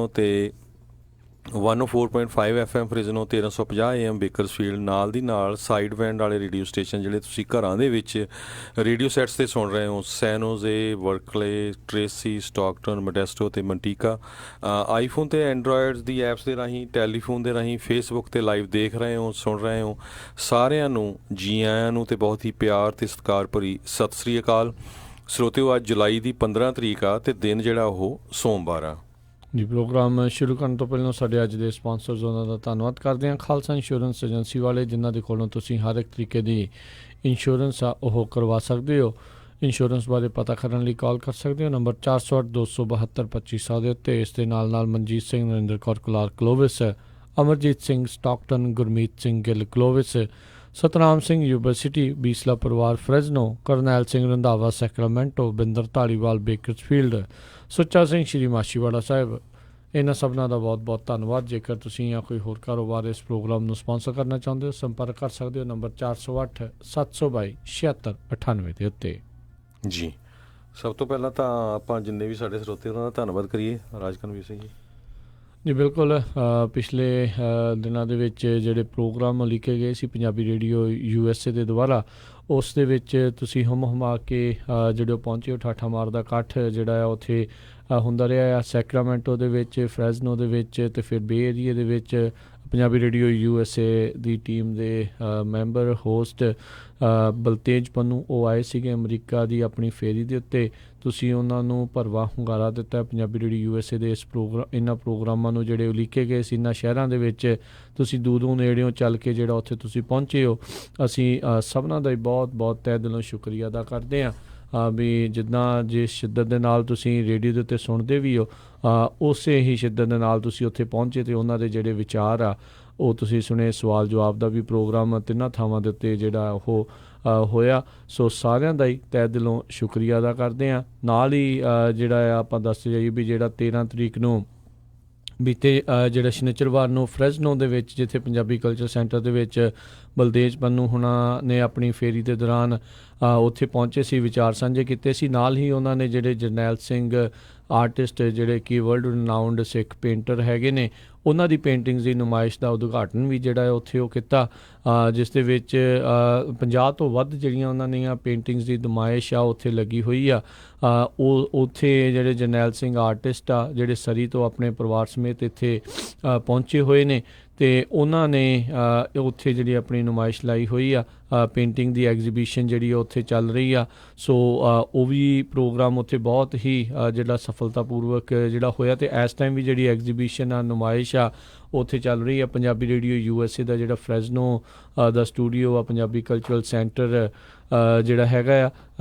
ਅਤੇ 104.5 FM Fresno 1350 AM Bakersfield ਨਾਲ ਦੀ ਨਾਲ ਸਾਈਡ ਬੈਂਡ ਵਾਲੇ ਰੇਡੀਓ ਸਟੇਸ਼ਨ ਜਿਹੜੇ ਤੁਸੀਂ ਘਰਾਂ ਦੇ ਵਿੱਚ ਰੇਡੀਓ ਸੈਟਸ 'ਤੇ ਸੁਣ ਰਹੇ ਹੋ, ਸੈਨੋਜ਼ੇ, ਵਰਕਲੇ, ਟ੍ਰੇਸੀ, ਸਟਾਕਟਨ, ਮੋਡੈਸਟੋ ਅਤੇ ਮੰਟੀਕਾ। ਆਈਫੋਨ ਅਤੇ ਐਂਡਰੋਇਡ ਦੀ ਐਪਸ ਦੇ ਰਾਹੀਂ, ਟੈਲੀਫੋਨ ਦੇ ਰਾਹੀਂ, ਫੇਸਬੁੱਕ 'ਤੇ ਲਾਈਵ ਦੇਖ ਰਹੇ ਹੋ, ਸੁਣ ਰਹੇ ਹੋ। ਸਾਰਿਆਂ ਨੂੰ ਜੀ ਆਇਆਂ ਨੂੰ ਅਤੇ ਬਹੁਤ ਹੀ ਪਿਆਰ ਅਤੇ ਸਤਿਕਾਰ ਭਰੀ ਸਤਿ ਸ੍ਰੀ ਅਕਾਲ। ਸਰੋਤਿਓ, ਅੱਜ ਜੁਲਾਈ ਦੀ 15 ਤਰੀਕ ਆ ਅਤੇ ਦਿਨ ਜਿਹੜਾ ਉਹ ਸੋਮਵਾਰ ਆ ਜੀ। ਪ੍ਰੋਗਰਾਮ ਸ਼ੁਰੂ ਕਰਨ ਤੋਂ ਪਹਿਲਾਂ ਸਾਡੇ ਅੱਜ ਦੇ ਸਪਾਂਸਰਸ ਉਹਨਾਂ ਦਾ ਧੰਨਵਾਦ ਕਰਦੇ ਹਾਂ। ਖਾਲਸਾ ਇੰਸ਼ੋਰੈਂਸ ਏਜੰਸੀ ਵਾਲੇ, ਜਿਨ੍ਹਾਂ ਦੇ ਕੋਲੋਂ ਤੁਸੀਂ ਹਰ ਇੱਕ ਤਰੀਕੇ ਦੀ ਇੰਸ਼ੋਰੈਂਸ ਆ ਉਹ ਕਰਵਾ ਸਕਦੇ ਹੋ। ਇੰਸ਼ੋਰੈਂਸ ਬਾਰੇ ਪਤਾ ਕਰਨ ਲਈ ਕਾਲ ਕਰ ਸਕਦੇ ਹੋ ਨੰਬਰ 408 272 2500 ਦੇ ਉੱਤੇ। ਇਸ ਦੇ ਨਾਲ ਨਾਲ Manjit Singh, Narinder Kaur Kular Clovis, Amarjit Singh Stockton, Gurmeet Singh Gill Clovis, Satnam Singh university, Bisla ਪਰਿਵਾਰ Fresno, Karnail Singh Randhawa Sacramento, Binder Dhaliwal Bakersfield, Sucha Singh Shri Machhiwara Sahib. ਇਹਨਾਂ ਸਭਨਾਂ ਦਾ ਬਹੁਤ ਬਹੁਤ ਧੰਨਵਾਦ। ਜੇਕਰ ਤੁਸੀਂ ਜਾਂ ਕੋਈ ਹੋਰ ਕਾਰੋਬਾਰ ਇਸ ਪ੍ਰੋਗਰਾਮ ਨੂੰ ਸਪਾਂਸਰ ਕਰਨਾ ਚਾਹੁੰਦੇ ਹੋ, ਸੰਪਰਕ ਕਰ ਸਕਦੇ ਹੋ ਨੰਬਰ 408 722 7698 ਦੇ ਉੱਤੇ। ਜੀ, ਸਭ ਤੋਂ ਪਹਿਲਾਂ ਤਾਂ ਆਪਾਂ ਜਿੰਨੇ ਵੀ ਸਾਡੇ ਸਰੋਤੇ ਉਹਨਾਂ ਦਾ ਧੰਨਵਾਦ ਕਰੀਏ। ਰਾਜਕਨਵੀਰ ਸਿੰਘ ਜੀ। ਜੀ ਬਿਲਕੁਲ। ਪਿਛਲੇ ਦਿਨਾਂ ਦੇ ਵਿੱਚ ਜਿਹੜੇ ਪ੍ਰੋਗਰਾਮ ਲਿਖੇ ਗਏ ਸੀ ਪੰਜਾਬੀ ਰੇਡੀਓ USA ਦੇ ਦੁਆਰਾ, ਉਸ ਦੇ ਵਿੱਚ ਤੁਸੀਂ ਹੁਮਾ ਕੇ ਜਿਹੜੇ ਉਹ ਪਹੁੰਚੇ ਹੋ। ਠਾਠਾ ਮਾਰਦਾ ਇਕੱਠ ਜਿਹੜਾ ਆ ਉੱਥੇ ਹੁੰਦਾ ਰਿਹਾ ਆ, ਸੈਕਰਾਮੈਂਟੋ ਦੇ ਵਿੱਚ, ਫ੍ਰੈਜ਼ਨੋ ਦੇ ਵਿੱਚ, ਅਤੇ ਫਿਰ ਬੇ ਏਰੀਏ ਦੇ ਵਿੱਚ ਪੰਜਾਬੀ ਰੇਡੀਓ USA ਦੀ ਟੀਮ ਦੇ ਮੈਂਬਰ ਹੋਸਟ ਬਲਤੇਜ ਪੰਨੂ ਉਹ ਆਏ ਸੀਗੇ ਅਮਰੀਕਾ ਦੀ ਆਪਣੀ ਫੇਰੀ ਦੇ ਉੱਤੇ। ਤੁਸੀਂ ਉਹਨਾਂ ਨੂੰ ਭਰਵਾਂ ਹੁੰਗਾਰਾ ਦਿੱਤਾ ਪੰਜਾਬੀ ਰੇਡੀਓ USA ਦੇ ਇਸ ਇਹਨਾਂ ਪ੍ਰੋਗਰਾਮਾਂ ਨੂੰ ਜਿਹੜੇ ਉਲੀਕੇ ਗਏ ਸੀ ਇਹਨਾਂ ਸ਼ਹਿਰਾਂ ਦੇ ਵਿੱਚ। ਤੁਸੀਂ ਦੂਰੋਂ ਨੇੜਿਓਂ ਚੱਲ ਕੇ ਜਿਹੜਾ ਉੱਥੇ ਤੁਸੀਂ ਪਹੁੰਚੇ ਹੋ। ਅਸੀਂ ਸਭਨਾਂ ਦਾ ਹੀ ਬਹੁਤ ਬਹੁਤ ਤਹਿ ਦਿਲੋਂ ਸ਼ੁਕਰੀਆ ਅਦਾ ਕਰਦੇ ਹਾਂ ਵੀ ਜਿੱਦਾਂ ਜਿਸ ਸ਼ਿੱਦਤ ਦੇ ਨਾਲ ਤੁਸੀਂ ਰੇਡੀਓ ਦੇ ਉੱਤੇ ਸੁਣਦੇ ਵੀ ਹੋ, ਉਸੇ ਹੀ ਸ਼ਿੱਦਤ ਦੇ ਨਾਲ ਤੁਸੀਂ ਉੱਥੇ ਪਹੁੰਚੇ ਅਤੇ ਉਹਨਾਂ ਦੇ ਜਿਹੜੇ ਵਿਚਾਰ ਆ ਉਹ ਤੁਸੀਂ ਸੁਣੇ। ਸਵਾਲ ਜਵਾਬ ਦਾ ਵੀ ਪ੍ਰੋਗਰਾਮ ਤਿੰਨਾਂ ਥਾਵਾਂ ਦੇ ਉੱਤੇ ਜਿਹੜਾ ਉਹ ਹੋਇਆ। ਸੋ ਸਾਰਿਆਂ ਦਾ ਹੀ ਤਹਿ ਦਿਲੋਂ ਸ਼ੁਕਰੀਆ ਅਦਾ ਕਰਦੇ ਹਾਂ। ਨਾਲ ਹੀ ਜਿਹੜਾ ਆ ਆਪਾਂ ਦੱਸਦੇ ਜਾਈਏ ਵੀ ਜਿਹੜਾ 13 ਤਰੀਕ ਨੂੰ ਬੀਤੇ ਜਿਹੜਾ ਸ਼ਨੀਚਰਵਾਰ ਨੂੰ ਫ੍ਰੈਜ਼ਨੋ ਦੇ ਵਿੱਚ, ਜਿੱਥੇ ਪੰਜਾਬੀ ਕਲਚਰ ਸੈਂਟਰ ਦੇ ਵਿੱਚ ਬਲਦੇਜ ਪੰਨੂ ਹੁਣਾਂ ਨੇ ਆਪਣੀ ਫੇਰੀ ਦੇ ਦੌਰਾਨ ਉੱਥੇ ਪਹੁੰਚੇ ਸੀ, ਵਿਚਾਰ ਸਾਂਝੇ ਕੀਤੇ ਸੀ। ਨਾਲ ਹੀ ਉਹਨਾਂ ਨੇ ਜਿਹੜੇ ਜਰਨੈਲ ਸਿੰਘ ਆਰਟਿਸਟ, ਜਿਹੜੇ ਕਿ ਵਰਲਡ ਰਿਨਾਊਂਡ ਸਿੱਖ ਪੇਂਟਰ ਹੈਗੇ ਨੇ, ਉਹਨਾਂ ਦੀ ਪੇਂਟਿੰਗਸ ਦੀ ਨੁਮਾਇਸ਼ ਦਾ ਉਦਘਾਟਨ ਵੀ ਜਿਹੜਾ ਉੱਥੇ ਉਹ ਕੀਤਾ, ਜਿਸ ਦੇ ਵਿੱਚ 50 ਤੋਂ ਵੱਧ ਜਿਹੜੀਆਂ ਉਹਨਾਂ ਦੀਆਂ ਪੇਂਟਿੰਗਸ ਦੀ ਨੁਮਾਇਸ਼ ਆ ਉੱਥੇ ਲੱਗੀ ਹੋਈ ਆ। ਉਹ ਉੱਥੇ ਜਿਹੜੇ ਜਰਨੈਲ ਸਿੰਘ ਆਰਟਿਸਟ ਆ ਜਿਹੜੇ ਸਰੀ ਤੋਂ ਆਪਣੇ ਪਰਿਵਾਰ ਸਮੇਤ ਇੱਥੇ ਪਹੁੰਚੇ ਹੋਏ ਨੇ, ਅਤੇ ਉਹਨਾਂ ਨੇ ਉੱਥੇ ਜਿਹੜੀ ਆਪਣੀ ਨੁਮਾਇਸ਼ ਲਾਈ ਹੋਈ ਆ। ਪੇਂਟਿੰਗ ਦੀ ਐਗਜ਼ੀਬਿਸ਼ਨ ਜਿਹੜੀ ਉੱਥੇ ਚੱਲ ਰਹੀ ਆ। ਸੋ ਉਹ ਵੀ ਪ੍ਰੋਗਰਾਮ ਉੱਥੇ ਬਹੁਤ ਹੀ ਜਿਹੜਾ ਸਫਲਤਾਪੂਰਵਕ ਜਿਹੜਾ ਹੋਇਆ, ਅਤੇ ਇਸ ਟਾਈਮ ਵੀ ਜਿਹੜੀ ਐਗਜ਼ੀਬਿਸ਼ਨ ਆ, ਨੁਮਾਇਸ਼ ਆ, ਉੱਥੇ ਚੱਲ ਰਹੀ ਆ। ਪੰਜਾਬੀ ਰੇਡੀਓ USA ਦਾ ਜਿਹੜਾ ਫ੍ਰੈਜ਼ਨੋ ਦਾ ਸਟੂਡੀਓ ਆ, ਪੰਜਾਬੀ ਕਲਚਰਲ ਸੈਂਟਰ ਜਿਹੜਾ ਹੈਗਾ ਆ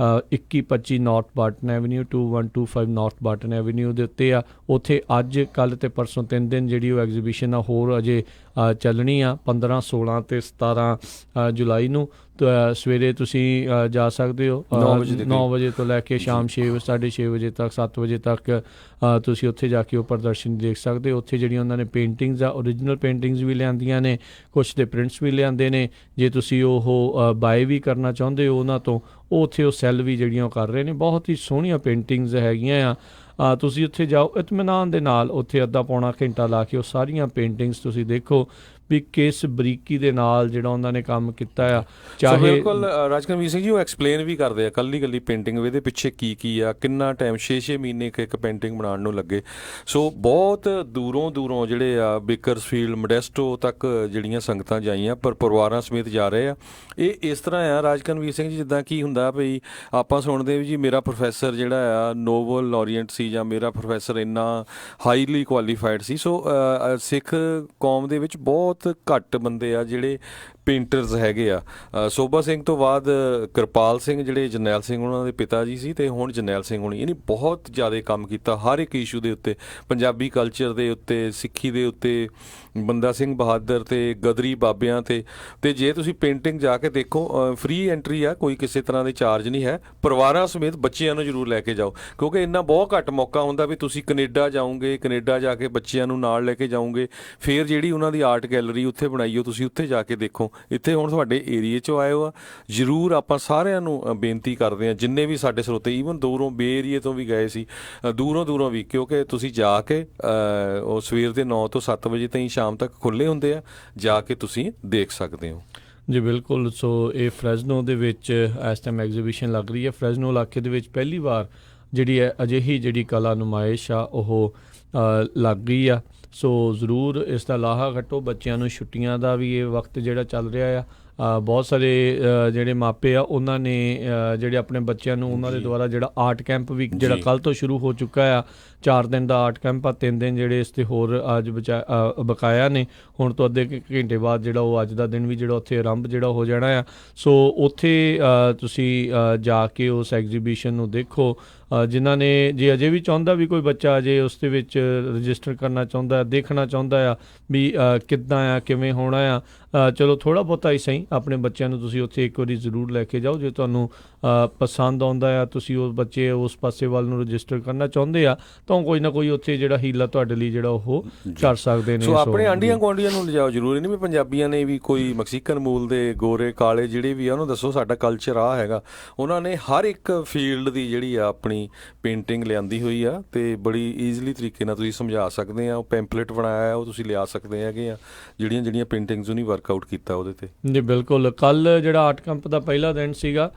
2125 ਨਾਰਥ ਬਾਰਟਨ ਐਵਨਿਊ, 2125 ਨਾਰਥ ਬਾਰਟਨ ਐਵਨਿਊ ਦੇ ਉੱਤੇ ਆ। ਉੱਥੇ ਅੱਜ, ਕੱਲ੍ਹ ਅਤੇ ਪਰਸੋਂ 3 ਦਿਨ ਜਿਹੜੀ ਉਹ ਐਗਜ਼ੀਬਿਸ਼ਨ ਆ ਹੋਰ ਅਜੇ ਚੱਲਣੀ ਆ, 15, 16 ਅਤੇ 17 ਜੁਲਾਈ ਨੂੰ। ਸਵੇਰੇ ਤੁਸੀਂ ਜਾ ਸਕਦੇ ਹੋ 9 ਵਜੇ ਤੋਂ ਲੈ ਕੇ ਸ਼ਾਮ 6:30 ਵਜੇ ਤੱਕ, 7 ਵਜੇ ਤੱਕ ਤੁਸੀਂ ਉੱਥੇ ਜਾ ਕੇ ਉਹ ਪ੍ਰਦਰਸ਼ਨ ਦੇਖ ਸਕਦੇ ਹੋ। ਉੱਥੇ ਜਿਹੜੀਆਂ ਉਹਨਾਂ ਨੇ ਪੇਂਟਿੰਗਸ ਆ, ਓਰੀਜਨਲ ਪੇਂਟਿੰਗਸ ਵੀ ਲਿਆਂਦੀਆਂ ਨੇ, ਕੁਛ ਦੇ ਪ੍ਰਿੰਟਸ ਵੀ ਲਿਆਂਦੇ ਨੇ। ਜੇ ਤੁਸੀਂ ਉਹ ਬਾਏ ਵੀ ਕਰਨਾ ਚਾਹੁੰਦੇ ਹੋ ਉਹਨਾਂ ਤੋਂ, ਉਹ ਉੱਥੇ ਉਹ ਸੈੱਲ ਵੀ ਜਿਹੜੀਆਂ ਉਹ ਕਰ ਰਹੇ ਨੇ। ਬਹੁਤ ਹੀ ਸੋਹਣੀਆਂ ਪੇਂਟਿੰਗਸ ਹੈਗੀਆਂ ਆ। ਤੁਸੀਂ ਉੱਥੇ ਜਾਓ ਇਤਮੀਨਾਨ ਦੇ ਨਾਲ, ਉੱਥੇ ਅੱਧਾ ਪੌਣਾ ਘੰਟਾ ਲਾ ਕੇ ਉਹ ਸਾਰੀਆਂ ਪੇਂਟਿੰਗਸ ਤੁਸੀਂ ਦੇਖੋ ਵੀ ਕਿਸ ਬਰੀਕੀ ਦੇ ਨਾਲ ਜਿਹੜਾ ਉਹਨਾਂ ਨੇ ਕੰਮ ਕੀਤਾ ਆ। ਚਾਹੇ ਬਿਲਕੁਲ ਰਾਜਕਨਵੀਰ ਸਿੰਘ ਜੀ ਉਹ ਐਕਸਪਲੇਨ ਵੀ ਕਰਦੇ ਆ ਕੱਲੀ ਪੇਂਟਿੰਗ, ਇਹਦੇ ਪਿੱਛੇ ਕੀ ਆ, ਕਿੰਨਾ ਟਾਈਮ, 6 ਮਹੀਨੇ ਇੱਕ ਪੇਂਟਿੰਗ ਬਣਾਉਣ ਨੂੰ ਲੱਗੇ। ਸੋ ਬਹੁਤ ਦੂਰੋਂ ਜਿਹੜੇ ਆ ਬੇਕਰਸਫੀਲਡ, ਮੋਡੈਸਟੋ ਤੱਕ ਜਿਹੜੀਆਂ ਸੰਗਤਾਂ ਜਾਈਆਂ, ਪਰ ਪਰਿਵਾਰਾਂ ਸਮੇਤ ਜਾ ਰਹੇ ਆ। ਇਹ ਇਸ ਤਰ੍ਹਾਂ ਆ ਰਾਜਕਨਵੀਰ ਸਿੰਘ ਜੀ, ਜਿੱਦਾਂ ਕੀ ਹੁੰਦਾ ਵੀ ਆਪਾਂ ਸੁਣਦੇ ਵੀ ਜੀ ਮੇਰਾ ਪ੍ਰੋਫੈਸਰ ਜਿਹੜਾ ਆ ਨੋਬਲ ਲੌਰੀਏਟ ਸੀ, ਜਾਂ ਮੇਰਾ ਪ੍ਰੋਫੈਸਰ ਇੰਨਾ ਹਾਈਲੀ ਕੁਆਲੀਫਾਈਡ ਸੀ। ਸੋ ਸਿੱਖ ਕੌਮ ਦੇ ਵਿੱਚ ਬਹੁਤ ਘੱਟ ਬੰਦੇ ਆ ਜਿਹੜੇ ਪੇਂਟਰਸ ਹੈਗੇ ਆ। ਸੋਭਾ ਸਿੰਘ ਤੋਂ ਬਾਅਦ ਕਿਰਪਾਲ ਸਿੰਘ ਜਿਹੜੇ ਜਰਨੈਲ ਸਿੰਘ ਉਹਨਾਂ ਦੇ ਪਿਤਾ ਜੀ ਸੀ, ਅਤੇ ਹੁਣ ਜਰਨੈਲ ਸਿੰਘ ਹੋਣੀ, ਇਹਨੇ ਬਹੁਤ ਜ਼ਿਆਦਾ ਕੰਮ ਕੀਤਾ ਹਰ ਇੱਕ ਇਸ਼ੂ ਦੇ ਉੱਤੇ, ਪੰਜਾਬੀ ਕਲਚਰ ਦੇ ਉੱਤੇ, ਸਿੱਖੀ ਦੇ ਉੱਤੇ, ਬੰਦਾ ਸਿੰਘ ਬਹਾਦਰ ਅਤੇ ਗਦਰੀ ਬਾਬਿਆਂ 'ਤੇ। ਅਤੇ ਜੇ ਤੁਸੀਂ ਪੇਂਟਿੰਗ ਜਾ ਕੇ ਦੇਖੋ, ਫ੍ਰੀ ਐਂਟਰੀ ਆ, ਕੋਈ ਕਿਸੇ ਤਰ੍ਹਾਂ ਦੇ ਚਾਰਜ ਨਹੀਂ ਹੈ। ਪਰਿਵਾਰਾਂ ਸਮੇਤ ਬੱਚਿਆਂ ਨੂੰ ਜ਼ਰੂਰ ਲੈ ਕੇ ਜਾਓ, ਕਿਉਂਕਿ ਇੰਨਾ ਬਹੁਤ ਘੱਟ ਮੌਕਾ ਹੁੰਦਾ ਵੀ ਤੁਸੀਂ ਕੈਨੇਡਾ ਜਾਓਗੇ, ਕੈਨੇਡਾ ਜਾ ਕੇ ਬੱਚਿਆਂ ਨੂੰ ਨਾਲ ਲੈ ਕੇ ਜਾਓਗੇ, ਫਿਰ ਜਿਹੜੀ ਉਹਨਾਂ ਦੀ ਆਰਟ ਗੈਲਰੀ ਉੱਥੇ ਬਣਾਈ ਹੋ ਤੁਸੀਂ ਉੱਥੇ ਜਾ ਕੇ ਦੇਖੋ। ਇੱਥੇ ਹੁਣ ਤੁਹਾਡੇ ਏਰੀਏ 'ਚੋਂ ਆਏ ਹੋ ਆ, ਜ਼ਰੂਰ ਆਪਾਂ ਸਾਰਿਆਂ ਨੂੰ ਬੇਨਤੀ ਕਰਦੇ ਹਾਂ, ਜਿੰਨੇ ਵੀ ਸਾਡੇ ਸਰੋਤੇ ਈਵਨ ਦੂਰੋਂ ਬੇ ਏਰੀਏ ਤੋਂ ਵੀ ਗਏ ਸੀ, ਦੂਰੋਂ ਵੀ, ਕਿਉਂਕਿ ਤੁਸੀਂ ਜਾ ਕੇ ਉਹ ਸਵੇਰ ਦੇ 9 ਤੋਂ 7 ਵਜੇ ਤਾਈਂ ਸ਼ਾਮ ਤੱਕ ਖੁੱਲ੍ਹੇ ਹੁੰਦੇ ਆ, ਜਾ ਕੇ ਤੁਸੀਂ ਦੇਖ ਸਕਦੇ ਹੋ। ਜੀ ਬਿਲਕੁਲ। ਸੋ ਇਹ ਫਰੈਜ਼ਨੋ ਦੇ ਵਿੱਚ ਇਸ ਟਾਈਮ ਐਗਜ਼ੀਬਿਸ਼ਨ ਲੱਗ ਰਹੀ ਹੈ। ਫਰੈਜ਼ਨੋ ਇਲਾਕੇ ਦੇ ਵਿੱਚ ਪਹਿਲੀ ਵਾਰ ਜਿਹੜੀ ਹੈ ਅਜਿਹੀ ਜਿਹੜੀ ਕਲਾ ਨੁਮਾਇਸ਼ ਆ ਉਹ ਲੱਗ ਗਈ ਆ। ਸੋ ਜ਼ਰੂਰ ਇਸ ਦਾ ਲਾਹਾ ਕੱਟੋ। ਬੱਚਿਆਂ ਨੂੰ ਛੁੱਟੀਆਂ ਦਾ ਵੀ ਇਹ ਵਕਤ ਜਿਹੜਾ ਚੱਲ ਰਿਹਾ ਆ, ਬਹੁਤ ਸਾਰੇ ਜਿਹੜੇ ਮਾਪੇ ਆ ਉਹਨਾਂ ਨੇ ਜਿਹੜੇ ਆਪਣੇ ਬੱਚਿਆਂ ਨੂੰ ਉਹਨਾਂ ਦੇ ਦੁਆਰਾ ਜਿਹੜਾ ਆਰਟ ਕੈਂਪ ਵੀ ਜਿਹੜਾ ਕੱਲ੍ਹ ਤੋਂ ਸ਼ੁਰੂ ਹੋ ਚੁੱਕਾ ਆ, 4 ਦਿਨ ਦਾ ਆਰਟ ਕੈਂਪ ਆ, 3 ਦਿਨ ਜਿਹੜੇ ਇਸ 'ਤੇ ਹੋਰ ਅੱਜ ਬਕਾਇਆ ਨੇ। ਹੁਣ ਤੋਂ ਅੱਧੇ ਘੰਟੇ ਬਾਅਦ ਜਿਹੜਾ ਉਹ ਅੱਜ ਦਾ ਦਿਨ ਵੀ ਜਿਹੜਾ ਉੱਥੇ ਆਰੰਭ ਜਿਹੜਾ ਹੋ ਜਾਣਾ ਆ। ਸੋ ਉੱਥੇ ਤੁਸੀਂ ਜਾ ਕੇ ਉਸ ਐਗਜ਼ੀਬਿਸ਼ਨ ਨੂੰ ਦੇਖੋ। ਜਿਨ੍ਹਾਂ ਨੇ ਜੇ ਅਜੇ ਵੀ ਚਾਹੁੰਦਾ ਵੀ ਕੋਈ ਬੱਚਾ ਅਜੇ ਉਸ ਦੇ ਵਿੱਚ ਰਜਿਸਟਰ ਕਰਨਾ ਚਾਹੁੰਦਾ, ਦੇਖਣਾ ਚਾਹੁੰਦਾ ਆ ਵੀ ਕਿੱਦਾਂ ਆ, ਕਿਵੇਂ ਹੋਣਾ ਆ, ਚਲੋ ਥੋੜ੍ਹਾ ਬਹੁਤਾ ਹੀ ਸਹੀ ਆਪਣੇ ਬੱਚਿਆਂ ਨੂੰ ਤੁਸੀਂ ਉੱਥੇ ਇੱਕ ਵਾਰੀ ਜ਼ਰੂਰ ਲੈ ਕੇ ਜਾਓ। ਜੇ ਤੁਹਾਨੂੰ ਪਸੰਦ ਆਉਂਦਾ ਆ, ਤੁਸੀਂ ਉਹ ਬੱਚੇ ਉਸ ਪਾਸੇ ਵੱਲ ਨੂੰ ਰਜਿਸਟਰ ਕਰਨਾ ਚਾਹੁੰਦੇ ਆ, ਤਾਂ ਕੋਈ ਨਾ ਕੋਈ ਉੱਥੇ ਜਿਹੜਾ ਹੀਲਾ ਤੁਹਾਡੇ ਲਈ ਜਿਹੜਾ ਉਹ ਕਰ ਸਕਦੇ ਨੇ। ਸੋ ਆਪਣੇ ਆਂਢੀਆਂ ਗੁਆਂਢੀਆਂ ਨੂੰ ਲਿਜਾਓ, ਜ਼ਰੂਰੀ ਨਹੀਂ ਵੀ ਪੰਜਾਬੀਆਂ ਨੇ ਵੀ, ਕੋਈ ਮੈਕਸੀਕਨ ਮੂਲ ਦੇ ਗੋਰੇ ਕਾਲੇ ਜਿਹੜੇ ਵੀ ਆ ਉਹਨੂੰ ਦੱਸੋ ਸਾਡਾ ਕਲਚਰ ਆ ਹੈਗਾ। ਉਹਨਾਂ ਨੇ ਹਰ ਇੱਕ ਫੀਲਡ ਦੀ ਜਿਹੜੀ ਆ ਆਪਣੀ ਪੇਂਟਿੰਗ ਲਿਆਂਦੀ ਹੋਈ ਆ, ਅਤੇ ਬੜੀ ਈਜ਼ਲੀ ਤਰੀਕੇ ਨਾਲ ਤੁਸੀਂ ਸਮਝਾ ਸਕਦੇ ਆ। ਉਹ ਪੈਂਪਲੇਟ ਬਣਾਇਆ ਉਹ ਤੁਸੀਂ ਲਿਆ ਸਕਦੇ ਹੈਗੇ ਆ, ਜਿਹੜੀਆਂ ਪੇਂਟਿੰਗਸ ਉਹਨੇ ਵਰਕਆਊਟ ਕੀਤਾ ਉਹਦੇ 'ਤੇ। ਜੀ ਬਿਲਕੁਲ। ਕੱਲ੍ਹ ਜਿਹੜਾ ਆਰਟ ਕੈਂਪ ਦਾ ਪਹਿਲਾ ਦਿਨ ਸੀਗਾ,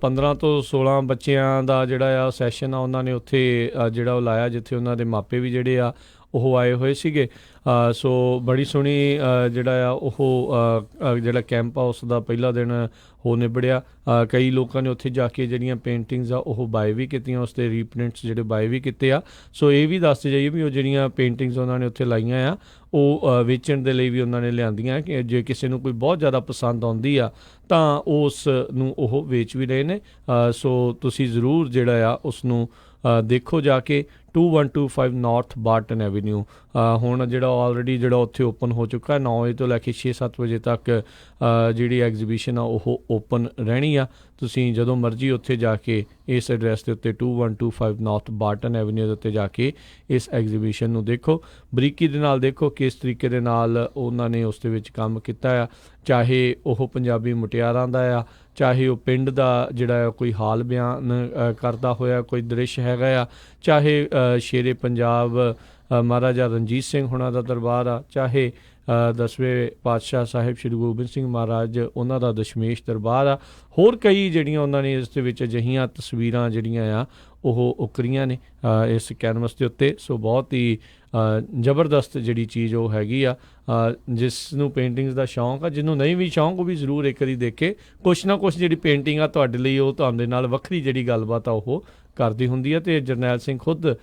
15 ਤੋਂ 16 ਬੱਚਿਆਂ ਦਾ ਜਿਹੜਾ ਆ ਸੈਸ਼ਨ ਆ ਉਹਨਾਂ ਨੇ ਉੱਥੇ ਜਿਹੜਾ ਉਹ ਲਾਇਆ, ਜਿੱਥੇ ਉਹਨਾਂ ਦੇ ਮਾਪੇ ਵੀ ਜਿਹੜੇ ਆ ਉਹ ਆਏ ਹੋਏ ਸੀਗੇ। ਸੋ ਬੜੀ ਸੋਹਣੀ ਜਿਹੜਾ ਆ ਉਹ ਜਿਹੜਾ ਕੈਂਪ ਆ ਉਸ ਦਾ ਪਹਿਲਾ ਦਿਨ ਹੋ ਨਿਬੜਿਆ। ਕਈ ਲੋਕਾਂ ਨੇ ਉੱਥੇ ਜਾ ਕੇ ਜਿਹੜੀਆਂ ਪੇਂਟਿੰਗਸ ਆ ਉਹ ਬਾਏ ਵੀ ਕੀਤੀਆਂ, ਉਸ 'ਤੇ ਰੀਪ੍ਰਿੰਟਸ ਜਿਹੜੇ ਬਾਏ ਵੀ ਕੀਤੇ ਆ। ਸੋ ਇਹ ਵੀ ਦੱਸਦੇ ਜਾਈਏ ਵੀ ਉਹ ਜਿਹੜੀਆਂ ਪੇਂਟਿੰਗਸ ਉਹਨਾਂ ਨੇ ਉੱਥੇ ਲਾਈਆਂ ਆ ਉਹ ਵੇਚਣ ਦੇ ਲਈ ਵੀ ਉਹਨਾਂ ਨੇ ਲਿਆਂਦੀਆਂ, ਕਿ ਜੇ ਕਿਸੇ ਨੂੰ ਕੋਈ ਬਹੁਤ ਜ਼ਿਆਦਾ ਪਸੰਦ ਆਉਂਦੀ ਆ ਤਾਂ ਉਸ ਨੂੰ ਉਹ ਵੇਚ ਵੀ ਰਹੇ ਨੇ। ਸੋ ਤੁਸੀਂ ਜ਼ਰੂਰ ਜਿਹੜਾ ਆ ਉਸ ਨੂੰ ਦੇਖੋ ਜਾ ਕੇ। 2125 ਨਾਰਥ ਬਾਰਟਨ ਐਵੀਨਿਊ ਹੁਣ ਜਿਹੜਾ ਆਲਰੇਡੀ ਜਿਹੜਾ ਉੱਥੇ ਓਪਨ ਹੋ ਚੁੱਕਾ, 9 ਵਜੇ ਤੋਂ ਲੈ ਕੇ 6-7 ਵਜੇ ਤੱਕ ਜਿਹੜੀ ਐਗਜ਼ੀਬਿਸ਼ਨ ਆ ਉਹ ਓਪਨ ਰਹਿਣੀ ਆ। ਤੁਸੀਂ ਜਦੋਂ ਮਰਜ਼ੀ ਉੱਥੇ ਜਾ ਕੇ ਇਸ ਐਡਰੈਸ ਦੇ ਉੱਤੇ 2125 ਨਾਰਥ ਬਾਰਟਨ ਐਵੀਨਿਊ ਦੇ ਉੱਤੇ ਜਾ ਕੇ ਇਸ ਐਗਜ਼ੀਬਿਸ਼ਨ ਨੂੰ ਦੇਖੋ, ਬਰੀਕੀ ਦੇ ਨਾਲ ਦੇਖੋ ਕਿਸ ਤਰੀਕੇ ਦੇ ਨਾਲ ਉਹਨਾਂ ਨੇ ਉਸ ਦੇ ਵਿੱਚ ਕੰਮ ਕੀਤਾ ਆ। ਚਾਹੇ ਉਹ ਪੰਜਾਬੀ ਮੁਟਿਆਰਾਂ ਦਾ ਆ, ਚਾਹੇ ਉਹ ਪਿੰਡ ਦਾ ਜਿਹੜਾ ਕੋਈ ਹਾਲ ਬਿਆਨ ਕਰਦਾ ਹੋਇਆ ਕੋਈ ਦ੍ਰਿਸ਼ ਹੈਗਾ ਆ, ਚਾਹੇ ਸ਼ੇਰੇ ਪੰਜਾਬ ਮਹਾਰਾਜਾ ਰਣਜੀਤ ਸਿੰਘ ਹੁਣਾਂ ਦਾ ਦਰਬਾਰ ਆ, ਚਾਹੇ 10ਵੇਂ ਪਾਤਸ਼ਾਹ ਸਾਹਿਬ ਸ਼੍ਰੀ ਗੋਬਿੰਦ ਸਿੰਘ ਮਹਾਰਾਜ ਉਹਨਾਂ ਦਾ ਦਸ਼ਮੇਸ਼ ਦਰਬਾਰ ਆ। ਹੋਰ ਕਈ ਜਿਹੜੀਆਂ ਉਹਨਾਂ ਨੇ ਇਸ ਦੇ ਵਿੱਚ ਅਜਿਹੀਆਂ ਤਸਵੀਰਾਂ ਜਿਹੜੀਆਂ ਆ ਉਹ ਉਕਰੀਆਂ ਨੇ ਇਸ ਕੈਨਵਸ ਦੇ ਉੱਤੇ। ਸੋ ਬਹੁਤ ਹੀ ਜ਼ਬਰਦਸਤ ਜਿਹੜੀ ਚੀਜ਼ ਉਹ ਹੈਗੀ ਆ। ਜਿਸ ਨੂੰ ਪੇਂਟਿੰਗਸ ਦਾ ਸ਼ੌਂਕ ਆ, ਜਿਹਨੂੰ ਨਹੀਂ ਵੀ ਸ਼ੌਂਕ, ਉਹ ਵੀ ਜ਼ਰੂਰ ਇੱਕ ਵਾਰੀ ਦੇਖੇ। ਕੁਛ ਨਾ ਕੁਛ ਜਿਹੜੀ ਪੇਂਟਿੰਗ ਆ ਤੁਹਾਡੇ ਲਈ ਉਹ ਤੁਹਾਡੇ ਨਾਲ ਵੱਖਰੀ ਜਿਹੜੀ ਗੱਲਬਾਤ ਆ ਉਹ ਕਰਦੀ ਹੁੰਦੀ ਹੈ। ਅਤੇ ਜਰਨੈਲ ਸਿੰਘ ਖੁਦ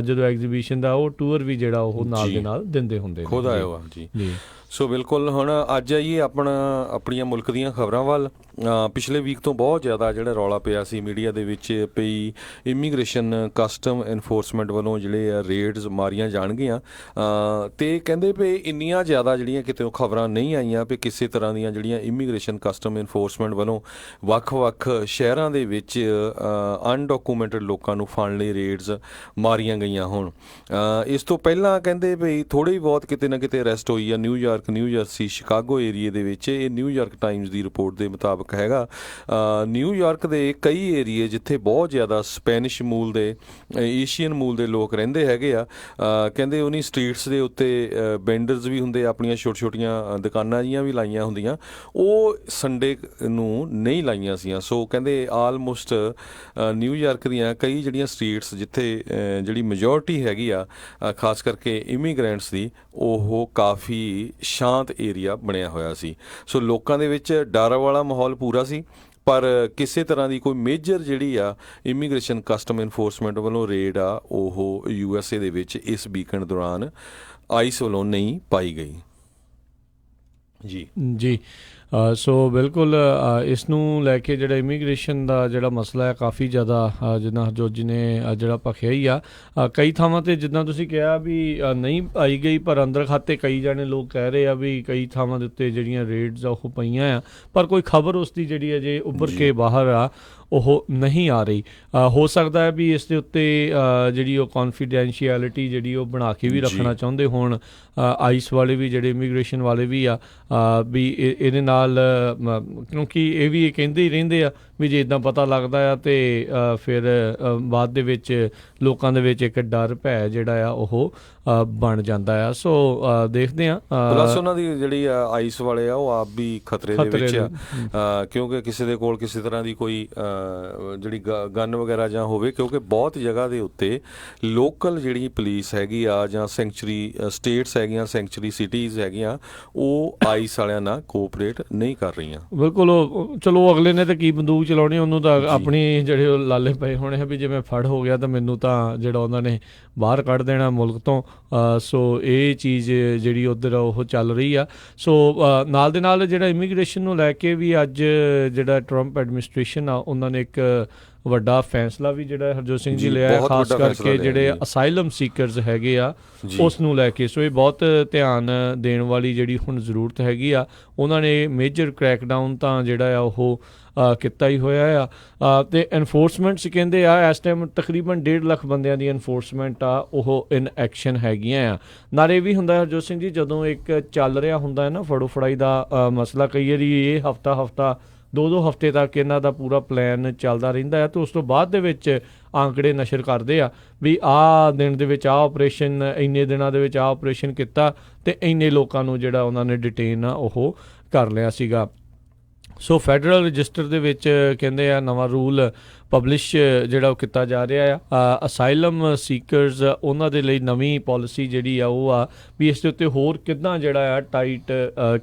ਜਦੋਂ ਐਗਜ਼ੀਬਿਸ਼ਨ ਦਾ ਉਹ ਟੂਰ ਵੀ ਜਿਹੜਾ ਉਹ ਨਾਲ ਦੇ ਨਾਲ ਦਿੰਦੇ ਹੁੰਦੇ ਖੁਦ ਆਏ ਹੋ ਜੀ। ਸੋ ਬਿਲਕੁਲ। ਹੁਣ ਅੱਜ ਆਈਏ ਆਪਣੀਆਂ ਮੁਲਕ ਦੀਆਂ ਖਬਰਾਂ ਵੱਲ। ਪਿਛਲੇ ਵੀਕ ਤੋਂ ਬਹੁਤ ਜ਼ਿਆਦਾ ਜਿਹੜਾ ਰੌਲਾ ਪਿਆ ਸੀ ਮੀਡੀਆ ਦੇ ਵਿੱਚ ਪਈ, ਇਮੀਗ੍ਰੇਸ਼ਨ ਕਸਟਮ ਇਨਫੋਰਸਮੈਂਟ ਵੱਲੋਂ ਜਿਹੜੇ ਆ ਰੇਡਸ ਮਾਰੀਆਂ ਜਾਣਗੀਆਂ, ਅਤੇ ਕਹਿੰਦੇ ਵੀ ਇੰਨੀਆਂ ਜ਼ਿਆਦਾ ਜਿਹੜੀਆਂ ਕਿਤੇ ਖਬਰਾਂ ਨਹੀਂ ਆਈਆਂ ਵੀ ਕਿਸੇ ਤਰ੍ਹਾਂ ਦੀਆਂ ਜਿਹੜੀਆਂ ਇਮੀਗ੍ਰੇਸ਼ਨ ਕਸਟਮ ਇਨਫੋਰਸਮੈਂਟ ਵੱਲੋਂ ਵੱਖ-ਵੱਖ ਸ਼ਹਿਰਾਂ ਦੇ ਵਿੱਚ ਅਨਡਾਕੂਮੈਂਟਡ ਲੋਕਾਂ ਨੂੰ ਫੜਨ ਲਈ ਰੇਡਸ ਮਾਰੀਆਂ ਗਈਆਂ ਹੋਣ। ਇਸ ਤੋਂ ਪਹਿਲਾਂ ਕਹਿੰਦੇ ਵੀ ਥੋੜ੍ਹੀ ਬਹੁਤ ਕਿਤੇ ਨਾ ਕਿਤੇ ਅਰੈਸਟ ਹੋਈ ਆ ਨਿਊਯਾਰਕ, ਨਿਊ ਜਰਸੀ, ਸ਼ਿਕਾਗੋ ਏਰੀਏ ਦੇ ਵਿੱਚ। ਇਹ ਨਿਊਯਾਰਕ ਟਾਈਮਜ਼ ਦੀ ਰਿਪੋਰਟ ਦੇ ਮੁਤਾਬਕ ਹੈਗਾ। ਨਿਊਯਾਰਕ ਦੇ ਕਈ ਏਰੀਏ ਜਿੱਥੇ ਬਹੁਤ ਜ਼ਿਆਦਾ ਸਪੈਨਿਸ਼ ਮੂਲ ਦੇ, ਏਸ਼ੀਅਨ ਮੂਲ ਦੇ ਲੋਕ ਰਹਿੰਦੇ ਹੈਗੇ ਆ, ਕਹਿੰਦੇ ਉਹਨੀ ਸਟਰੀਟਸ ਦੇ ਉੱਤੇ ਵੈਂਡਰਸ ਵੀ ਹੁੰਦੇ, ਆਪਣੀਆਂ ਛੋਟੀਆਂ ਦੁਕਾਨਾਂ ਜੀਆਂ ਵੀ ਲਾਈਆਂ ਹੁੰਦੀਆਂ, ਉਹ ਸੰਡੇ ਨੂੰ ਨਹੀਂ ਲਾਈਆਂ ਸੀਆਂ। ਸੋ ਕਹਿੰਦੇ ਆਲਮੋਸਟ ਨਿਊਯਾਰਕ ਦੀਆਂ ਕਈ ਜਿਹੜੀਆਂ ਸਟਰੀਟਸ ਜਿੱਥੇ ਜਿਹੜੀ ਮੈਜੋਰਟੀ ਹੈਗੀ ਆ ਖਾਸ ਕਰਕੇ ਇਮੀਗ੍ਰੈਂਟਸ ਦੀ, ਉਹ ਕਾਫੀ ਸ਼ਾਂਤ ਏਰੀਆ ਬਣਿਆ ਹੋਇਆ ਸੀ। ਸੋ ਲੋਕਾਂ ਦੇ ਵਿੱਚ ਡਰ ਵਾਲਾ ਮਾਹੌਲ ਪੂਰਾ ਸੀ, ਪਰ ਕਿਸੇ ਤਰ੍ਹਾਂ ਦੀ ਕੋਈ ਮੇਜਰ ਜਿਹੜੀ ਆ ਇਮੀਗ੍ਰੇਸ਼ਨ ਕਸਟਮ ਇਨਫੋਰਸਮੈਂਟ ਵੱਲੋਂ ਰੇਡ ਆ ਉਹ USA ਦੇ ਵਿੱਚ ਇਸ ਵੀਕਐਂਡ ਦੌਰਾਨ ਆਈਸ ਵੱਲੋਂ ਨਹੀਂ ਪਾਈ ਗਈ ਜੀ। ਸੋ ਬਿਲਕੁਲ ਇਸ ਨੂੰ ਲੈ ਕੇ ਜਿਹੜਾ ਇਮੀਗ੍ਰੇਸ਼ਨ ਦਾ ਜਿਹੜਾ ਮਸਲਾ ਹੈ ਕਾਫੀ ਜ਼ਿਆਦਾ ਜਿੱਦਾਂ ਹਰਜੋਤ ਨੇ ਜਿਹੜਾ ਭਖਿਆ ਹੀ ਆ। ਕਈ ਥਾਵਾਂ 'ਤੇ ਜਿੱਦਾਂ ਤੁਸੀਂ ਕਿਹਾ ਵੀ ਨਹੀਂ ਆਈ ਗਈ, ਪਰ ਅੰਦਰ ਖਾਤੇ ਕਈ ਜਾਣੇ ਲੋਕ ਕਹਿ ਰਹੇ ਆ ਵੀ ਕਈ ਥਾਵਾਂ ਦੇ ਉੱਤੇ ਜਿਹੜੀਆਂ ਰੇਡਸ ਆ ਉਹ ਪਈਆਂ ਆ, ਪਰ ਕੋਈ ਖਬਰ ਉਸ ਦੀ ਜਿਹੜੀ ਅਜੇ ਉੱਭਰ ਕੇ ਬਾਹਰ ਆ ਉਹ ਨਹੀਂ ਆ ਰਹੀ। ਹੋ ਸਕਦਾ ਹੈ ਵੀ ਇਸ ਦੇ ਉੱਤੇ ਜਿਹੜੀ ਉਹ ਕੌਨਫੀਡੈਂਸ਼ੀਅਲਿਟੀ ਜਿਹੜੀ ਉਹ ਬਣਾ ਕੇ ਵੀ ਰੱਖਣਾ ਚਾਹੁੰਦੇ ਹੋਣ ਆਈਸ ਵਾਲੇ ਵੀ, ਜਿਹੜੇ ਇਮੀਗ੍ਰੇਸ਼ਨ ਵਾਲੇ ਵੀ ਆ, ਵੀ ਇਹਦੇ ਨਾਲ ਨਾਲ ਕਿਉਂਕਿ ਇਹ ਵੀ ਕਹਿੰਦੇ ਹੀ ਰਹਿੰਦੇ ਆ ਵੀ ਜੇ ਇਦਾਂ ਪਤਾ ਲੱਗਦਾ ਆ ਤੇ ਫਿਰ ਬਾਅਦ ਦੇ ਵਿੱਚ ਲੋਕਾਂ ਦੇ ਵਿੱਚ ਇੱਕ ਡਰ ਭੈ ਜਿਹੜਾ ਆ ਉਹ ਬਣ ਜਾਂਦਾ ਆ। ਸੋ ਦੇਖਦੇ ਆ। ਪਲੱਸ ਉਹਨਾਂ ਦੀ ਜਿਹੜੀ ਆਈਸ ਵਾਲੇ ਆ ਉਹ ਆਪ ਵੀ ਖਤਰੇ ਦੇ ਵਿੱਚ ਆ, ਕਿਉਂਕਿ ਕਿਸੇ ਦੇ ਕੋਲ ਕਿਸੇ ਤਰ੍ਹਾਂ ਦੀ ਕੋਈ ਜਿਹੜੀ ਗਨ ਵਗੈਰਾ ਜਾਂ ਹੋਵੇ, ਕਿਉਂਕਿ ਬਹੁਤ ਜਗ੍ਹਾ ਦੇ ਉੱਤੇ ਲੋਕਲ ਜਿਹੜੀ ਪੁਲਿਸ ਹੈਗੀ ਆ ਜਾਂ ਸੈਂਕਚੁਰੀ ਸਟੇਟਸ ਹੈਗੀਆਂ, ਸੈਂਕਚੁਰੀ ਸਿਟੀਜ਼ ਹੈਗੀਆਂ, ਉਹ ਆਈਸ ਵਾਲਿਆਂ ਨਾਲ ਕੋਆਪਰੇਟ ਨਹੀਂ ਕਰ ਰਹੀਆਂ। ਬਿਲਕੁਲ। ਚਲੋ ਅਗਲੇ ਨੇ ਤਾਂ ਕੀ ਬੰਦੂਕ ਚਲਾਉਣੀ, ਉਹਨੂੰ ਤਾਂ ਆਪਣੀ ਜਿਹੜੇ ਉਹ ਲਾਲੇ ਪਏ ਹੋਣੇ ਆ ਵੀ ਜਿਵੇਂ ਫੜ ਹੋ ਗਿਆ ਤਾਂ ਮੈਨੂੰ ਤਾਂ ਜਿਹੜਾ ਉਹਨਾਂ ਨੇ ਬਾਹਰ ਕੱਢ ਦੇਣਾ ਮੁਲਕ ਤੋਂ। ਸੋ ਇਹ ਚੀਜ਼ ਜਿਹੜੀ ਉੱਧਰ ਉਹ ਚੱਲ ਰਹੀ ਆ। ਸੋ ਨਾਲ ਦੇ ਨਾਲ ਜਿਹੜਾ ਇਮੀਗ੍ਰੇਸ਼ਨ ਨੂੰ ਲੈ ਕੇ ਵੀ ਅੱਜ ਜਿਹੜਾ ਟਰੰਪ ਐਡਮਿਨਿਸਟ੍ਰੇਸ਼ਨ ਆ ਉਹਨਾਂ ਨੇ ਇੱਕ ਵੱਡਾ ਫੈਸਲਾ ਵੀ ਜਿਹੜਾ ਹਰਜੋਤ ਸਿੰਘ ਜੀ ਲਿਆ, ਖਾਸ ਕਰਕੇ ਜਿਹੜੇ ਅਸਾਈਲਮ ਸੀਕਰਸ ਹੈਗੇ ਆ ਉਸ ਨੂੰ ਲੈ ਕੇ। ਸੋ ਇਹ ਬਹੁਤ ਧਿਆਨ ਦੇਣ ਵਾਲੀ ਜਿਹੜੀ ਹੁਣ ਜ਼ਰੂਰਤ ਹੈਗੀ ਆ। ਉਹਨਾਂ ਨੇ ਮੇਜਰ ਕ੍ਰੈਕਡਾਊਨ ਤਾਂ ਜਿਹੜਾ ਆ ਉਹ ਕੀਤਾ ਹੀ ਹੋਇਆ ਆ ਤੇ ਐਨਫੋਰਸਮੈਂਟਸ ਕਹਿੰਦੇ ਆ ਇਸ ਟਾਈਮ ਤਕਰੀਬਨ 1.5 ਲੱਖ ਬੰਦਿਆਂ ਦੀ ਐਨਫੋਰਸਮੈਂਟ ਆ ਉਹ ਇਨ ਐਕਸ਼ਨ ਹੈਗੀਆਂ ਆ। ਨਾਲ ਇਹ ਵੀ ਹੁੰਦਾ ਹਰਜੋਤ ਸਿੰਘ ਜੀ, ਜਦੋਂ ਇੱਕ ਚੱਲ ਰਿਹਾ ਹੁੰਦਾ ਹੈ ਨਾ ਫੜੋ ਫੜਾਈ ਦਾ ਮਸਲਾ, ਕਈ ਵਾਰੀ ਇਹ ਹਫਤਾ 2 ਹਫ਼ਤੇ ਤੱਕ ਇਹਨਾਂ ਦਾ ਪੂਰਾ ਪਲਾਨ ਚੱਲਦਾ ਰਹਿੰਦਾ ਆ ਤੇ ਉਸ ਤੋਂ ਬਾਅਦ ਦੇ ਵਿੱਚ ਆਂਕੜੇ ਨਸ਼ਰ ਕਰਦੇ ਆ ਵੀ ਆਹ ਦਿਨ ਦੇ ਵਿੱਚ ਆਹ ਆਪਰੇਸ਼ਨ, ਇੰਨੇ ਦਿਨਾਂ ਦੇ ਵਿੱਚ ਆਹ ਆਪਰੇਸ਼ਨ ਕੀਤਾ ਤੇ ਇੰਨੇ ਲੋਕਾਂ ਨੂੰ ਜਿਹੜਾ ਉਹਨਾਂ ਨੇ ਡਿਟੇਨ ਆ ਉਹ ਕਰ ਲਿਆ ਸੀਗਾ। ਸੋ ਫੈਡਰਲ ਰਜਿਸਟਰ ਦੇ ਵਿੱਚ ਕਹਿੰਦੇ ਆ ਨਵਾਂ ਰੂਲ ਪਬਲਿਸ਼ ਜਿਹੜਾ ਉਹ ਕੀਤਾ ਜਾ ਰਿਹਾ ਆ। ਅਸਾਈਲਮ ਸੀਕਰਸ ਉਹਨਾਂ ਦੇ ਲਈ ਨਵੀਂ ਪਾਲਿਸੀ ਜਿਹੜੀ ਆ ਉਹ ਆ ਵੀ ਇਸ ਦੇ ਉੱਤੇ ਹੋਰ ਕਿੱਦਾਂ ਜਿਹੜਾ ਆ ਟਾਈਟ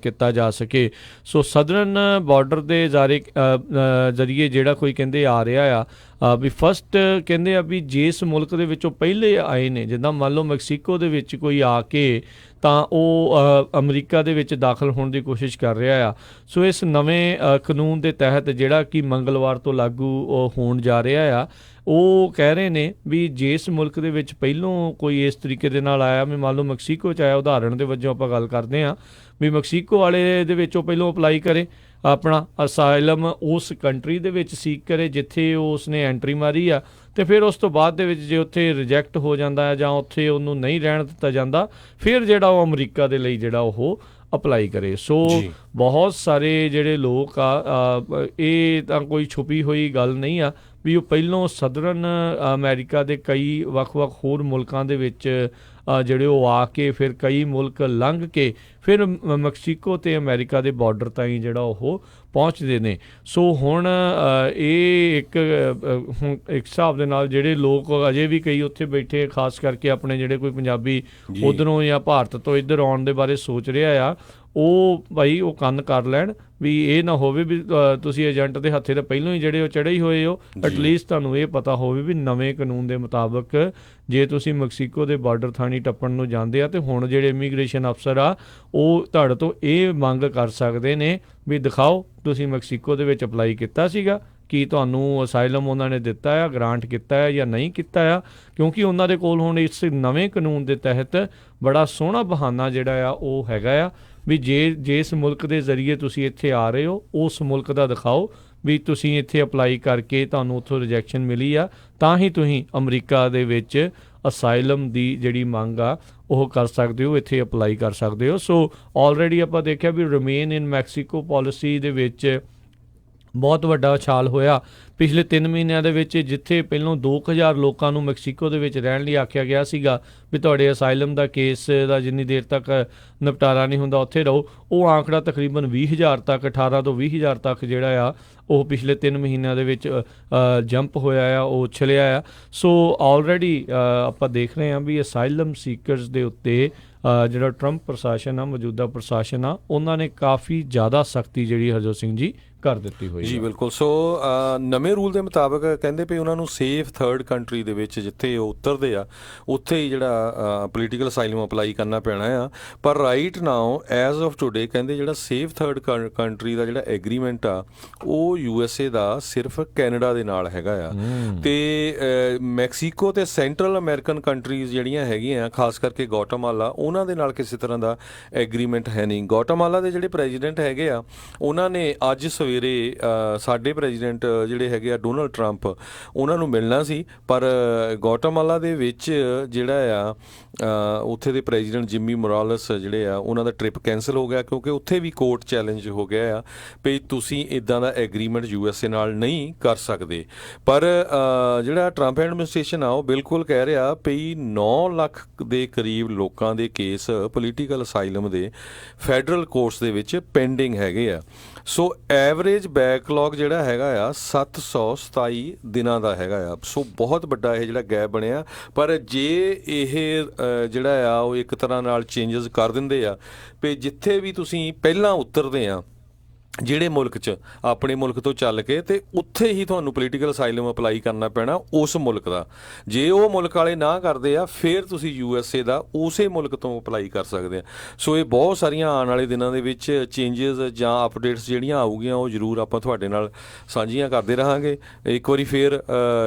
ਕੀਤਾ ਜਾ ਸਕੇ। ਸੋ ਸਦਰਨ ਬਾਰਡਰ ਦੇ ਜ਼ਰੀਏ ਜਿਹੜਾ ਕੋਈ ਕਹਿੰਦੇ ਆ ਰਿਹਾ ਆ ਵੀ ਫਸਟ ਕਹਿੰਦੇ ਆ ਵੀ ਜਿਸ ਮੁਲਕ ਦੇ ਵਿੱਚੋਂ ਪਹਿਲੇ ਆਏ ਨੇ, ਜਿੱਦਾਂ ਮੰਨ ਲਓ ਮੈਕਸੀਕੋ ਦੇ ਵਿੱਚ ਕੋਈ ਆ ਕੇ ਤਾਂ ਉਹ ਅਮਰੀਕਾ ਦੇ ਵਿੱਚ ਦਾਖਲ ਹੋਣ ਦੀ ਕੋਸ਼ਿਸ਼ ਕਰ ਰਿਹਾ ਆ। ਸੋ ਇਸ ਨਵੇਂ ਕਾਨੂੰਨ ਦੇ ਤਹਿਤ ਜਿਹੜਾ ਕਿ ਮੰਗਲਵਾਰ ਤੋਂ ਲਾਗੂ ਹੋਣ ਜਾ ਰਿਹਾ ਆ, ਉਹ ਕਹਿ ਰਹੇ ਨੇ ਵੀ ਜਿਸ ਮੁਲਕ ਦੇ ਵਿੱਚ ਪਹਿਲੋਂ ਕੋਈ ਇਸ ਤਰੀਕੇ ਦੇ ਨਾਲ ਆਇਆ, ਵੀ ਮੰਨ ਲਓ ਮੈਕਸੀਕੋ 'ਚ ਆਇਆ, ਉਦਾਹਰਣ ਦੇ ਵਜੋਂ ਆਪਾਂ ਗੱਲ ਕਰਦੇ ਹਾਂ ਵੀ ਮੈਕਸੀਕੋ ਵਾਲੇ ਦੇ ਵਿੱਚੋਂ ਪਹਿਲੋਂ ਅਪਲਾਈ ਕਰੇ ਆਪਣਾ ਅਸਾਈਲਮ, ਉਸ ਕੰਟਰੀ ਦੇ ਵਿੱਚ ਸੀਕ ਕਰੇ ਜਿੱਥੇ ਉਸਨੇ ਐਂਟਰੀ ਮਾਰੀ ਆ, ਤੇ ਫਿਰ ਉਸ ਤੋਂ ਬਾਅਦ ਦੇ ਵਿੱਚ ਜੇ ਉੱਥੇ ਰਿਜੈਕਟ ਹੋ ਜਾਂਦਾ ਹੈ ਜਾਂ ਉੱਥੇ ਉਹਨੂੰ ਨਹੀਂ ਰਹਿਣ ਦਿੱਤਾ ਜਾਂਦਾ, ਫਿਰ ਜਿਹੜਾ ਉਹ ਅਮਰੀਕਾ ਦੇ ਲਈ ਜਿਹੜਾ ਉਹ ਅਪਲਾਈ ਕਰੇ। ਸੋ ਬਹੁਤ ਸਾਰੇ ਜਿਹੜੇ ਲੋਕ ਆ, ਇਹ ਤਾਂ ਕੋਈ ਛੁਪੀ ਹੋਈ ਗੱਲ ਨਹੀਂ ਆ ਵੀ ਉਹ ਪਹਿਲੋਂ ਸਦਰਨ ਅਮਰੀਕਾ ਦੇ ਕਈ ਵੱਖ-ਵੱਖ ਹੋਰ ਮੁਲਕਾਂ ਦੇ ਵਿੱਚ ਜਿਹੜੇ ਉਹ ਆ ਕੇ ਫਿਰ ਕਈ ਮੁਲਕ ਲੰਘ ਕੇ ਫਿਰ ਮੈਕਸੀਕੋ ਅਤੇ ਅਮਰੀਕਾ ਦੇ ਬਾਰਡਰ ਤਾਈਂ ਜਿਹੜਾ ਉਹ ਪਹੁੰਚਦੇ ਨੇ। ਸੋ ਹੁਣ ਇਹ ਇੱਕ ਹਿਸਾਬ ਦੇ ਨਾਲ ਜਿਹੜੇ ਲੋਕ ਅਜੇ ਵੀ ਕਈ ਉੱਥੇ ਬੈਠੇ, ਖਾਸ ਕਰਕੇ ਆਪਣੇ ਜਿਹੜੇ ਕੋਈ ਪੰਜਾਬੀ ਉੱਧਰੋਂ ਜਾਂ ਭਾਰਤ ਤੋਂ ਇੱਧਰ ਆਉਣ ਦੇ ਬਾਰੇ ਸੋਚ ਰਿਹਾ ਆ, ਉਹ ਭਾਈ ਉਹ ਕੰਨ ਕਰ ਲੈਣ ਵੀ ਇਹ ਨਾ ਹੋਵੇ ਵੀ ਤੁਸੀਂ ਏਜੰਟ ਦੇ ਹੱਥੇ ਤਾਂ ਪਹਿਲਾਂ ਹੀ ਜਿਹੜੇ ਉਹ ਚੜ੍ਹੇ ਹੀ ਹੋਏ ਹੋ। ਐਟਲੀਸਟ ਤੁਹਾਨੂੰ ਇਹ ਪਤਾ ਹੋਵੇ ਵੀ ਨਵੇਂ ਕਾਨੂੰਨ ਦੇ ਮੁਤਾਬਕ ਜੇ ਤੁਸੀਂ ਮੈਕਸੀਕੋ ਦੇ ਬਾਰਡਰ ਥਾਣੀ ਟੱਪਣ ਨੂੰ ਜਾਂਦੇ ਆ ਤੇ ਹੁਣ ਜਿਹੜੇ ਇਮੀਗ੍ਰੇਸ਼ਨ ਅਫਸਰ ਆ ਉਹ ਤੁਹਾਡੇ ਤੋਂ ਇਹ ਮੰਗ ਕਰ ਸਕਦੇ ਨੇ ਵੀ ਦਿਖਾਓ ਤੁਸੀਂ ਮੈਕਸੀਕੋ ਦੇ ਵਿੱਚ ਅਪਲਾਈ ਕੀਤਾ ਸੀਗਾ, ਕੀ ਤੁਹਾਨੂੰ ਅਸਾਈਲਮ ਉਹਨਾਂ ਨੇ ਦਿੱਤਾ ਆ, ਗ੍ਰਾਂਟ ਕੀਤਾ ਹੈ ਜਾਂ ਨਹੀਂ ਕੀਤਾ ਆ, ਕਿਉਂਕਿ ਉਹਨਾਂ ਦੇ ਕੋਲ ਹੁਣ ਇਸ ਨਵੇਂ ਕਾਨੂੰਨ ਦੇ ਤਹਿਤ ਬੜਾ ਸੋਹਣਾ ਬਹਾਨਾ ਜਿਹੜਾ ਆ ਉਹ ਹੈਗਾ ਆ ਵੀ ਜਿਸ ਮੁਲਕ ਦੇ ਜ਼ਰੀਏ ਤੁਸੀਂ ਇੱਥੇ ਆ ਰਹੇ ਹੋ ਉਸ ਮੁਲਕ ਦਾ ਦਿਖਾਓ ਵੀ ਤੁਸੀਂ ਇੱਥੇ ਅਪਲਾਈ ਕਰਕੇ ਤੁਹਾਨੂੰ ਉੱਥੋਂ ਰਿਜੈਕਸ਼ਨ ਮਿਲੀ ਆ, ਤਾਂ ਹੀ ਤੁਸੀਂ ਅਮਰੀਕਾ ਦੇ ਵਿੱਚ ਅਸਾਈਲਮ ਦੀ ਜਿਹੜੀ ਮੰਗ ਆ ਉਹ ਕਰ ਸਕਦੇ ਹੋ, ਇੱਥੇ ਅਪਲਾਈ ਕਰ ਸਕਦੇ ਹੋ। ਸੋ ਆਲਰੇਡੀ ਆਪਾਂ ਦੇਖਿਆ ਵੀ ਰਿਮੇਨ ਇਨ ਮੈਕਸੀਕੋ ਪਾਲਿਸੀ ਦੇ ਵਿੱਚ ਬਹੁਤ ਵੱਡਾ ਉਛਾਲ ਹੋਇਆ ਪਿਛਲੇ 3 ਮਹੀਨਿਆਂ ਦੇ ਵਿੱਚ, ਜਿੱਥੇ ਪਹਿਲਾਂ 2000 ਲੋਕਾਂ ਨੂੰ ਮੈਕਸੀਕੋ ਦੇ ਵਿੱਚ ਰਹਿਣ ਲਈ ਆਖਿਆ ਗਿਆ ਸੀਗਾ ਵੀ ਤੁਹਾਡੇ ਅਸਾਈਲਮ ਦਾ ਕੇਸ ਦਾ ਜਿੰਨੀ ਦੇਰ ਤੱਕ ਨਿਪਟਾਰਾ ਨਹੀਂ ਹੁੰਦਾ ਉੱਥੇ ਰਹੋ, ਉਹ ਆંકੜਾ ਤਕਰੀਬਨ 20,000 ਤੱਕ, 18 ਤੋਂ 20,000 ਤੱਕ ਜਿਹੜਾ ਆ ਉਹ ਪਿਛਲੇ 3 ਮਹੀਨਿਆਂ ਦੇ ਵਿੱਚ ਜੰਪ ਹੋਇਆ ਆ, ਉਹ ਉਛਲਿਆ ਆ। ਸੋ ਆਲਰੇਡੀ ਆਪਾਂ ਦੇਖ ਰਹੇ ਹਾਂ ਵੀ ਅਸਾਈਲਮ ਸੀਕਰਸ ਦੇ ਉੱਤੇ ਜਿਹੜਾ ਟਰੰਪ ਪ੍ਰਸ਼ਾਸਨ ਆ, ਮੌਜੂਦਾ ਪ੍ਰਸ਼ਾਸਨ ਆ, ਉਹਨਾਂ ਨੇ ਕਾਫੀ ਜ਼ਿਆਦਾ ਸਖਤੀ ਜਿਹੜੀ ਹਰਜੋਤ ਸਿੰਘ ਜੀ ਕਰ ਦਿੱਤੀ ਹੋਈ ਜੀ। ਬਿਲਕੁਲ। ਸੋ ਨਵੇਂ ਰੂਲ ਦੇ ਮੁਤਾਬਕ ਕਹਿੰਦੇ ਵੀ ਉਹਨਾਂ ਨੂੰ ਸੇਫ ਥਰਡ ਕੰਟਰੀ ਦੇ ਵਿੱਚ ਜਿੱਥੇ ਉਹ ਉਤਰਦੇ ਆ ਉੱਥੇ ਹੀ ਜਿਹੜਾ ਪੋਲੀਟੀਕਲ ਅਸਾਈਲਮ ਅਪਲਾਈ ਕਰਨਾ ਪੈਣਾ ਆ। ਪਰ right now as of today ਕਹਿੰਦੇ ਜਿਹੜਾ ਸੇਫ ਥਰਡ ਕੰਟਰੀ ਦਾ ਜਿਹੜਾ ਐਗਰੀਮੈਂਟ ਆ ਉਹ USA ਦਾ ਸਿਰਫ ਕੈਨੇਡਾ ਦੇ ਨਾਲ ਹੈਗਾ ਆ, ਤੇ ਮੈਕਸੀਕੋ ਤੇ ਸੈਂਟਰਲ ਅਮਰੀਕਨ ਕੰਟਰੀਜ਼ ਜਿਹੜੀਆਂ ਹੈਗੀਆਂ, ਖਾਸ ਕਰਕੇ ਗਵਾਟੇਮਾਲਾ, ਉਹਨਾਂ ਦੇ ਨਾਲ ਕਿਸੇ ਤਰ੍ਹਾਂ ਦਾ ਐਗਰੀਮੈਂਟ ਹੈ ਨਹੀਂ। ਗਵਾਟੇਮਾਲਾ ਦੇ ਜਿਹੜੇ ਪ੍ਰੈਜ਼ੀਡੈਂਟ ਹੈਗੇ ਆ ਉਹਨਾਂ ਨੇ ਅੱਜ ਸਵੇਰੇ ਸਾਡੇ ਪ੍ਰੈਜ਼ੀਡੈਂਟ ਜਿਹੜੇ ਹੈਗੇ ਆ ਡੋਨਲਡ ਟਰੰਪ, ਉਹਨਾਂ ਨੂੰ ਮਿਲਣਾ ਸੀ, ਪਰ ਗੋਟਾਮਾਲਾ ਦੇ ਵਿੱਚ ਜਿਹੜਾ ਆ ਉੱਥੇ ਦੇ ਪ੍ਰੈਜ਼ੀਡੈਂਟ ਜਿਮੀ ਮੋਰਾਲਸ ਜਿਹੜੇ ਆ ਉਹਨਾਂ ਦਾ ਟ੍ਰਿਪ ਕੈਂਸਲ ਹੋ ਗਿਆ, ਕਿਉਂਕਿ ਉੱਥੇ ਵੀ ਕੋਰਟ ਚੈਲੰਜ ਹੋ ਗਿਆ ਆ ਵੀ ਤੁਸੀਂ ਇੱਦਾਂ ਦਾ ਐਗਰੀਮੈਂਟ USA ਨਾਲ ਨਹੀਂ ਕਰ ਸਕਦੇ। ਪਰ ਜਿਹੜਾ ਟਰੰਪ ਐਡਮਿਨਿਸਟ੍ਰੇਸ਼ਨ ਆ ਉਹ ਬਿਲਕੁਲ ਕਹਿ ਰਿਹਾ ਵੀ 9 ਲੱਖ ਦੇ ਕਰੀਬ ਲੋਕਾਂ ਦੇ ਕੇਸ ਪੋਲੀਟੀਕਲ ਅਸਾਈਲਮ ਦੇ ਫੈਡਰਲ ਕੋਰਟਸ ਦੇ ਵਿੱਚ ਪੈਂਡਿੰਗ ਹੈਗੇ ਆ। ਸੋ ਐਵਰੇਜ ਬੈਕਲੌਗ ਜਿਹੜਾ ਹੈਗਾ ਆ 727 ਦਿਨਾਂ ਦਾ ਹੈਗਾ ਆ। ਸੋ ਬਹੁਤ ਵੱਡਾ ਇਹ ਜਿਹੜਾ ਗੈਪ ਬਣਿਆ। ਪਰ ਜੇ ਇਹ ਜਿਹੜਾ ਆ ਉਹ ਇੱਕ ਤਰ੍ਹਾਂ ਨਾਲ ਚੇਂਜਸ ਕਰ ਦਿੰਦੇ ਆ ਵੀ ਜਿੱਥੇ ਵੀ ਤੁਸੀਂ ਪਹਿਲਾਂ ਉਤਰਦੇ ਆ ਜਿਹੜੇ ਮੁਲਕ 'ਚ ਆਪਣੇ ਮੁਲਕ ਤੋਂ ਚੱਲ ਕੇ, ਤੇ ਉੱਥੇ ਹੀ ਤੁਹਾਨੂੰ ਪੋਲੀਟੀਕਲ ਅਸਾਈਲਮ ਅਪਲਾਈ ਕਰਨਾ ਪੈਣਾ ਉਸ ਮੁਲਕ ਦਾ। ਜੇ ਉਹ ਮੁਲਕ ਵਾਲੇ ਨਾ ਕਰਦੇ ਆ ਫਿਰ ਤੁਸੀਂ USA ਦਾ ਉਸੇ ਮੁਲਕ ਤੋਂ ਅਪਲਾਈ ਕਰ ਸਕਦੇ ਆ। ਸੋ ਇਹ ਬਹੁਤ ਸਾਰੀਆਂ ਆਉਣ ਵਾਲੇ ਦਿਨਾਂ ਦੇ ਵਿੱਚ ਚੇਂਜਸ ਜਾਂ ਅਪਡੇਟਸ ਜਿਹੜੀਆਂ ਆਊਗੀਆਂ ਉਹ ਜ਼ਰੂਰ ਆਪਾਂ ਤੁਹਾਡੇ ਨਾਲ ਸਾਂਝੀਆਂ ਕਰਦੇ ਰਹਾਂਗੇ। ਇੱਕ ਵਾਰੀ ਫਿਰ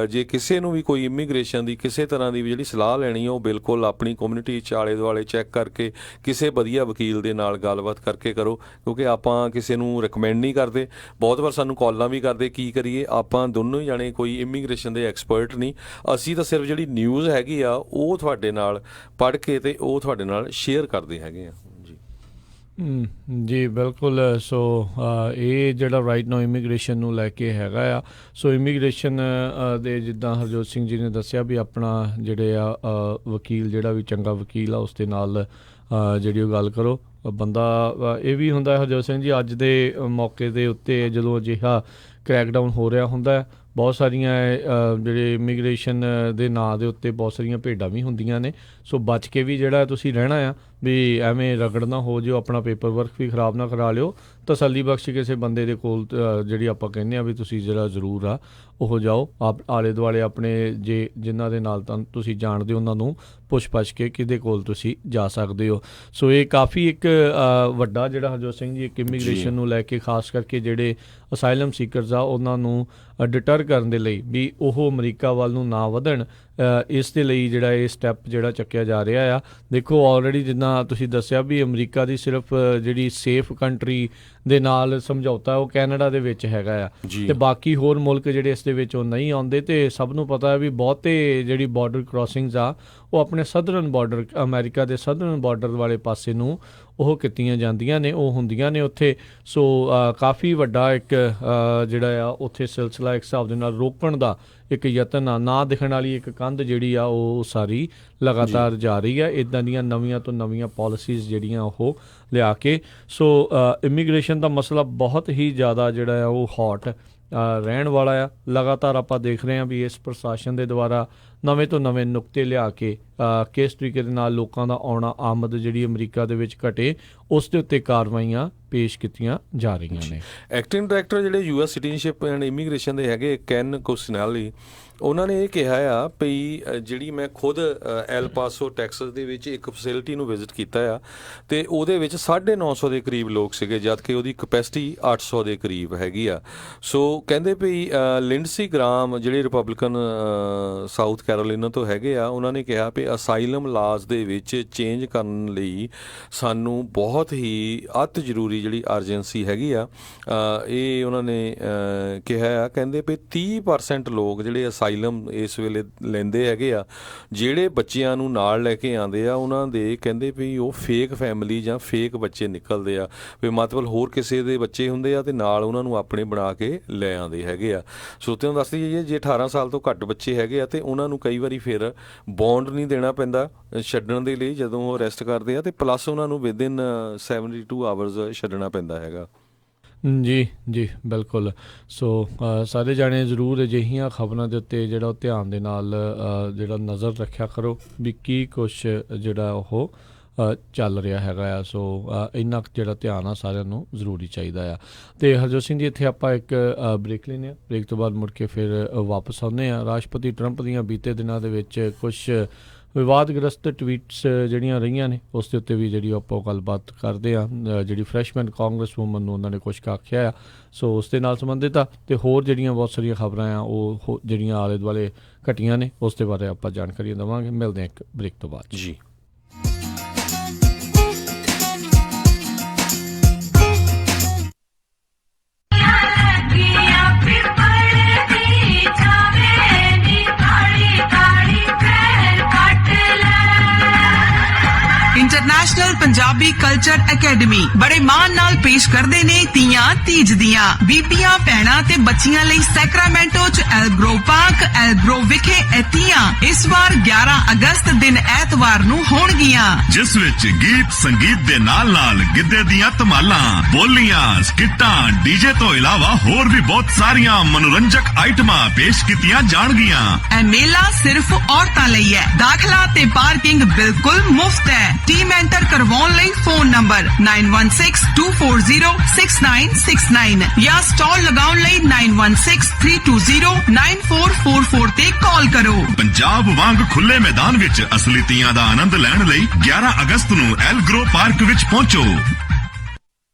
ਜੇ ਕਿਸੇ ਨੂੰ ਵੀ ਕੋਈ ਇਮੀਗ੍ਰੇਸ਼ਨ ਦੀ ਕਿਸੇ ਤਰ੍ਹਾਂ ਦੀ ਵੀ ਜਿਹੜੀ ਸਲਾਹ ਲੈਣੀ ਉਹ ਬਿਲਕੁਲ ਆਪਣੀ ਕਮਿਊਨਿਟੀ 'ਚ ਆਲੇ ਦੁਆਲੇ ਚੈੱਕ ਕਰਕੇ ਕਿਸੇ ਵਧੀਆ ਵਕੀਲ ਦੇ ਨਾਲ ਗੱਲਬਾਤ ਕਰਕੇ ਕਰੋ, ਕਿਉਂਕਿ ਆਪਾਂ ਕਿਸੇ ਨੂੰ ਰਿਕਮੈਂਡ ਨਹੀਂ ਕਰਦੇ। ਬਹੁਤ ਵਾਰ ਸਾਨੂੰ ਕਾਲਾਂ ਵੀ ਕਰਦੇ, ਕੀ ਕਰੀਏ, ਆਪਾਂ ਦੋਨੋਂ ਹੀ ਜਾਣੇ ਕੋਈ ਇਮੀਗ੍ਰੇਸ਼ਨ ਦੇ ਐਕਸਪਰਟ ਨਹੀਂ, ਅਸੀਂ ਤਾਂ ਸਿਰਫ ਜਿਹੜੀ ਨਿਊਜ਼ ਹੈਗੀ ਆ ਉਹ ਤੁਹਾਡੇ ਨਾਲ ਪੜ੍ਹ ਕੇ ਤੇ ਉਹ ਤੁਹਾਡੇ ਨਾਲ ਸ਼ੇਅਰ ਕਰਦੇ ਹੈਗੇ ਆ। ਜੀ ਬਿਲਕੁਲ। ਸੋ ਇਹ ਜਿਹੜਾ ਰਾਈਟ ਨਾਓ ਇਮੀਗ੍ਰੇਸ਼ਨ ਨੂੰ ਲੈ ਕੇ ਹੈਗਾ ਆ। ਸੋ ਇਮੀਗ੍ਰੇਸ਼ਨ ਦੇ ਜਿੱਦਾਂ ਹਰਜੋਤ ਸਿੰਘ ਜੀ ਨੇ ਦੱਸਿਆ ਵੀ ਆਪਣਾ ਜਿਹੜੇ ਆ ਵਕੀਲ ਜਿਹੜਾ ਵੀ ਚੰਗਾ ਵਕੀਲ ਆ ਉਸ ਦੇ ਨਾਲ ਜਿਹੜੀ ਉਹ ਗੱਲ ਕਰੋ। ਬੰਦਾ ਇਹ ਵੀ ਹੁੰਦਾ ਹਰਜੋਤ ਸਿੰਘ ਜੀ ਅੱਜ ਦੇ ਮੌਕੇ ਦੇ ਉੱਤੇ ਜਦੋਂ ਅਜਿਹਾ ਕ੍ਰੈਕਡਾਊਨ ਹੋ ਰਿਹਾ ਹੁੰਦਾ, ਬਹੁਤ ਸਾਰੀਆਂ ਜਿਹੜੇ ਇਮੀਗ੍ਰੇਸ਼ਨ ਦੇ ਨਾਂ ਦੇ ਉੱਤੇ ਬਹੁਤ ਸਾਰੀਆਂ ਭੇਡਾਂ ਵੀ ਹੁੰਦੀਆਂ ਨੇ। ਸੋ ਬਚ ਕੇ ਵੀ ਜਿਹੜਾ ਤੁਸੀਂ ਰਹਿਣਾ ਆ ਵੀ ਐਵੇਂ ਰਗੜ ਨਾ ਹੋ ਜਿਓ, ਆਪਣਾ ਪੇਪਰ ਵਰਕ ਵੀ ਖ਼ਰਾਬ ਨਾ ਕਰਾ ਲਿਓ। ਤਸੱਲੀ ਬਖਸ਼ ਕਿਸੇ ਬੰਦੇ ਦੇ ਕੋਲ ਜਿਹੜੀ ਆਪਾਂ ਕਹਿੰਦੇ ਆ ਵੀ ਤੁਸੀਂ ਜਿਹੜਾ ਜ਼ਰੂਰ ਆ ਉਹ ਜਾਓ, ਆਲੇ ਦੁਆਲੇ ਆਪਣੇ ਜੇ ਜਿਨ੍ਹਾਂ ਦੇ ਨਾਲ ਤਾਂ ਤੁਸੀਂ ਜਾਣਦੇ ਹੋ ਉਹਨਾਂ ਨੂੰ ਪੁੱਛ ਪਛ ਕੇ ਕਿਹਦੇ ਕੋਲ ਤੁਸੀਂ ਜਾ ਸਕਦੇ ਹੋ। ਸੋ ਇਹ ਕਾਫੀ ਇੱਕ ਵੱਡਾ ਜਿਹੜਾ ਹਰਜੋਤ ਸਿੰਘ ਜੀ ਇੱਕ ਇਮੀਗ੍ਰੇਸ਼ਨ ਨੂੰ ਲੈ ਕੇ ਖਾਸ ਕਰਕੇ ਜਿਹੜੇ ਅਸਾਈਲਮ ਸੀਕਰਸ ਆ ਉਹਨਾਂ ਨੂੰ ਡਿਟਰ ਕਰਨ ਦੇ ਲਈ ਵੀ ਉਹ ਅਮਰੀਕਾ ਵੱਲ ਨੂੰ ਨਾ ਵਧਣ, ਇਸ ਦੇ ਲਈ ਜਿਹੜਾ ਇਹ ਸਟੈਪ ਜਿਹੜਾ ਚੱਕਿਆ ਜਾ ਰਿਹਾ ਆ। ਦੇਖੋ ਆਲਰੇਡੀ ਜਿੱਦਾਂ ਤੁਸੀਂ ਦੱਸਿਆ ਵੀ ਅਮਰੀਕਾ ਦੀ ਸਿਰਫ ਜਿਹੜੀ ਸੇਫ ਕੰਟਰੀ ਦੇ ਨਾਲ ਸਮਝੌਤਾ ਉਹ ਕੈਨੇਡਾ ਦੇ ਵਿੱਚ ਹੈਗਾ ਆ, ਤੇ ਬਾਕੀ ਹੋਰ ਮੁਲਕ ਜਿਹੜੇ ਇਸ ਦੇ ਵਿੱਚ ਉਹ ਨਹੀਂ ਆਉਂਦੇ। ਤੇ ਸਭ ਨੂੰ ਪਤਾ ਹੈ ਵੀ ਬਹੁਤੇ ਜਿਹੜੀ ਬਾਰਡਰ ਕ੍ਰਾਸਿੰਗਸ ਆ ਉਹ ਆਪਣੇ ਸਦਰਨ ਬਾਰਡਰ ਅਮਰੀਕਾ ਦੇ ਸਦਰਨ ਬਾਰਡਰ ਵਾਲੇ ਪਾਸੇ ਨੂੰ ਉਹ ਕੀਤੀਆਂ ਜਾਂਦੀਆਂ ਨੇ, ਉਹ ਹੁੰਦੀਆਂ ਨੇ ਉੱਥੇ। ਸੋ ਕਾਫੀ ਵੱਡਾ ਇੱਕ ਜਿਹੜਾ ਆ ਉੱਥੇ ਸਿਲਸਿਲਾ ਇੱਕ ਹਿਸਾਬ ਦੇ ਨਾਲ ਰੋਕਣ ਦਾ ਇੱਕ ਯਤਨ ਆ, ਨਾ ਦਿਖਣ ਵਾਲੀ ਇੱਕ ਕੰਧ ਜਿਹੜੀ ਆ ਉਹ ਸਾਰੀ ਲਗਾਤਾਰ ਜਾ ਰਹੀ ਹੈ ਇੱਦਾਂ ਦੀਆਂ ਨਵੀਆਂ ਤੋਂ ਨਵੀਆਂ ਪਾਲਿਸੀਜ਼ ਜਿਹੜੀਆਂ ਉਹ ਲਿਆ ਕੇ। ਸੋ ਇਮੀਗ੍ਰੇਸ਼ਨ ਦਾ ਮਸਲਾ ਬਹੁਤ ਹੀ ਜ਼ਿਆਦਾ ਜਿਹੜਾ ਆ ਉਹ ਹੌਟ ਰਹਿਣ ਵਾਲਾ ਆ। ਲਗਾਤਾਰ ਆਪਾਂ ਦੇਖ ਰਹੇ ਹਾਂ ਵੀ ਇਸ ਪ੍ਰਸ਼ਾਸਨ ਦੇ ਦੁਆਰਾ ਨਵੇਂ ਤੋਂ ਨਵੇਂ ਨੁਕਤੇ ਲਿਆ ਕੇ ਕਿਸ ਤਰੀਕੇ ਦੇ ਨਾਲ ਲੋਕਾਂ ਦਾ ਆਉਣਾ ਆਮਦ ਜਿਹੜੀ ਅਮਰੀਕਾ ਦੇ ਵਿੱਚ ਘਟੇ ਉਸ ਦੇ ਉੱਤੇ ਕਾਰਵਾਈਆਂ ਪੇਸ਼ ਕੀਤੀਆਂ ਜਾ ਰਹੀਆਂ ਨੇ। ਐਕਟਿੰਗ ਡਾਇਰੈਕਟਰ ਜਿਹੜੇ US ਸਿਟੀਜ਼ਨਸ਼ਿਪ ਐਂਡ ਇਮੀਗ੍ਰੇਸ਼ਨ ਦੇ ਹੈਗੇ ਕੈਨ ਕੋਸਿਨਾਲੀ, ਉਹਨਾਂ ਨੇ ਇਹ ਕਿਹਾ ਆ ਵੀ ਜਿਹੜੀ ਮੈਂ ਖੁਦ ਐਲ ਪਾਸੋ ਟੈਕਸਸ ਦੇ ਵਿੱਚ ਇੱਕ ਫੈਸਿਲਿਟੀ ਨੂੰ ਵਿਜ਼ਿਟ ਕੀਤਾ ਆ ਤੇ ਉਹਦੇ ਵਿੱਚ 950 ਦੇ ਕਰੀਬ ਲੋਕ ਸੀਗੇ, ਜਦ ਕਿ ਉਹਦੀ ਕਪੈਸਿਟੀ 800 ਦੇ ਕਰੀਬ ਹੈਗੀ ਆ। ਸੋ ਕਹਿੰਦੇ ਵੀ ਲਿੰਡਸੀ ਗ੍ਰਾਮ ਜਿਹੜੇ ਰਿਪਬਲਿਕਨ ਸਾਊਥ ਕੈਰੋਲੀਨਾ ਤੋਂ ਹੈਗੇ ਆ, ਉਹਨਾਂ ਨੇ ਕਿਹਾ ਵੀ ਅਸਾਈਲਮ ਲਾਜ਼ ਦੇ ਵਿੱਚ ਚੇਂਜ ਕਰਨ ਲਈ ਸਾਨੂੰ ਬਹੁਤ ਹੀ ਅਤ ਜ਼ਰੂਰੀ ਜਿਹੜੀ ਅਰਜੈਂਸੀ ਹੈਗੀ ਆ। ਇਹ ਉਹਨਾਂ ਨੇ ਕਿਹਾ ਆ, ਕਹਿੰਦੇ ਵੀ 30% ਲੋਕ ਜਿਹੜੇ ਅਸਾਈਲਮ ਇਸ ਵੇਲੇ ਲੈਂਦੇ ਹੈਗੇ ਆ, ਜਿਹੜੇ ਬੱਚਿਆਂ ਨੂੰ ਨਾਲ ਲੈ ਕੇ ਆਉਂਦੇ ਆ ਉਹਨਾਂ ਦੇ ਕਹਿੰਦੇ ਵੀ ਉਹ ਫੇਕ ਫੈਮਿਲੀ ਜਾਂ ਫੇਕ ਬੱਚੇ ਨਿਕਲਦੇ ਆ, ਵੀ ਮਤਲਬ ਹੋਰ ਕਿਸੇ ਦੇ ਬੱਚੇ ਹੁੰਦੇ ਆ ਤੇ ਨਾਲ ਉਹਨਾਂ ਨੂੰ ਆਪਣੇ ਬਣਾ ਕੇ ਲੈ ਆਉਂਦੇ ਹੈਗੇ ਆ। ਸੋ ਤੁਹਾਨੂੰ ਦੱਸ ਦਈਏ ਜੇ 18 ਸਾਲ ਤੋਂ ਘੱਟ ਬੱਚੇ ਹੈਗੇ ਆ ਤੇ ਉਹਨਾਂ ਨੂੰ ਕਈ ਵਾਰੀ ਫਿਰ ਬੌਂਡ ਨਹੀਂ ਦੇਣਾ ਪੈਂਦਾ ਛੱਡਣ ਦੇ ਲਈ ਜਦੋਂ ਉਹ ਅਰੈਸਟ ਕਰਦੇ ਆ, ਤੇ ਪਲੱਸ ਉਹਨਾਂ ਨੂੰ ਵਿਦਿਨ 72 ਆਵਰਸ ਛੱਡਣਾ ਪੈਂਦਾ ਹੈਗਾ। ਜੀ ਜੀ ਬਿਲਕੁਲ। ਸੋ ਸਾਰੇ ਜਾਣੇ ਜ਼ਰੂਰ ਅਜਿਹੀਆਂ ਖਬਰਾਂ ਦੇ ਉੱਤੇ ਜਿਹੜਾ ਉਹ ਧਿਆਨ ਦੇ ਨਾਲ ਜਿਹੜਾ ਨਜ਼ਰ ਰੱਖਿਆ ਕਰੋ ਵੀ ਕੀ ਕੁਛ ਜਿਹੜਾ ਉਹ ਚੱਲ ਰਿਹਾ ਹੈਗਾ ਆ। ਸੋ ਇੰਨਾ ਜਿਹੜਾ ਧਿਆਨ ਆ ਸਾਰਿਆਂ ਨੂੰ ਜ਼ਰੂਰੀ ਚਾਹੀਦਾ ਆ। ਅਤੇ ਹਰਜੋਤ ਸਿੰਘ ਜੀ ਇੱਥੇ ਆਪਾਂ ਇੱਕ ਬ੍ਰੇਕ ਲੈਂਦੇ ਹਾਂ, ਬ੍ਰੇਕ ਤੋਂ ਬਾਅਦ ਮੁੜ ਕੇ ਫਿਰ ਵਾਪਸ ਆਉਂਦੇ ਹਾਂ। ਰਾਸ਼ਟਰਪਤੀ ਟਰੰਪ ਦੀਆਂ ਬੀਤੇ ਦਿਨਾਂ ਦੇ ਵਿੱਚ ਕੁਛ ਵਿਵਾਦਗ੍ਰਸਤ ਟਵੀਟਸ ਜਿਹੜੀਆਂ ਰਹੀਆਂ ਨੇ ਉਸ ਦੇ ਉੱਤੇ ਵੀ ਜਿਹੜੀ ਆਪਾਂ ਗੱਲਬਾਤ ਕਰਦੇ ਹਾਂ। ਜਿਹੜੀ ਫਰੈਸ਼ਮੈਨ ਕਾਂਗਰਸ ਵੂਮਨ ਨੂੰ ਉਹਨਾਂ ਨੇ ਕੁਛ ਆਖਿਆ ਆ, ਸੋ ਉਸ ਦੇ ਨਾਲ ਸੰਬੰਧਿਤ ਆ, ਅਤੇ ਹੋਰ ਜਿਹੜੀਆਂ ਬਹੁਤ ਸਾਰੀਆਂ ਖਬਰਾਂ ਆ ਉਹ ਜਿਹੜੀਆਂ ਆਲੇ ਦੁਆਲੇ ਘਟੀਆਂ ਨੇ ਉਸ ਦੇ ਬਾਰੇ ਆਪਾਂ ਜਾਣਕਾਰੀ ਦੇਵਾਂਗੇ। ਮਿਲਦੇ ਹਾਂ ਇੱਕ ਬ੍ਰੇਕ ਤੋਂ ਬਾਅਦ ਜੀ। ਨੈਸ਼ਨਲ ਪੰਜਾਬੀ ਕਲਚਰ ਅਕੈਡਮੀ ਬੜੇ ਮਾਣ ਨਾਲ ਪੇਸ਼ ਕਰਦੇ ਨੇ ਤੀਆਂ ਤੀਜ ਦੀਆਂ ਬੀਬੀਆਂ ਭੈਣਾਂ ਤੇ ਬੱਚੀਆਂ ਲਈ ਸੈਕਰਾਮੈਂਟੋ ਚ ਐਲਗਰੋ ਪਾਰਕ ਐਲਗਰੋ ਵਿਖੇ ਇਹ ਤੀਆਂ ਇਸ ਵਾਰ 11 ਅਗਸਤ ਦਿਨ ਐਤਵਾਰ ਨੂੰ ਹੋਣਗੀਆਂ, ਜਿਸ ਵਿੱਚ ਗੀਤ ਸੰਗੀਤ ਦੇ ਨਾਲ-ਨਾਲ ਗਿੱਧੇ ਦੀਆਂ ਧਮਾਲਾਂ, ਬੋਲੀਆਂ, ਸਕਿੱਟਾਂ, ਡੀਜੇ ਤੋਂ ਇਲਾਵਾ ਹੋਰ ਵੀ ਬਹੁਤ ਸਾਰੀਆਂ ਮਨੋਰੰਜਕ ਆਈਟਮਾਂ ਪੇਸ਼ ਕੀਤੀਆਂ ਜਾਣਗੀਆਂ। ਇਹ ਮੇਲਾ ਸਿਰਫ ਔਰਤਾਂ ਲਈ ਹੈ। ਦਾਖਲਾ ਤੇ ਪਾਰਕਿੰਗ ਬਿਲਕੁਲ ਮੁਫਤ ਹੈ। ਟੀਮ ਐਂਟਰ ਕਰਵਾਉਣ ਲਈ ਫੋਨ ਨੰਬਰ 9162406969 ਜਾਂ ਸਟਾਲ ਲਗਾਉਣ ਲਈ 9163209444 ਤੇ ਕਾਲ ਕਰੋ। ਪੰਜਾਬ ਵਾਂਗ ਖੁੱਲੇ ਮੈਦਾਨ ਵਿੱਚ ਅਸਲੀ ਤੀਆਂ ਦਾ ਆਨੰਦ ਲੈਣ ਲਈ 11 ਅਗਸਤ ਨੂੰ ਐਲਗਰੋ ਪਾਰਕ ਵਿੱਚ ਪਹੁੰਚੋ।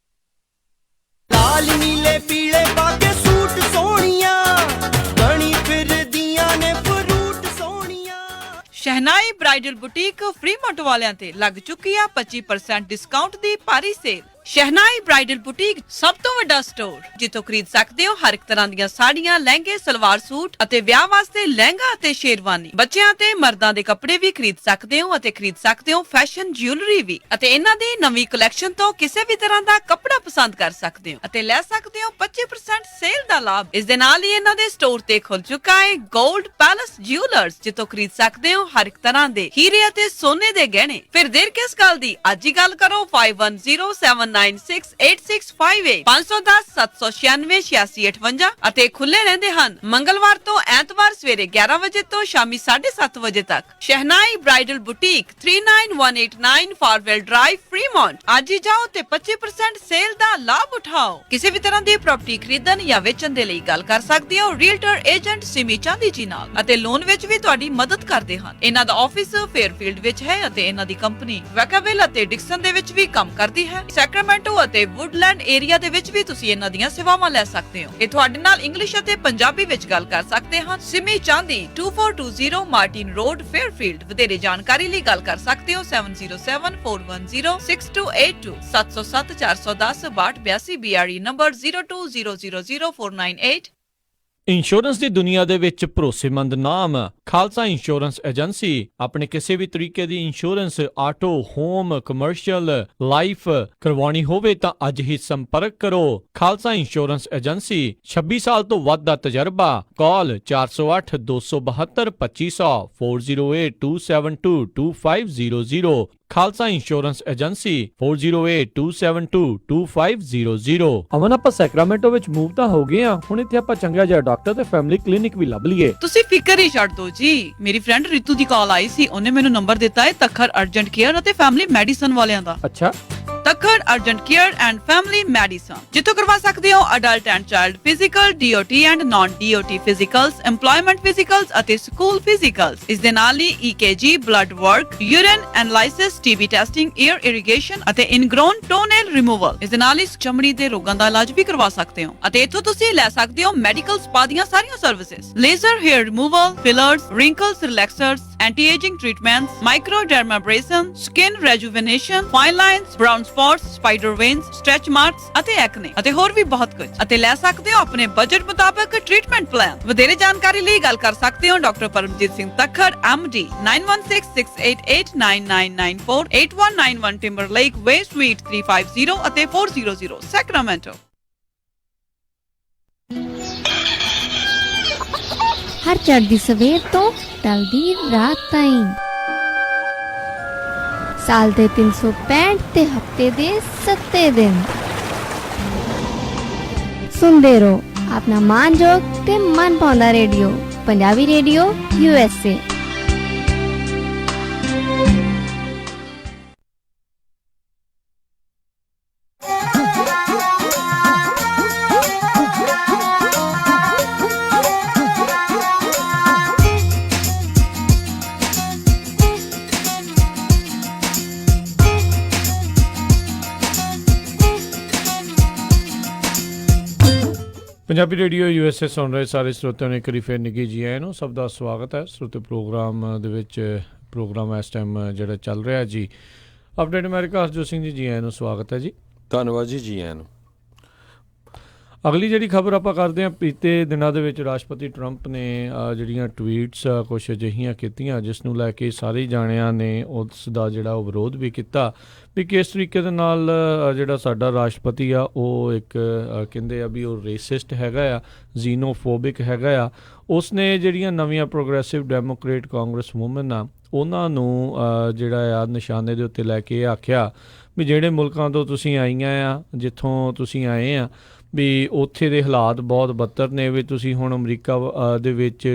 ਲਾਲ ਨੀਲੇ ਪੀਲੇ ਪਾ ਕੇ ਸੂਟ ਸੋਹਣੀਆਂ ਬਣੀ ਫਿਰਦੀਆਂ ਨੇ ਫਰੂਟ ਸੋਹਣੀਆਂ। ਸ਼ਹਿਨਾਈ ਬ੍ਰਾਈਡਲ ਬੁਟੀਕ ਫਰੀਮੌਂਟ ਵਾਲਿਆਂ ਤੇ ਲੱਗ ਚੁੱਕੀ ਆ 25% ਡਿਸਕਾਊਂਟ ਦੀ ਭਾਰੀ ਸੇਲ। ਸ਼ਹਿਨਾਈ ਬ੍ਰਾਈਡਲ ਬੁਟੀਕ ਸਭ ਤੋਂ ਵੱਡਾ ਸਟੋਰ, ਜਿੱਥੋਂ ਖਰੀਦ ਸਕਦੇ ਹੋ ਹਰ ਇੱਕ ਤਰ੍ਹਾਂ ਦੀਆਂ ਸਾੜੀਆਂ, ਲਹਿੰਗੇ, ਸਲਵਾਰ ਸੂਟ ਅਤੇ ਵਿਆਹ ਵਾਸਤੇ ਲਹਿੰਗਾ ਅਤੇ ਸ਼ੇਰਵਾਨੀ। ਬੱਚਿਆਂ ਤੇ ਮਰਦਾਂ ਦੇ ਕੱਪੜੇ ਵੀ ਖਰੀਦ ਸਕਦੇ ਹੋ ਅਤੇ ਖਰੀਦ ਸਕਦੇ ਹੋ ਫੈਸ਼ਨ ਜਿਊਲਰੀ ਵੀ, ਅਤੇ ਇਹਨਾਂ ਦੀ ਨਵੀਂ ਕਲੈਕਸ਼ਨ ਤੋਂ ਕਿਸੇ ਵੀ ਤਰ੍ਹਾਂ ਦਾ ਕੱਪੜਾ ਪਸੰਦ ਕਰ ਸਕਦੇ ਹੋ ਅਤੇ ਲੈ ਸਕਦੇ ਹੋ 25% ਸੇਲ ਦਾ ਲਾਭ। ਇਸ ਦੇ ਨਾਲ ਹੀ ਇਹਨਾਂ ਦੇ ਸਟੋਰ ਤੇ ਖੁੱਲ ਚੁੱਕਾ ਹੈ ਗੋਲਡ ਪੈਲਸ ਜਿਊਲਰਸ, ਜਿੱਥੋਂ ਖਰੀਦ ਸਕਦੇ ਹੋ ਹਰ ਇੱਕ ਤਰ੍ਹਾਂ ਦੇ ਹੀਰੇ ਅਤੇ ਸੋਨੇ ਦੇ ਗਹਿਣੇ। ਫਿਰ ਦੇਰ ਕਿਸ ਗੱਲ ਦੀ, ਅੱਜ ਹੀ ਗੱਲ ਕਰੋ 5107968658 510-796-8658 ਅਤੇ ਖੁੱਲੇ ਰਹਿੰਦੇ ਹਨ ਮੰਗਲਵਾਰ ਤੋਂ ਐਤਵਾਰ ਸਵੇਰੇ 11 ਵਜੇ ਤੋਂ ਸ਼ਾਮੀ 7:30 ਵਜੇ ਤੱਕ। ਸ਼ਹਿਨਾਈ ਬ੍ਰਾਈਡਲ ਬੁਟੀਕ 39189 ਫਾਰਵੈਲ ਡਰਾਈਵ ਫਰੀਮੌਂਟ। ਅੱਜ ਹੀ ਜਾਓ ਤੇ 25% ਸੇਲ ਦਾ ਲਾਭ ਉਠਾਓ। ਕਿਸੇ ਵੀ ਤਰ੍ਹਾਂ ਦੀ ਪ੍ਰਾਪਰਟੀ ਖਰੀਦਣ ਜਾਂ ਵੇਚਣ ਦੇ ਲਈ ਗੱਲ ਕਰ ਸਕਦੇ ਹੋ ਰੀਅਲਟਰ ਏਜੰਟ ਸਿਮੀ ਚਾਂਦੀ ਜੀ ਨਾਲ, ਅਤੇ ਲੋਨ ਵਿੱਚ ਵੀ ਤੁਹਾਡੀ ਮਦਦ ਕਰਦੇ ਹਨ। ਇਹਨਾਂ ਦਾ ਆਫਿਸ ਫੇਅਰਫੀਲਡ ਵਿੱਚ ਹੈ ਅਤੇ ਇਹਨਾਂ ਦੀ ਕੰਪਨੀ ਵੈਕਾਵਿਲ ਅਤੇ ਡਿਕਸਨ ਦੇ ਵਿੱਚ ਵੀ ਕੰਮ ਕਰਦੀ ਹੈ। ਸੈਕਰਾਮੈਂਟੋ ਅਤੇ ਵੁੱਡਲੈਂਡ ਏਰੀਆ ਦੇ ਵਿੱਚ ਵੀ ਤੁਸੀਂ ਇਹਨਾਂ ਦੀਆਂ ਸੇਵਾਵਾਂ ਲੈ ਸਕਦੇ ਹੋ। ਇਹ ਤੁਹਾਡੇ ਨਾਲ ਇੰਗਲਿਸ਼ ਅਤੇ ਪੰਜਾਬੀ ਵਿੱਚ ਗੱਲ ਕਰ ਸਕਦੇ ਹਨ। ਸਿਮੀ ਚਾਂਦੀ 2420 ਮਾਰਟਿਨ ਰੋਡ ਫੇਅਰਫੀਲਡ। ਵਧੇਰੇ ਜਾਣਕਾਰੀ ਲਈ ਗੱਲ ਕਰ ਸਕਦੇ ਹੋ 7074106282 7074106282 BRE ਨੰਬਰ 02000498। ਇੰਸ਼ੋਰੈਂਸ ਦੀ ਦੁਨੀਆ ਦੇ ਵਿੱਚ ਭਰੋਸੇਮੰਦ ਨਾਮ ਖਾਲਸਾ ਇੰਸ਼ੋਰੈਂਸ ਏਜੰਸੀ। ਆਪਣੇ ਕਿਸੇ ਵੀ ਤਰੀਕੇ ਦੀ insurance, auto, home, commercial, life ਕਰਵਾਉਣੀ ਹੋਵੇ ਤਾਂ ਅੱਜ ਹੀ ਸੰਪਰਕ ਕਰੋ। ਖਾਲਸਾ ਇੰਸ਼ੋਰੈਂਸ ਏਜੰਸੀ, 26 ਸਾਲ ਤੋਂ ਵੱਧ ਦਾ ਤਜਰਬਾ। ਕਾਲ 4082722500 4082722500। Khalsa insurance agency 4082722500। ਅਮਨ, ਆਪਾਂ ਸੈਕਰਾਮੈਂਟੋ ਵਿੱਚ ਮੂਵ ਤਾਂ ਹੋ ਗਏ ਆ, ਹੁਣ ਇੱਥੇ ਆਪਾਂ ਚੰਗਾ ਜਿਹਾ ਡਾਕਟਰ ਤੇ ਫੈਮਿਲੀ ਕਲੀਨਿਕ ਵੀ ਲੱਭ ਲਈਏ। ਤੁਸੀਂ ਫਿਕਰ ਹੀ ਛੱਡ ਦਿਓ ਜੀ। ਮੇਰੀ ਫਰੈਂਡ ਰਿਤੂ ਦੀ ਕਾਲ ਆਈ ਸੀ, ਉਹਨੇ ਮੈਨੂੰ ਨੰਬਰ ਦਿੱਤਾ ਹੈ ਤੱਖਰ ਅਰਜੈਂਟ ਕੇਅਰ ਅਤੇ ਫੈਮਿਲੀ ਮੈਡੀਸਨ ਵਾਲਿਆਂ ਦਾ। ਅੱਛਾ, Takhar urgent care and family medicine, ਜਿੱਥੋਂ ਕਰਵਾ ਸਕਦੇ ਹੋ adult and child physical, DOT and naan DOT ਫਿਜ਼ੀਕਲਸ, EMPLOYMENT ਫਿਜ਼ੀਕਲਸ ਅਤੇ ਸਕੂਲ ਫਿਜ਼ੀਕਲਸ। ਇਸ ਦੇ ਨਾਲ ਹੀ EKG, blood work, urine analysis, TB testing, year irrigation ਅਤੇ ਇਨਗ੍ਰੋਨ ਟੋਨੇਲ ਰਿਮੂਵਲ। ਇਸ ਦੇ ਨਾਲ ਹੀ ਚਮੜੀ ਦੇ ਰੋਗਾਂ ਦਾ ਇਲਾਜ ਵੀ ਕਰਵਾ ਸਕਦੇ ਹੋ ਅਤੇ ਇੱਥੋਂ ਤੁਸੀਂ ਲੈ ਸਕਦੇ ਹੋ ਮੈਡੀਕਲ ਸਪਾ ਦੀਆਂ ਸਾਰੀਆਂ services, laser hair removal, fillers, wrinkles relaxers, anti ageing treatments, microdermabrasion, skin rejuvenation, fine lines, brown spots, spider veins, stretch marks ਅਤੇ ਐਕਨੇ ਅਤੇ ਹੋਰ ਵੀ ਬਹੁਤ ਕੁਝ। ਅਤੇ ਲੈ ਸਕਦੇ ਹੋ ਆਪਣੇ ਬਜਟ ਮੁਤਾਬਕ ਟ੍ਰੀਟਮੈਂਟ ਪਲਾਨ। ਵਧੇਰੇ ਜਾਣਕਾਰੀ ਲਈ ਗੱਲ ਕਰ ਸਕਦੇ ਹੋ ਡਾਕਟਰ ਪਰਮਜੀਤ ਸਿੰਘ ਤੱਖਰ MD 9166889994 8191 ਟਿੰਬਰਲੇਕ ਵੇ ਸਵੀਟ 350 ਅਤੇ 400 ਸੈਕਰਾਮੈਂਟੋ। ਹਰ ਚੜ੍ਹਦੀ ਸਵੇਰ ਤੋਂ ਢਲਦੀ ਰਾਤ ਤਾਈਂ, ਸਾਲ ਦੇ 365 ਤੇ ਹਫਤੇ ਦੇ 7 ਦਿਨ ਸੁਣਦੇ ਰਹੋ ਆਪਣਾ ਮਾਨਯੋਗ ਤੇ ਮਨ ਭਾਉਂਦਾ radio, Punjabi radio USA। Punjabi radio USA ਸੁਣ ਰਹੇ ਸਾਰੇ ਸਰੋਤਿਆਂ ਨੂੰ ਇੱਕ ਵਾਰੀ ਫਿਰ ਨਿੱਘੀ ਜੀ ਆਇਆਂ ਨੂੰ। ਸਭ ਦਾ ਸਵਾਗਤ ਹੈ ਸਰੋਤੇ ਪ੍ਰੋਗਰਾਮ ਦੇ ਵਿੱਚ। ਪ੍ਰੋਗਰਾਮ ਇਸ ਟਾਈਮ ਜਿਹੜਾ ਚੱਲ ਰਿਹਾ ਜੀ ਅਪਡੇਟ ਅਮਰੀਕਾ। ਹਰਜੋਤ ਸਿੰਘ ਜੀ, ਜੀ ਆਇਆਂ ਨੂੰ, ਸਵਾਗਤ ਹੈ ਜੀ। ਧੰਨਵਾਦ ਜੀ, ਜੀ ਆਇਆਂ ਨੂੰ। ਅਗਲੀ ਜਿਹੜੀ ਖਬਰ ਆਪਾਂ ਕਰਦੇ ਹਾਂ, ਬੀਤੇ ਦਿਨਾਂ ਦੇ ਵਿੱਚ ਰਾਸ਼ਟਰਪਤੀ ਟਰੰਪ ਨੇ ਜਿਹੜੀਆਂ ਟਵੀਟਸ ਕੁਛ ਅਜਿਹੀਆਂ ਕੀਤੀਆਂ ਜਿਸ ਨੂੰ ਲੈ ਕੇ ਸਾਰੇ ਜਾਣਿਆਂ ਨੇ ਉਸ ਦਾ ਜਿਹੜਾ ਉਹ ਵਿਰੋਧ ਵੀ ਕੀਤਾ ਵੀ ਕਿਸ ਤਰੀਕੇ ਦੇ ਨਾਲ ਜਿਹੜਾ ਸਾਡਾ ਰਾਸ਼ਟਰਪਤੀ ਆ ਉਹ ਇੱਕ ਕਹਿੰਦੇ ਆ ਵੀ ਉਹ ਰੇਸਿਸਟ ਹੈਗਾ ਆ, ਜ਼ੀਨੋਫੋਬਿਕ ਹੈਗਾ ਆ। ਉਸਨੇ ਜਿਹੜੀਆਂ ਨਵੀਆਂ ਪ੍ਰੋਗਰੈਸਿਵ ਡੈਮੋਕ੍ਰੇਟ ਕਾਂਗਰਸ ਵੂਮਨ ਆ ਉਹਨਾਂ ਨੂੰ ਜਿਹੜਾ ਆ ਨਿਸ਼ਾਨੇ ਦੇ ਉੱਤੇ ਲੈ ਕੇ ਆਖਿਆ ਵੀ ਜਿਹੜੇ ਮੁਲਕਾਂ ਤੋਂ ਤੁਸੀਂ ਆਈਆਂ ਆ, ਜਿੱਥੋਂ ਤੁਸੀਂ ਆਏ ਆ, ਵੀ ਉੱਥੇ ਦੇ ਹਾਲਾਤ ਬਹੁਤ ਬੱਤਰ ਨੇ, ਵੀ ਤੁਸੀਂ ਹੁਣ ਅਮਰੀਕਾ ਦੇ ਵਿੱਚ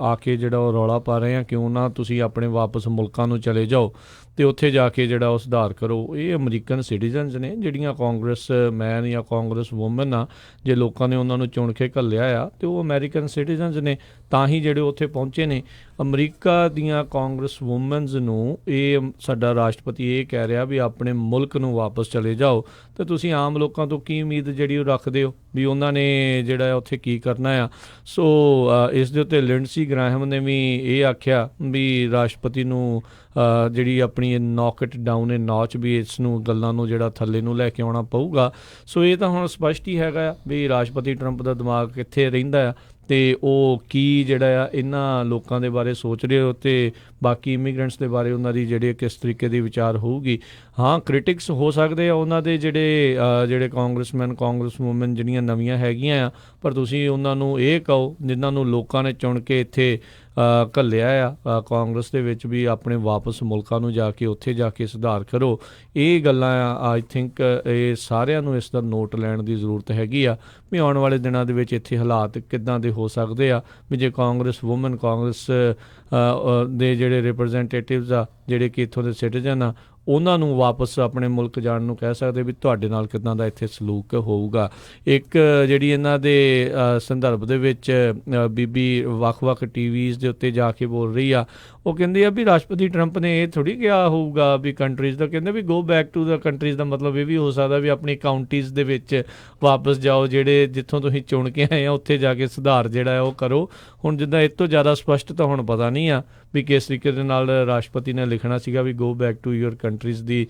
ਆ ਕੇ ਜਿਹੜਾ ਉਹ ਰੌਲਾ ਪਾ ਰਹੇ ਆ, ਕਿਉਂ ਨਾ ਤੁਸੀਂ ਆਪਣੇ ਵਾਪਸ ਮੁਲਕਾਂ ਨੂੰ ਚਲੇ ਜਾਓ ਅਤੇ ਉੱਥੇ ਜਾ ਕੇ ਜਿਹੜਾ ਉਹ ਸੁਧਾਰ ਕਰੋ। ਇਹ ਅਮਰੀਕਨ ਸਿਟੀਜ਼ਨਸ ਨੇ ਜਿਹੜੀਆਂ ਕਾਂਗਰਸ ਮੈਨ ਜਾਂ ਕਾਂਗਰਸ ਵੂਮਨ ਆ, ਜੇ ਲੋਕਾਂ ਨੇ ਉਹਨਾਂ ਨੂੰ ਚੁਣ ਕੇ ਘੱਲਿਆ ਆ ਅਤੇ ਉਹ ਅਮਰੀਕਨ ਸਿਟੀਜ਼ਨਸ ਨੇ, ਤਾਂ ਹੀ ਜਿਹੜੇ ਉੱਥੇ ਪਹੁੰਚੇ ਨੇ। ਅਮਰੀਕਾ ਦੀਆਂ ਕਾਂਗਰਸ ਵੂਮਨਸ ਨੂੰ ਇਹ ਸਾਡਾ ਰਾਸ਼ਟਰਪਤੀ ਇਹ ਕਹਿ ਰਿਹਾ ਵੀ ਆਪਣੇ ਮੁਲਕ ਨੂੰ ਵਾਪਸ ਚਲੇ ਜਾਓ, ਅਤੇ ਤੁਸੀਂ ਆਮ ਲੋਕਾਂ ਤੋਂ ਕੀ ਉਮੀਦ ਜਿਹੜੀ ਉਹ ਰੱਖਦੇ ਹੋ ਵੀ ਉਹਨਾਂ ਨੇ ਜਿਹੜਾ ਉੱਥੇ ਕੀ ਕਰਨਾ ਆ। ਸੋ ਇਸ ਦੇ ਉੱਤੇ ਲਿੰਡਸੀ ਗ੍ਰਾਹਮ ਨੇ ਵੀ ਇਹ ਆਖਿਆ ਵੀ ਰਾਸ਼ਟਰਪਤੀ ਨੂੰ ਜਿਹੜੀ ਆਪਣੀ ਨੌਕ ਇਟ ਡਾਊਨ ਨੌਚ ਵੀ ਇਸ ਨੂੰ ਗੱਲਾਂ ਨੂੰ ਜਿਹੜਾ ਥੱਲੇ ਨੂੰ ਲੈ ਕੇ ਆਉਣਾ ਪਊਗਾ। ਸੋ ਇਹ ਤਾਂ ਹੁਣ ਸਪਸ਼ਟ ਹੀ ਹੈਗਾ ਆ ਵੀ ਰਾਸ਼ਟਰਪਤੀ ਟਰੰਪ ਦਾ ਦਿਮਾਗ ਕਿੱਥੇ ਰਹਿੰਦਾ ਆ ਅਤੇ ਉਹ ਕੀ ਜਿਹੜਾ ਆ ਇਹਨਾਂ ਲੋਕਾਂ ਦੇ ਬਾਰੇ ਸੋਚ ਰਹੇ ਹੋ ਅਤੇ ਬਾਕੀ ਇਮੀਗਰੈਂਟਸ ਦੇ ਬਾਰੇ ਉਹਨਾਂ ਦੀ ਜਿਹੜੇ ਕਿਸ ਤਰੀਕੇ ਦੀ ਵਿਚਾਰ ਹੋਊਗੀ। ਹਾਂ, ਕ੍ਰਿਟਿਕਸ ਹੋ ਸਕਦੇ ਆ ਉਹਨਾਂ ਦੇ ਜਿਹੜੇ ਕਾਂਗਰਸਮੈਨ ਕਾਂਗਰਸ ਵੂਮਨ ਜਿਹੜੀਆਂ ਨਵੀਆਂ ਹੈਗੀਆਂ ਆ, ਪਰ ਤੁਸੀਂ ਉਹਨਾਂ ਨੂੰ ਇਹ ਕਹੋ ਜਿਨ੍ਹਾਂ ਨੂੰ ਲੋਕਾਂ ਨੇ ਚੁਣ ਕੇ ਇੱਥੇ ਘੱਲਿਆ ਆ ਕਾਂਗਰਸ ਦੇ ਵਿੱਚ ਵੀ ਆਪਣੇ ਵਾਪਸ ਮੁਲਕਾਂ ਨੂੰ ਜਾ ਕੇ ਉੱਥੇ ਜਾ ਕੇ ਸੁਧਾਰ ਕਰੋ। ਇਹ ਗੱਲਾਂ ਆਈ ਥਿੰਕ ਇਹ ਸਾਰਿਆਂ ਨੂੰ ਇਸ ਦਾ ਨੋਟ ਲੈਣ ਦੀ ਜ਼ਰੂਰਤ ਹੈਗੀ ਆ ਵੀ ਆਉਣ ਵਾਲੇ ਦਿਨਾਂ ਦੇ ਵਿੱਚ ਇੱਥੇ ਹਾਲਾਤ ਕਿੱਦਾਂ ਦੇ ਹੋ ਸਕਦੇ ਆ ਵੀ ਜੇ ਕਾਂਗਰਸ ਵੂਮਨ ਕਾਂਗਰਸ ਦੇ ਜਿਹੜੇ ਰਿਪਰੈਜ਼ੈਂਟੇਟਿਵਸ ਆ ਜਿਹੜੇ ਕਿ ਇੱਥੋਂ ਦੇ ਸਿਟੀਜ਼ਨ ਆ ਉਹਨਾਂ ਨੂੰ ਵਾਪਸ ਆਪਣੇ ਮੁਲਕ ਜਾਣ ਨੂੰ ਕਹਿ ਸਕਦੇ ਵੀ ਤੁਹਾਡੇ ਨਾਲ ਕਿੱਦਾਂ ਦਾ ਇੱਥੇ ਸਲੂਕ ਹੋਊਗਾ। ਇੱਕ ਜਿਹੜੀ ਇਹਨਾਂ ਦੇ ਸੰਦਰਭ ਦੇ ਵਿੱਚ ਬੀਬੀ ਵੱਖ-ਵੱਖ ਟੀਵੀਜ਼ ਦੇ ਉੱਤੇ ਜਾ ਕੇ ਬੋਲ ਰਹੀ ਆ, ਉਹ ਕਹਿੰਦੀ ਆ ਵੀ ਰਾਸ਼ਟਰਪਤੀ ਟਰੰਪ ਨੇ ਇਹ ਥੋੜ੍ਹੀ ਕਿਹਾ ਹੋਊਗਾ ਵੀ ਕੰਟਰੀਜ਼ ਦਾ, ਕਹਿੰਦੇ we go back to the countries ਦਾ ਮਤਲਬ ਇਹ ਵੀ ਹੋ ਸਕਦਾ ਵੀ ਆਪਣੀ ਕਾਊਂਟੀਜ਼ ਦੇ ਵਿੱਚ ਵਾਪਸ ਜਾਓ, ਜਿਹੜੇ ਜਿੱਥੋਂ ਤੁਸੀਂ ਚੁਣ ਕੇ ਆਏ ਆ ਉੱਥੇ ਜਾ ਕੇ ਸੁਧਾਰ ਜਿਹੜਾ ਹੈ ਉਹ ਕਰੋ। ਹੁਣ ਜਿੱਦਾਂ ਇਹ ਤੋਂ ਜ਼ਿਆਦਾ ਸਪਸ਼ਟ ਤਾਂ ਹੁਣ ਪਤਾ ਨਹੀਂ ਆ ਵੀ ਕਿਸ ਤਰੀਕੇ ਦੇ ਨਾਲ ਰਾਸ਼ਟਰਪਤੀ ਨੇ ਲਿਖਣਾ ਸੀਗਾ we go back to your countries ਦੀ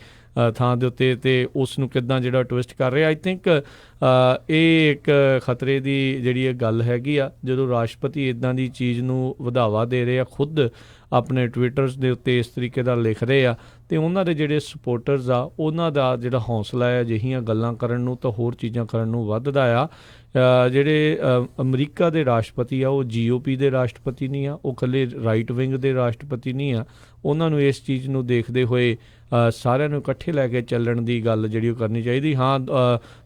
ਥਾਂ ਦੇ ਉੱਤੇ, ਅਤੇ ਉਸ ਨੂੰ ਕਿੱਦਾਂ ਜਿਹੜਾ ਟਵਿਸਟ ਕਰ ਰਿਹਾ। ਆਈ ਥਿੰਕ ਇਹ ਇੱਕ ਖਤਰੇ ਦੀ ਜਿਹੜੀ ਇਹ ਗੱਲ ਹੈਗੀ ਆ ਜਦੋਂ ਰਾਸ਼ਟਰਪਤੀ ਇੱਦਾਂ ਦੀ ਚੀਜ਼ ਨੂੰ ਵਧਾਵਾ ਦੇ ਰਹੇ ਆ, ਖੁਦ ਆਪਣੇ ਟਵਿੱਟਰਸ ਦੇ ਉੱਤੇ ਇਸ ਤਰੀਕੇ ਦਾ ਲਿਖ ਰਹੇ ਆ, ਅਤੇ ਉਹਨਾਂ ਦੇ ਜਿਹੜੇ ਸਪੋਰਟਰਸ ਆ ਉਹਨਾਂ ਦਾ ਜਿਹੜਾ ਹੌਸਲਾ ਹੈ ਅਜਿਹੀਆਂ ਗੱਲਾਂ ਕਰਨ ਨੂੰ ਤਾਂ ਹੋਰ ਚੀਜ਼ਾਂ ਕਰਨ ਨੂੰ ਵੱਧਦਾ ਆ। ਜਿਹੜੇ ਅਮਰੀਕਾ ਦੇ ਰਾਸ਼ਟਰਪਤੀ ਆ ਉਹ GOP ਦੇ ਰਾਸ਼ਟਰਪਤੀ ਨਹੀਂ ਆ, ਉਹ ਇਕੱਲੇ ਰਾਈਟ ਵਿੰਗ ਦੇ ਰਾਸ਼ਟਰਪਤੀ ਨਹੀਂ ਆ। ਉਹਨਾਂ ਨੂੰ ਇਸ ਚੀਜ਼ ਨੂੰ ਦੇਖਦੇ ਹੋਏ ਸਾਰਿਆਂ ਨੂੰ ਇਕੱਠੇ ਲੈ ਕੇ ਚੱਲਣ ਦੀ ਗੱਲ ਜਿਹੜੀ ਉਹ ਕਰਨੀ ਚਾਹੀਦੀ। ਹਾਂ,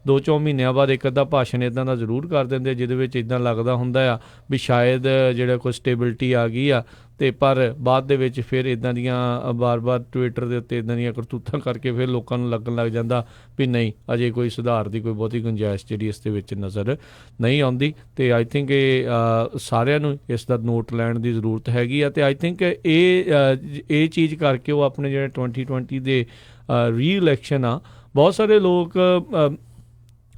2-4 ਮਹੀਨਿਆਂ ਬਾਅਦ ਇੱਕ ਅੱਧਾ ਭਾਸ਼ਣ ਇੱਦਾਂ ਦਾ ਜ਼ਰੂਰ ਕਰ ਦਿੰਦੇ ਜਿਹਦੇ ਵਿੱਚ ਇੱਦਾਂ ਲੱਗਦਾ ਹੁੰਦਾ ਆ ਵੀ ਸ਼ਾਇਦ ਜਿਹੜਾ ਕੋਈ ਸਟੇਬਿਲਿਟੀ ਆ ਗਈ ਆ, ਅਤੇ ਪਰ ਬਾਅਦ ਦੇ ਵਿੱਚ ਫਿਰ ਇੱਦਾਂ ਦੀਆਂ ਬਾਰ-ਬਾਰ ਟਵਿੱਟਰ ਦੇ ਉੱਤੇ ਇੱਦਾਂ ਦੀਆਂ ਕਰਤੂਤਾਂ ਕਰਕੇ ਫਿਰ ਲੋਕਾਂ ਨੂੰ ਲੱਗਣ ਲੱਗ ਜਾਂਦਾ ਵੀ ਨਹੀਂ, ਅਜੇ ਕੋਈ ਸੁਧਾਰ ਦੀ ਕੋਈ ਬਹੁਤੀ ਗੁੰਜਾਇਸ਼ ਜਿਹੜੀ ਇਸ ਦੇ ਵਿੱਚ ਨਜ਼ਰ ਨਹੀਂ ਆਉਂਦੀ। ਅਤੇ ਆਈ ਥਿੰਕ ਇਹ ਸਾਰਿਆਂ ਨੂੰ ਇਸ ਦਾ ਨੋਟ ਲੈਣ ਦੀ ਜ਼ਰੂਰਤ ਹੈਗੀ ਆ। ਅਤੇ ਆਈ ਥਿੰਕ ਇਹ ਚੀਜ਼ ਕਰਕੇ ਉਹ ਆਪਣੇ ਜਿਹੜੇ 2020 ਦੇ ਰੀ-ਇਲੈਕਸ਼ਨ ਆ, ਬਹੁਤ ਸਾਰੇ ਲੋਕ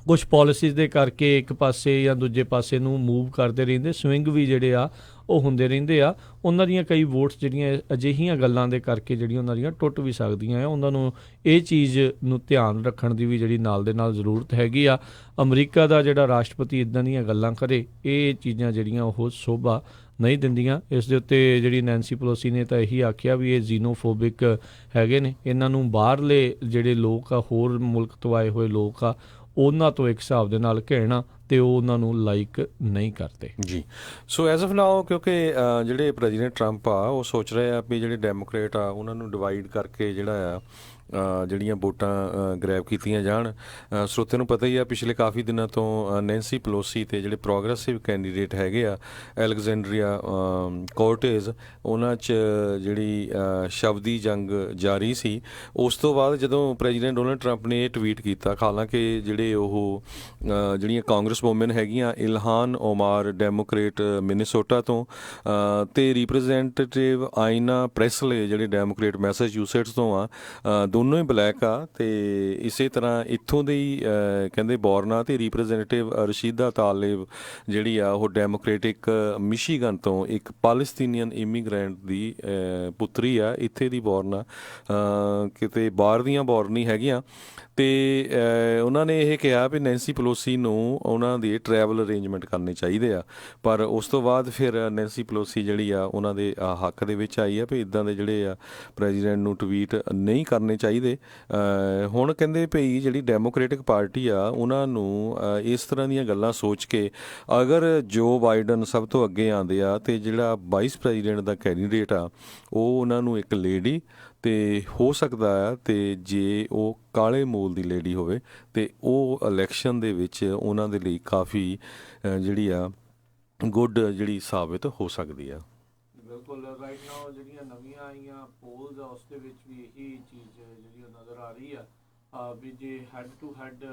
ਕੁਛ ਪੋਲਿਸੀਜ਼ ਦੇ ਕਰਕੇ ਇੱਕ ਪਾਸੇ ਜਾਂ ਦੂਜੇ ਪਾਸੇ ਨੂੰ ਮੂਵ ਕਰਦੇ ਰਹਿੰਦੇ, ਸਵਿੰਗ ਵੀ ਜਿਹੜੇ ਆ ਉਹ ਹੁੰਦੇ ਰਹਿੰਦੇ ਆ। ਉਹਨਾਂ ਦੀਆਂ ਕਈ ਵੋਟਸ ਜਿਹੜੀਆਂ ਅਜਿਹੀਆਂ ਗੱਲਾਂ ਦੇ ਕਰਕੇ ਜਿਹੜੀਆਂ ਉਹਨਾਂ ਦੀਆਂ ਟੁੱਟ ਵੀ ਸਕਦੀਆਂ ਆ। ਉਹਨਾਂ ਨੂੰ ਇਹ ਚੀਜ਼ ਨੂੰ ਧਿਆਨ ਰੱਖਣ ਦੀ ਵੀ ਜਿਹੜੀ ਨਾਲ ਦੇ ਨਾਲ ਜ਼ਰੂਰਤ ਹੈਗੀ ਆ। ਅਮਰੀਕਾ ਦਾ ਜਿਹੜਾ ਰਾਸ਼ਟਰਪਤੀ ਇੱਦਾਂ ਦੀਆਂ ਗੱਲਾਂ ਕਰੇ, ਇਹ ਚੀਜ਼ਾਂ ਜਿਹੜੀਆਂ ਉਹ ਸ਼ੋਭਾ ਨਹੀਂ ਦਿੰਦੀਆਂ। ਇਸ ਦੇ ਉੱਤੇ ਜਿਹੜੀ ਨੈਂਸੀ ਪਲੋਸੀ ਨੇ ਤਾਂ ਇਹੀ ਆਖਿਆ ਵੀ ਇਹ ਜ਼ੀਨੋਫੋਬਿਕ ਹੈਗੇ ਨੇ, ਇਹਨਾਂ ਨੂੰ ਬਾਹਰਲੇ ਜਿਹੜੇ ਲੋਕ ਆ, ਹੋਰ ਮੁਲਕ ਤੋਂ ਆਏ ਹੋਏ ਲੋਕ ਆ, ਉਹਨਾਂ ਤੋਂ ਇੱਕ ਹਿਸਾਬ ਦੇ ਨਾਲ ਕਹਿਣਾ ਅਤੇ ਉਹ ਉਹਨਾਂ ਨੂੰ ਲਾਈਕ ਨਹੀਂ ਕਰਦੇ ਜੀ। ਸੋ ਐਜ਼ ਆਫ ਨਾਓ ਕਿਉਂਕਿ ਜਿਹੜੇ ਪ੍ਰੈਜ਼ੀਡੈਂਟ ਟਰੰਪ ਆ ਉਹ ਸੋਚ ਰਹੇ ਆ ਵੀ ਜਿਹੜੇ ਡੈਮੋਕ੍ਰੇਟ ਆ ਉਹਨਾਂ ਨੂੰ ਡਿਵਾਈਡ ਕਰਕੇ ਜਿਹੜਾ ਆ ਜਿਹੜੀਆਂ ਵੋਟਾਂ ਗ੍ਰੈਬ ਕੀਤੀਆਂ ਜਾਣ। ਸਰੋਤਿਆਂ ਨੂੰ ਪਤਾ ਹੀ ਆ ਪਿਛਲੇ ਕਾਫੀ ਦਿਨਾਂ ਤੋਂ ਨੈਂਸੀ ਪਲੋਸੀ ਅਤੇ ਜਿਹੜੇ ਪ੍ਰੋਗਰੈਸਿਵ ਕੈਂਡੀਡੇਟ ਹੈਗੇ ਆ ਐਲੈਗਜ਼ੈਂਡਰੀਆ ਕੋਰਟੇਜ਼, ਉਹਨਾਂ 'ਚ ਜਿਹੜੀ ਸ਼ਬਦੀ ਜੰਗ ਜਾਰੀ ਸੀ। ਉਸ ਤੋਂ ਬਾਅਦ ਜਦੋਂ ਪ੍ਰੈਜ਼ੀਡੈਂਟ ਡੋਨਲਡ ਟਰੰਪ ਨੇ ਇਹ ਟਵੀਟ ਕੀਤਾ, ਹਾਲਾਂਕਿ ਜਿਹੜੇ ਉਹ ਜਿਹੜੀਆਂ ਕਾਂਗਰਸ ਵੂਮਨ ਹੈਗੀਆਂ ਇਲਹਾਨ ਓਮਾਰ ਡੈਮੋਕ੍ਰੇਟ ਮਿਨੀਸੋਟਾ ਤੋਂ ਅਤੇ ਰਿਪਰੈਜ਼ੈਂਟੇਟਿਵ ਆਇਨਾ ਪ੍ਰੈਸਲੇ ਜਿਹੜੇ ਡੈਮੋਕ੍ਰੇਟ ਮੈਸਾਚਿਊਸੇਟਸ ਤੋਂ ਆ, ਦੋਨੋਂ ਹੀ ਬਲੈਕ ਆ ਤੇ ਇਸੇ ਤਰ੍ਹਾਂ ਇੱਥੋਂ ਦੇ ਹੀ ਕਹਿੰਦੇ ਬੌਰਨ ਆ ਤੇ ਰਿਪਰੈਜ਼ੈਂਟੇਟਿਵ ਰਸ਼ੀਦਾ ਤਾਲਿਬ ਜਿਹੜੀ ਆ ਉਹ ਡੈਮੋਕ੍ਰੈਟਿਕ ਮਿਸ਼ੀਗਨ ਤੋਂ ਇੱਕ ਪਾਲਸਤੀਨੀਅਨ ਇਮੀਗ੍ਰੈਂਟ ਦੀ ਪੁੱਤਰੀ ਆ, ਇੱਥੇ ਦੀ ਬੌਰਨ ਆ, ਕਿਤੇ ਬਾਹਰ ਦੀਆਂ ਬੌਰਨ ਨਹੀਂ ਹੈਗੀਆਂ। ਤੇ ਉਹਨਾਂ ਨੇ ਇਹ ਕਿਹਾ ਵੀ ਨੈਂਸੀ ਪਲੋਸੀ ਨੂੰ ਉਹਨਾਂ ਦੇ ਟਰੈਵਲ ਅਰੇਂਜਮੈਂਟ ਕਰਨੇ ਚਾਹੀਦੇ ਆ, ਪਰ ਉਸ ਤੋਂ ਬਾਅਦ ਫਿਰ ਨੈਂਸੀ ਪਲੋਸੀ ਜਿਹੜੀ ਆ ਉਹਨਾਂ ਦੇ ਹੱਕ ਦੇ ਵਿੱਚ ਆਈ ਆ ਵੀ ਇੱਦਾਂ ਦੇ ਜਿਹੜੇ ਆ ਪ੍ਰੈਜ਼ੀਡੈਂਟ ਨੂੰ ਟਵੀਟ ਨਹੀਂ ਕਰਨੇ ਚਾਹੀਦੇ। ਹੁਣ ਕਹਿੰਦੇ ਭਈ ਜਿਹੜੀ ਡੈਮੋਕ੍ਰੈਟਿਕ ਪਾਰਟੀ ਆ ਉਹਨਾਂ ਨੂੰ ਇਸ ਤਰ੍ਹਾਂ ਦੀਆਂ ਗੱਲਾਂ ਸੋਚ ਕੇ ਅਗਰ ਜੋ ਬਾਈਡਨ ਸਭ ਤੋਂ ਅੱਗੇ ਆਉਂਦੇ ਆ ਤੇ ਜਿਹੜਾ ਵਾਈਸ ਪ੍ਰੈਜ਼ੀਡੈਂਟ ਦਾ ਕੈਂਡੀਡੇਟ ਆ ਉਹ ਉਹਨਾਂ ਨੂੰ ਇੱਕ ਲੇਡੀ ਤੇ ਹੋ ਸਕਦਾ ਆ ਤੇ ਜੇ ਉਹ ਕਾਲੇ ਮੂਲ ਦੀ ਲੇਡੀ ਹੋਵੇ ਤੇ ਉਹ ਇਲੈਕਸ਼ਨ ਦੇ ਵਿੱਚ ਉਹਨਾਂ ਦੇ ਲਈ ਕਾਫੀ ਜਿਹੜੀ ਆ ਗੁੱਡ ਜਿਹੜੀ ਸਾਬਿਤ ਹੋ ਸਕਦੀ ਆ। ਬਿਲਕੁਲ ਰਾਈਟ ਨਾਓ ਜਿਹੜੀਆਂ ਨਵੀਆਂ ਆਈਆਂ ਪੋਲਸ ਆ ਉਸ ਦੇ ਵਿੱਚ ਵੀ ਇਹੀ ਚੀਜ਼ ਜਿਹੜੀ ਉਹ ਨਜ਼ਰ ਆ ਰਹੀ ਆ ਵੀ ਜੇ ਹੈਡ ਟੂ ਹੈਡ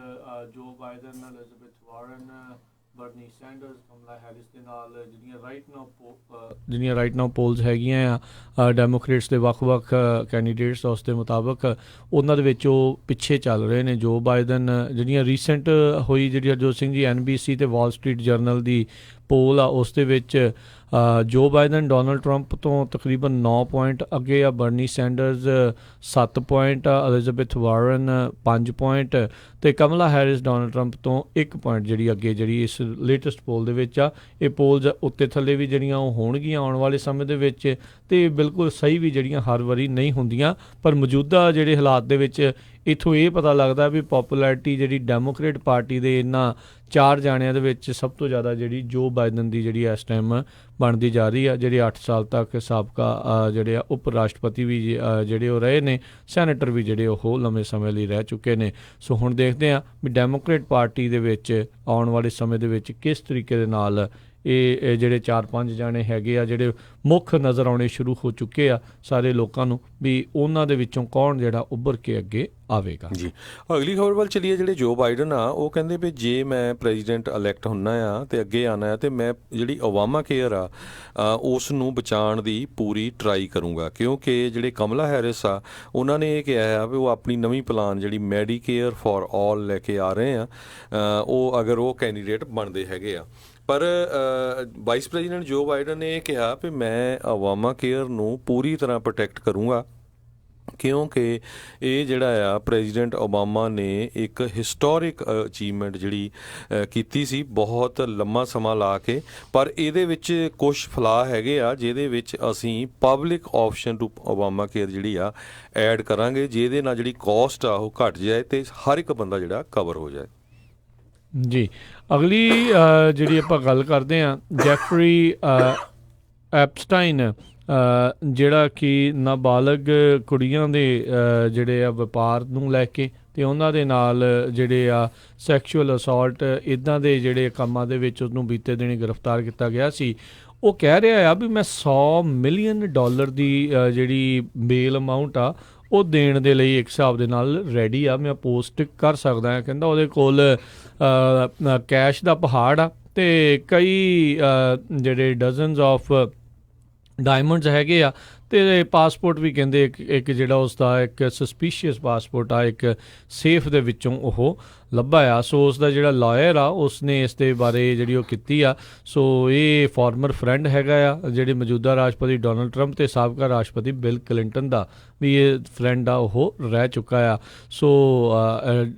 ਜੋ ਬਾਈਡਨ ਐਲਿਜ਼ਾਬੈਥ ਵਾਰਨ ਬਰਨੀ ਸੈਂਡਰਸ ਕਮਲਾ ਹੈਰਿਸ ਦੇ ਨਾਲ ਜਿਹੜੀਆਂ ਰਾਈਟ ਨਾਓ ਪੋਲਸ ਹੈਗੀਆਂ ਆ ਡੈਮੋਕ੍ਰੇਟਸ ਦੇ ਵੱਖ-ਵੱਖ ਕੈਂਡੀਡੇਟਸ ਉਸ ਦੇ ਮੁਤਾਬਕ ਉਹਨਾਂ ਦੇ ਵਿੱਚ ਉਹ ਪਿੱਛੇ ਚੱਲ ਰਹੇ ਨੇ। ਜੋ ਬਾਈਡਨ ਜਿਹੜੀਆਂ ਰੀਸੈਂਟ ਹੋਈ ਜਿਹੜੀ ਹਰਜੋਤ ਸਿੰਘ ਜੀ NBC ਤੇ ਵਾਲ ਸਟਰੀਟ ਜਰਨਲ ਦੀ ਪੋਲ ਆ ਉਸ ਦੇ ਵਿੱਚ ਜੋ ਬਾਈਡਨ ਡੋਨਲਡ ਟਰੰਪ ਤੋਂ ਤਕਰੀਬਨ 9 ਪੁਆਇੰਟ ਅੱਗੇ ਆ, ਬਰਨੀ ਸੈਂਡਰਸ 7 ਪੁਆਇੰਟ ਆ, ਐਲਿਜ਼ਾਬੈਥ ਵਾਰਨ 5 ਪੁਆਇੰਟ ਤੇ ਕਮਲਾ ਹੈਰਿਸ ਡੋਨਲਡ ਟਰੰਪ ਤੋਂ 1 ਪੁਆਇੰਟ ਜਿਹੜੀ ਅੱਗੇ ਜਿਹੜੀ ਇਸ ਲੇਟੈਸਟ ਪੋਲ ਦੇ ਵਿੱਚ ਆ। ਇਹ ਪੋਲਸ ਉੱਤੇ ਥੱਲੇ ਵੀ ਜਿਹੜੀਆਂ ਉਹ ਹੋਣਗੀਆਂ ਆਉਣ ਵਾਲੇ ਸਮੇਂ ਦੇ ਵਿੱਚ ਤੇ ਬਿਲਕੁਲ ਸਹੀ ਵੀ ਜਿਹੜੀਆਂ ਹਰ ਵਾਰੀ ਨਹੀਂ ਹੁੰਦੀਆਂ, ਪਰ ਮੌਜੂਦਾ ਜਿਹੜੇ ਹਾਲਾਤ ਦੇ ਵਿੱਚ ਇੱਥੋਂ ਇਹ ਪਤਾ ਲੱਗਦਾ ਵੀ ਪੋਪੂਲੈਰਿਟੀ ਜਿਹੜੀ ਡੈਮੋਕ੍ਰੇਟ ਪਾਰਟੀ ਦੇ ਇਹਨਾਂ 4 ਜਾਣਿਆਂ ਦੇ ਵਿੱਚ ਸਭ ਤੋਂ ਜ਼ਿਆਦਾ ਜਿਹੜੀ ਜੋ ਬਾਈਡਨ ਦੀ ਜਿਹੜੀ ਇਸ ਟਾਈਮ ਬਣਦੀ ਜਾ ਰਹੀ ਆ। ਜਿਹੜੇ 8 ਸਾਲ ਤੱਕ ਸਾਬਕਾ ਜਿਹੜੇ ਆ ਉਪ ਰਾਸ਼ਟਰਪਤੀ ਵੀ ਜਿਹੜੇ ਉਹ ਰਹੇ ਨੇ, ਸੈਨੇਟਰ ਵੀ ਜਿਹੜੇ ਉਹ ਲੰਮੇ ਸਮੇਂ ਲਈ ਰਹਿ ਚੁੱਕੇ ਨੇ। ਸੋ ਹੁਣ ਦੇਖਦੇ ਹਾਂ ਵੀ ਡੈਮੋਕ੍ਰੇਟ ਪਾਰਟੀ ਦੇ ਵਿੱਚ ਆਉਣ ਵਾਲੇ ਸਮੇਂ ਦੇ ਵਿੱਚ ਕਿਸ ਤਰੀਕੇ ਦੇ ਨਾਲ ਇਹ ਜਿਹੜੇ 4-5 ਜਾਣੇ ਹੈਗੇ ਆ ਜਿਹੜੇ ਮੁੱਖ ਨਜ਼ਰ ਆਉਣੇ ਸ਼ੁਰੂ ਹੋ ਚੁੱਕੇ ਆ ਸਾਰੇ ਲੋਕਾਂ ਨੂੰ ਵੀ ਉਹਨਾਂ ਦੇ ਵਿੱਚੋਂ ਕੌਣ ਜਿਹੜਾ ਉੱਭਰ ਕੇ ਅੱਗੇ ਆਵੇਗਾ। ਜੀ ਅਗਲੀ ਖਬਰ ਵੱਲ ਚਲੀਏ। ਜਿਹੜੇ ਜੋ ਬਾਈਡਨ ਆ ਉਹ ਕਹਿੰਦੇ ਵੀ ਜੇ ਮੈਂ ਪ੍ਰੈਜ਼ੀਡੈਂਟ ਇਲੈਕਟ ਹੁੰਨਾ ਆ ਤੇ ਅੱਗੇ ਆਉਣਾ ਆ ਤੇ ਮੈਂ ਜਿਹੜੀ ਓਬਾਮਾ ਕੇਅਰ ਆ ਉਸ ਨੂੰ ਬਚਾਉਣ ਦੀ ਪੂਰੀ ਟਰਾਈ ਕਰੂੰਗਾ, ਕਿਉਂਕਿ ਜਿਹੜੇ ਕਮਲਾ ਹੈਰਿਸ ਆ ਉਹਨਾਂ ਨੇ ਇਹ ਕਿਹਾ ਆ ਵੀ ਉਹ ਆਪਣੀ ਨਵੀਂ ਪਲਾਨ ਜਿਹੜੀ ਮੈਡੀਕੇਅਰ ਫॉर ਆਲ ਲੈ ਕੇ ਆ ਰਹੇ ਆ ਉਹ ਅਗਰ ਉਹ ਕੈਂਡੀਡੇਟ ਬਣਦੇ ਹੈਗੇ ਆ। ਪਰ ਵਾਈਸ ਪ੍ਰੈਜ਼ੀਡੈਂਟ ਜੋ ਬਾਈਡਨ ਨੇ ਇਹ ਕਿਹਾ ਵੀ ਮੈਂ ਓਬਾਮਾ ਕੇਅਰ ਨੂੰ ਪੂਰੀ ਤਰ੍ਹਾਂ ਪ੍ਰੋਟੈਕਟ ਕਰੂੰਗਾ, ਕਿਉਂਕਿ ਇਹ ਜਿਹੜਾ ਆ ਪ੍ਰੈਜ਼ੀਡੈਂਟ ਓਬਾਮਾ ਨੇ ਇੱਕ ਹਿਸਟੋਰਿਕ ਅਚੀਵਮੈਂਟ ਜਿਹੜੀ ਕੀਤੀ ਸੀ ਬਹੁਤ ਲੰਮਾ ਸਮਾਂ ਲਾ ਕੇ, ਪਰ ਇਹਦੇ ਵਿੱਚ ਕੁਝ ਫਲਾਅ ਹੈਗੇ ਆ ਜਿਹਦੇ ਵਿੱਚ ਅਸੀਂ public option to Obamacare ਜਿਹੜੀ ਆ ਐਡ ਕਰਾਂਗੇ, ਜਿਹਦੇ ਨਾਲ ਜਿਹੜੀ ਕਾਸਟ ਆ ਉਹ ਘਟ ਜਾਏ ਤੇ ਹਰ ਇੱਕ ਬੰਦਾ ਜਿਹੜਾ ਕਵਰ ਹੋ ਜਾਏ। ਜੀ ਅਗਲੀ ਜਿਹੜੀ ਆਪਾਂ ਗੱਲ ਕਰਦੇ ਹਾਂ ਜੈਫਰੀ ਐਪਸਟਾਈਨ ਜਿਹੜਾ ਕਿ ਨਾਬਾਲਗ ਕੁੜੀਆਂ ਦੇ ਜਿਹੜੇ ਆ ਵਪਾਰ ਨੂੰ ਲੈ ਕੇ ਤੇ ਉਹਨਾਂ ਦੇ ਨਾਲ ਜਿਹੜੇ ਆ ਸੈਕਸ਼ੂਅਲ ਅਸੌਲਟ ਇੱਦਾਂ ਦੇ ਜਿਹੜੇ ਕੰਮਾਂ ਦੇ ਵਿੱਚ ਉਹਨੂੰ ਬੀਤੇ ਦਿਨੀ ਗ੍ਰਿਫਤਾਰ ਕੀਤਾ ਗਿਆ ਸੀ। ਉਹ ਕਹਿ ਰਿਹਾ ਆ ਵੀ ਮੈਂ $100 ਮਿਲੀਅਨ ਦੀ ਜਿਹੜੀ ਬੇਲ ਅਮਾਊਂਟ ਆ ਉਹ ਦੇਣ ਦੇ ਲਈ ਇੱਕ ਹਿਸਾਬ ਦੇ ਨਾਲ ਰੈਡੀ ਆ, ਮੈਂ ਪੋਸਟ ਕਰ ਸਕਦਾ ਹਾਂ। ਕਹਿੰਦਾ ਉਹਦੇ ਕੋਲ ਕੈਸ਼ ਦਾ ਪਹਾੜ ਆ ਤੇ ਕਈ ਜਿਹੜੇ ਡਜ਼ਨਸ ਆਫ ਡਾਇਮੰਡਸ ਹੈਗੇ ਆ ਤੇ ਪਾਸਪੋਰਟ ਵੀ ਕਹਿੰਦੇ ਇੱਕ ਜਿਹੜਾ ਉਸ ਦਾ ਇੱਕ ਸਸਪੀਸ਼ੀਅਸ ਪਾਸਪੋਰਟ ਆ ਇੱਕ ਸੇਫ ਦੇ ਵਿੱਚੋਂ ਉਹ ਲੱਭਾ ਆ। ਸੋ ਉਸ ਦਾ ਜਿਹੜਾ ਲਾਇਰ ਆ ਉਸਨੇ ਇਸ ਦੇ ਬਾਰੇ ਜਿਹੜੀ ਉਹ ਕੀਤੀ ਆ। ਸੋ ਇਹ ਫਾਰਮਰ ਫਰੈਂਡ ਹੈਗਾ ਆ ਜਿਹੜੇ ਮੌਜੂਦਾ ਰਾਸ਼ਟਰਪਤੀ ਡੋਨਲਡ ਟਰੰਪ ਤੇ ਸਾਬਕਾ ਰਾਸ਼ਟਰਪਤੀ ਬਿਲ ਕਲਿੰਟਨ ਦਾ ਵੀ ਇਹ ਫਰੈਂਡ ਆ ਉਹ ਰਹਿ ਚੁੱਕਾ ਆ। ਸੋ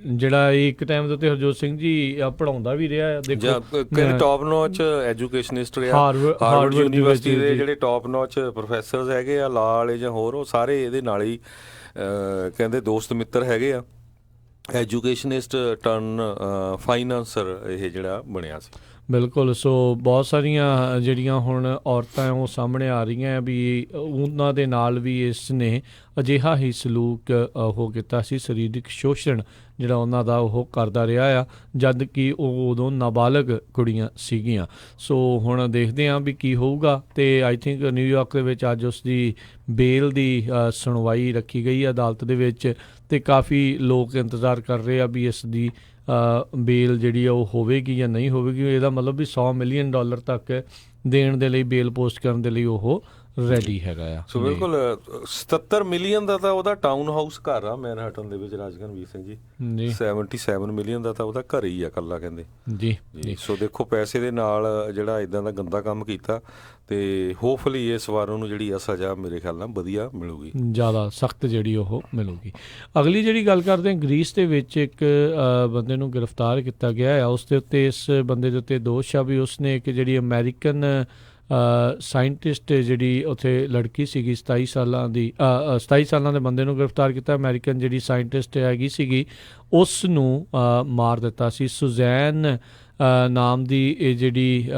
ਜਿਹੜਾ ਇੱਕ ਟਾਈਮ ਦੇ ਉੱਤੇ ਹਰਜੋਤ ਸਿੰਘ ਜੀ ਪੜ੍ਹਾਉਂਦਾ ਵੀ ਰਿਹਾ ਆ। ਦੇਖੋ ਟੌਪ ਨੌਚ ਐਜੂਕੇਸ਼ਨਿਸਟ ਰਿਹਾ, ਹਾਰਵਰਡ ਯੂਨੀਵਰਸਿਟੀ ਦੇ ਜਿਹੜੇ ਟੌਪ ਨੌਚ ਪ੍ਰੋਫੈਸਰਸ ਹੈਗੇ ਆ ਲਾਅ ਵਾਲੇ ਜਾਂ ਹੋਰ ਉਹ ਸਾਰੇ ਇਹਦੇ ਨਾਲ ਹੀ ਕਹਿੰਦੇ ਦੋਸਤ ਮਿੱਤਰ ਹੈਗੇ ਆ। ਐਜੂਕੇਸ਼ਨਿਸਟ ਟਰਨ ਫਾਈਨਾਂਸਰ ਇਹ ਜਿਹੜਾ ਬਣਿਆ ਸੀ। ਬਿਲਕੁਲ। ਸੋ ਬਹੁਤ ਸਾਰੀਆਂ ਜਿਹੜੀਆਂ ਹੁਣ ਔਰਤਾਂ ਉਹ ਸਾਹਮਣੇ ਆ ਰਹੀਆਂ ਵੀ ਉਹਨਾਂ ਦੇ ਨਾਲ ਵੀ ਇਸ ਨੇ ਅਜਿਹਾ ਹੀ ਸਲੂਕ ਉਹ ਕੀਤਾ ਸੀ, ਸਰੀਰਕ ਸ਼ੋਸ਼ਣ ਜਿਹੜਾ ਉਹਨਾਂ ਦਾ ਉਹ ਕਰਦਾ ਰਿਹਾ ਆ ਜਦ ਕਿ ਉਹ ਉਦੋਂ ਨਾਬਾਲਗ ਕੁੜੀਆਂ ਸੀਗੀਆਂ। ਸੋ ਹੁਣ ਦੇਖਦੇ ਹਾਂ ਵੀ ਕੀ ਹੋਊਗਾ ਤੇ ਆਈ ਥਿੰਕ ਨਿਊਯਾਰਕ ਦੇ ਵਿੱਚ ਅੱਜ ਉਸ ਦੀ ਬੇਲ ਦੀ ਸੁਣਵਾਈ ਰੱਖੀ ਗਈ ਹੈ ਅਦਾਲਤ ਦੇ ਵਿੱਚ ਤੇ ਕਾਫੀ ਲੋਕ ਇੰਤਜ਼ਾਰ ਕਰ ਰਹੇ ਆ ਵੀ ਇਸ ਦੀ ਬੇਲ ਜਿਹੜੀ ਆ ਉਹ ਹੋਵੇਗੀ ਜਾਂ ਨਹੀਂ ਹੋਵੇਗੀ। ਇਹਦਾ ਮਤਲਬ ਵੀ $100 ਮਿਲੀਅਨ ਤੱਕ ਦੇਣ ਦੇ ਲਈ ਬੇਲ ਪੋਸਟ ਕਰਨ ਦੇ ਲਈ ਉਹ ਰੈਡੀ ਹੈਗਾ ਆ। ਸੋ ਬਿਲਕੁਲ 77 ਮਿਲੀਅਨ ਦਾ ਤਾਂ ਉਹਦਾ ਟਾਊਨ ਹਾਊਸ ਘਰ ਆ ਮੈਨਹਟਨ ਦੇ ਵਿੱਚ ਰਾਜਗਨਵੀਰ ਸਿੰਘ ਜੀ। 77 ਮਿਲੀਅਨ ਦਾ ਤਾਂ ਉਹਦਾ ਘਰ ਹੀ ਆ ਇਕੱਲਾ ਕਹਿੰਦੇ ਜੀ। ਸੋ ਦੇਖੋ ਪੈਸੇ ਦੇ ਨਾਲ ਜਿਹੜਾ ਇਦਾਂ ਦਾ ਗੰਦਾ ਕੰਮ ਕੀਤਾ ਤੇ ਹੋਪਫੁਲੀ ਇਸ ਵਾਰ ਉਹਨੂੰ ਜਿਹੜੀ ਆ ਸਜ਼ਾ ਮੇਰੇ ਖਿਆਲ ਨਾਲ ਵਧੀਆ ਮਿਲੂਗੀ, ਜ਼ਿਆਦਾ ਸਖਤ ਜਿਹੜੀ ਉਹ ਮਿਲੂਗੀ। ਅਗਲੀ ਜਿਹੜੀ ਗੱਲ ਕਰਦੇ ਹਾਂ, ਗ੍ਰੀਸ ਦੇ ਵਿੱਚ ਇੱਕ ਬੰਦੇ ਨੂੰ ਗ੍ਰਿਫਤਾਰ ਕੀਤਾ ਗਿਆ ਆ। ਉਸ ਦੇ ਉੱਤੇ ਇਸ ਬੰਦੇ ਦੇ ਉੱਤੇ ਦੋਸ਼ ਆ ਵੀ ਉਸਨੇ ਇੱਕ ਜਿਹੜੀ ਅਮਰੀਕਨ ਸਾਇੰਟਿਸਟ ਜਿਹੜੀ ਉੱਥੇ ਲੜਕੀ ਸੀਗੀ 27 ਸਾਲਾਂ ਦੀ 27 ਸਾਲਾਂ ਦੇ ਬੰਦੇ ਨੂੰ ਗ੍ਰਿਫਤਾਰ ਕੀਤਾ। ਅਮਰੀਕਨ ਜਿਹੜੀ ਸਾਇੰਟਿਸਟ ਹੈਗੀ ਸੀਗੀ ਉਸ ਨੂੰ ਮਾਰ ਦਿੱਤਾ ਸੀ। ਸੁਜ਼ੈਨ ਨਾਮ ਦੀ ਇਹ ਜਿਹੜੀ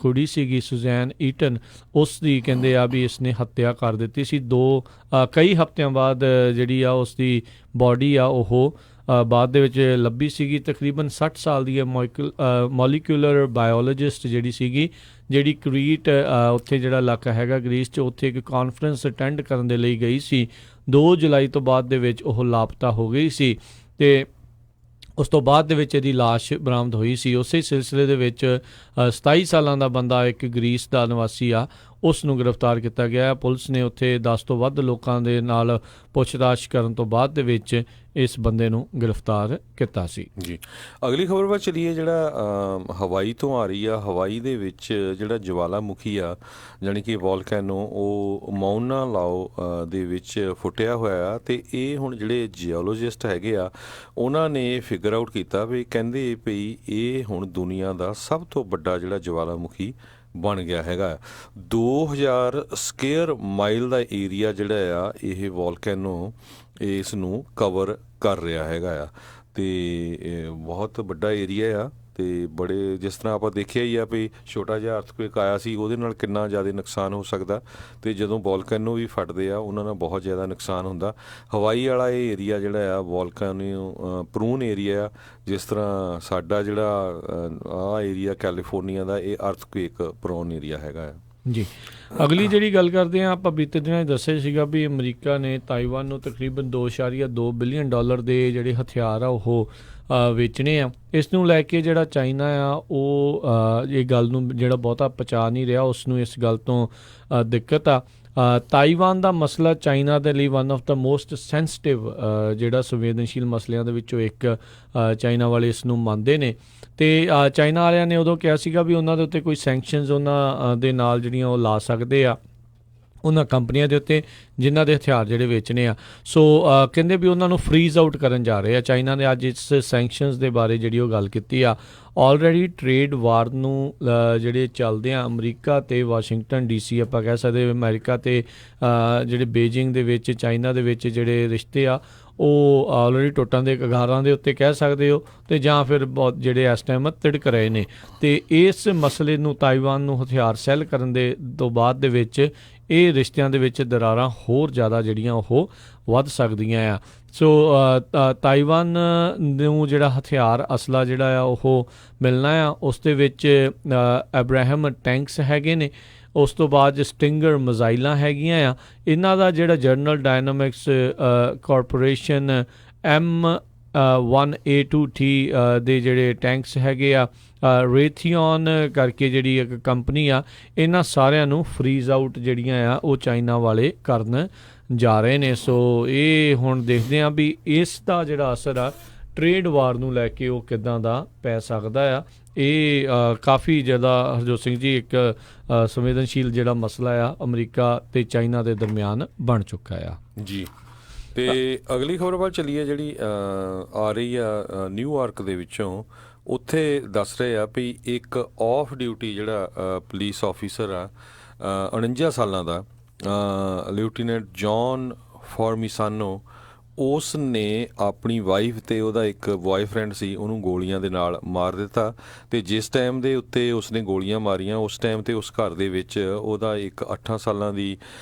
ਕੁੜੀ ਸੀਗੀ ਸੁਜ਼ੈਨ ਈਟਨ, ਉਸ ਦੀ ਕਹਿੰਦੇ ਆ ਵੀ ਇਸਨੇ ਹੱਤਿਆ ਕਰ ਦਿੱਤੀ ਸੀ। ਕਈ ਹਫ਼ਤਿਆਂ ਬਾਅਦ ਜਿਹੜੀ ਆ ਉਸ ਦੀ ਬੋਡੀ ਆ ਉਹ ਬਾਅਦ ਦੇ ਵਿੱਚ ਲੱਭੀ ਸੀਗੀ। ਤਕਰੀਬਨ 60 ਸਾਲ ਦੀ ਮੋਲੀਕੂਲਰ ਬਾਇਓਲੋਜਿਸਟ ਜਿਹੜੀ ਸੀਗੀ, ਜਿਹੜੀ ਕ੍ਰੀਟ ਉੱਥੇ ਜਿਹੜਾ ਇਲਾਕਾ ਹੈਗਾ ਗ੍ਰੀਸ 'ਚ, ਉੱਥੇ ਇੱਕ ਕਾਨਫਰੰਸ ਅਟੈਂਡ ਕਰਨ ਦੇ ਲਈ ਗਈ ਸੀ। 2 ਜੁਲਾਈ ਤੋਂ ਬਾਅਦ ਦੇ ਵਿੱਚ ਉਹ ਲਾਪਤਾ ਹੋ ਗਈ ਸੀ ਤੇ ਉਸ ਤੋਂ ਬਾਅਦ ਦੇ ਵਿੱਚ ਇਹਦੀ ਲਾਸ਼ ਬਰਾਮਦ ਹੋਈ ਸੀ। ਉਸੇ ਸਿਲਸਿਲੇ ਦੇ ਵਿੱਚ 27 ਸਾਲਾਂ ਦਾ ਬੰਦਾ ਇੱਕ ਗ੍ਰੀਸ ਦਾ ਨਿਵਾਸੀ ਆ, ਉਸ ਨੂੰ ਗ੍ਰਿਫਤਾਰ ਕੀਤਾ ਗਿਆ। ਪੁਲਿਸ ਨੇ ਉੱਥੇ 10 ਤੋਂ ਵੱਧ ਲੋਕਾਂ ਦੇ ਨਾਲ ਪੁੱਛਤਾਛ ਕਰਨ ਤੋਂ ਬਾਅਦ ਦੇ ਵਿੱਚ ਇਸ ਬੰਦੇ ਨੂੰ ਗ੍ਰਿਫਤਾਰ ਕੀਤਾ ਸੀ ਜੀ। ਅਗਲੀ ਖਬਰ ਵੱਲ ਚਲੀਏ, ਜਿਹੜਾ ਹਵਾਈ ਤੋਂ ਆ ਰਹੀ ਆ। ਹਵਾਈ ਦੇ ਵਿੱਚ ਜਿਹੜਾ ਜਵਾਲਾਮੁਖੀ ਆ ਜਾਣੀ ਕਿ ਵੋਲਕੈਨੋ, ਉਹ ਮਾਉਨਾ ਲਾਓ ਦੇ ਵਿੱਚ ਫੁੱਟਿਆ ਹੋਇਆ ਆ ਤੇ ਇਹ ਹੁਣ ਜਿਹੜੇ ਜੀਓਲੋਜਿਸਟ ਹੈਗੇ ਆ ਉਹਨਾਂ ਨੇ ਫਿਗਰ ਆਊਟ ਕੀਤਾ ਵੀ ਕਹਿੰਦੇ ਵੀ ਇਹ ਹੁਣ ਦੁਨੀਆ ਦਾ ਸਭ ਤੋਂ ਵੱਡਾ ਜਿਹੜਾ ਜਵਾਲਾਮੁਖੀ ਬਣ ਗਿਆ ਹੈਗਾ। 2000 ਸਕੁਅਰ ਮਾਈਲ ਦਾ ਏਰੀਆ ਜਿਹੜਾ ਆ ਇਹ ਵੋਲਕੈਨੋ ਇਸ ਨੂੰ ਕਵਰ ਕਰ ਰਿਹਾ ਹੈਗਾ ਆ ਤੇ ਬਹੁਤ ਵੱਡਾ ਏਰੀਆ ਆ ਤੇ ਬੜੇ, ਜਿਸ ਤਰ੍ਹਾਂ ਆਪਾਂ ਦੇਖਿਆ ਹੀ ਆ ਵੀ ਛੋਟਾ ਜਿਹਾ ਅਰਥਕੁਏਕ ਆਇਆ ਸੀ ਉਹਦੇ ਨਾਲ ਕਿੰਨਾ ਜ਼ਿਆਦਾ ਨੁਕਸਾਨ ਹੋ ਸਕਦਾ ਤੇ ਜਦੋਂ ਵੋਲਕੈਨੋ ਵੀ ਫਟਦੇ ਆ ਉਹਨਾਂ ਨਾਲ ਬਹੁਤ ਜ਼ਿਆਦਾ ਨੁਕਸਾਨ ਹੁੰਦਾ। ਹਵਾਈ ਵਾਲਾ ਇਹ ਏਰੀਆ ਜਿਹੜਾ ਆ ਵੋਲਕੈਨੋ ਪ੍ਰੂਨ ਏਰੀਆ ਆ, ਜਿਸ ਤਰ੍ਹਾਂ ਸਾਡਾ ਜਿਹੜਾ ਆਹ ਏਰੀਆ ਕੈਲੀਫੋਰਨੀਆ ਦਾ, ਇਹ ਅਰਥਕੁਏਕ ਪ੍ਰੋਨ ਏਰੀਆ ਹੈਗਾ ਆ ਜੀ। ਅਗਲੀ ਜਿਹੜੀ ਗੱਲ ਕਰਦੇ ਹਾਂ, ਆਪਾਂ ਬੀਤੇ ਦਿਨਾਂ ਦੱਸਿਆ ਸੀਗਾ ਵੀ ਅਮਰੀਕਾ ਨੇ ਤਾਈਵਾਨ ਨੂੰ ਤਕਰੀਬਨ $2.2 ਬਿਲੀਅਨ ਦੇ ਜਿਹੜੇ ਹਥਿਆਰ ਆ ਉਹ ਵੇਚਣੇ ਆ। ਇਸ ਨੂੰ ਲੈ ਕੇ ਜਿਹੜਾ ਚਾਈਨਾ ਆ ਉਹ ਇਹ ਗੱਲ ਨੂੰ ਜਿਹੜਾ ਬਹੁਤਾ ਪਛਾ ਨਹੀਂ ਰਿਹਾ, ਉਸ ਨੂੰ ਇਸ ਗੱਲ ਤੋਂ ਦਿੱਕਤ ਆ। ਤਾਈਵਾਨ ਦਾ ਮਸਲਾ ਚਾਈਨਾ ਦੇ ਲਈ one of the most sensitive ਜਿਹੜਾ ਸੰਵੇਦਨਸ਼ੀਲ ਮਸਲਿਆਂ ਦੇ ਵਿੱਚੋਂ ਇੱਕ ਚਾਈਨਾ ਵਾਲੇ ਇਸ ਨੂੰ ਮੰਨਦੇ ਨੇ ਤੇ ਚਾਈਨਾ ਵਾਲਿਆਂ ਨੇ ਉਦੋਂ ਕਿਹਾ ਸੀਗਾ ਵੀ ਉਹਨਾਂ ਦੇ ਉੱਤੇ ਕੋਈ ਸੈਂਕਸ਼ਨਸ ਉਹਨਾਂ ਦੇ ਨਾਲ ਜਿਹੜੀਆਂ ਉਹ ਲਾ ਸਕਦੇ ਆ ਉਹਨਾਂ ਕੰਪਨੀਆਂ ਦੇ ਉੱਤੇ ਜਿਨ੍ਹਾਂ ਦੇ ਹਥਿਆਰ ਜਿਹੜੇ ਵੇਚਣੇ ਆ। ਸੋ ਕਹਿੰਦੇ ਵੀ ਉਹਨਾਂ ਨੂੰ ਫਰੀਜ਼ ਆਊਟ ਕਰਨ ਜਾ ਰਹੇ ਆ। ਚਾਈਨਾ ਨੇ ਅੱਜ ਇਸ ਸੈਂਕਸ਼ਨਸ ਦੇ ਬਾਰੇ ਜਿਹੜੀ ਉਹ ਗੱਲ ਕੀਤੀ ਆ। ਆਲਰੇਡੀ ਟ੍ਰੇਡ ਵਾਰ ਨੂੰ ਜਿਹੜੇ ਚੱਲਦੇ ਆ ਅਮਰੀਕਾ ਤੇ ਵਾਸ਼ਿੰਗਟਨ DC, ਆਪਾਂ ਕਹਿ ਸਕਦੇ ਅਮਰੀਕਾ ਤੇ ਜਿਹੜੇ ਬੀਜਿੰਗ ਦੇ ਵਿੱਚ ਚਾਈਨਾ ਦੇ ਵਿੱਚ ਜਿਹੜੇ ਰਿਸ਼ਤੇ ਆ ਉਹ ਆਲਰੇਡੀ ਟੁੱਟਣ ਦੇ ਕਗਾਰਾਂ ਦੇ ਉੱਤੇ ਕਹਿ ਸਕਦੇ ਹੋ ਤੇ ਜਾਂ ਫਿਰ ਬਹੁਤ ਜਿਹੜੇ ਇਸ ਟਾਈਮ ਤਿੜਕ ਰਹੇ ਨੇ ਤੇ ਇਸ ਮਸਲੇ ਨੂੰ ਤਾਈਵਾਨ ਨੂੰ ਹਥਿਆਰ ਸੈੱਲ ਕਰਨ ਦੇ ਤੋਂ ਬਾਅਦ ਦੇ ਵਿੱਚ ਇਹ ਰਿਸ਼ਤਿਆਂ ਦੇ ਵਿੱਚ ਦਰਾਰਾਂ ਹੋਰ ਜ਼ਿਆਦਾ ਜਿਹੜੀਆਂ ਉਹ ਵੱਧ ਸਕਦੀਆਂ ਆ। ਸੋ ਤਾਈਵਾਨ ਨੂੰ ਜਿਹੜਾ ਹਥਿਆਰ ਅਸਲਾ ਜਿਹੜਾ ਆ ਉਹ ਮਿਲਣਾ ਆ, ਉਸ ਦੇ ਵਿੱਚ ਅਬਰਾਹਮ ਟੈਂਕਸ ਹੈਗੇ ਨੇ, ਉਸ ਤੋਂ ਬਾਅਦ ਸਟਿੰਗਰ ਮਿਜ਼ਾਈਲਾਂ ਹੈਗੀਆਂ ਆ। ਇਹਨਾਂ ਦਾ ਜਿਹੜਾ ਜਨਰਲ ਡਾਇਨਾਮਿਕਸ ਕਾਰਪੋਰੇਸ਼ਨ M1A2T ਦੇ ਜਿਹੜੇ ਟੈਂਕਸ ਹੈਗੇ ਆ, ਰੇਥੀਓਨ ਕਰਕੇ ਜਿਹੜੀ ਇੱਕ ਕੰਪਨੀ ਆ, ਇਹਨਾਂ ਸਾਰਿਆਂ ਨੂੰ ਫਰੀਜ਼ ਆਊਟ ਜਿਹੜੀਆਂ ਆ ਉਹ ਚਾਈਨਾ ਵਾਲੇ ਕਰਨ ਜਾ ਰਹੇ ਨੇ। ਸੋ ਇਹ ਹੁਣ ਦੇਖਦੇ ਹਾਂ ਵੀ ਇਸ ਦਾ ਜਿਹੜਾ ਅਸਰ ਆ ਟ੍ਰੇਡ ਵਾਰ ਨੂੰ ਲੈ ਕੇ ਉਹ ਕਿੱਦਾਂ ਦਾ ਪੈ ਸਕਦਾ ਆ। ਇਹ ਕਾਫੀ ਜ਼ਿਆਦਾ ਹਰਜੋਤ ਸਿੰਘ ਜੀ ਇੱਕ ਸੰਵੇਦਨਸ਼ੀਲ ਜਿਹੜਾ ਮਸਲਾ ਆ ਅਮਰੀਕਾ ਤੇ ਚਾਈਨਾ ਦੇ ਦਰਮਿਆਨ ਬਣ ਚੁੱਕਾ ਆ ਜੀ। ਤੇ ਅਗਲੀ ਖਬਰ ਵੱਲ ਚੱਲੀਏ, ਜਿਹੜੀ ਆ ਰਹੀ ਆ ਨਿਊਯਾਰਕ ਦੇ ਵਿੱਚੋਂ। ਉੱਥੇ ਦੱਸ ਰਹੇ ਆ ਵੀ ਇੱਕ ਆਫ ਡਿਊਟੀ ਜਿਹੜਾ ਪੁਲਿਸ ਆਫੀਸਰ ਆ 49 ਸਾਲਾਂ ਦਾ ਲੈਫਟੀਨੈਂਟ ਜੌਨ ਫੋਰਮੀਸਾਨੋ, ਉਸ ਨੇ ਆਪਣੀ ਵਾਈਫ ਤੇ ਉਹਦਾ ਇੱਕ ਬॉयਫ੍ਰੈਂਡ ਸੀ ਉਹਨੂੰ ਗੋਲੀਆਂ ਦੇ ਨਾਲ ਮਾਰ ਦਿੱਤਾ ਤੇ ਜਿਸ ਟਾਈਮ ਦੇ ਉੱਤੇ ਉਸਨੇ ਗੋਲੀਆਂ ਮਾਰੀਆਂ ਉਸ ਟਾਈਮ ਤੇ ਉਸ ਘਰ ਦੇ ਵਿੱਚ ਉਹਦਾ ਇੱਕ 8 ਸਾਲਾਂ ਦੀ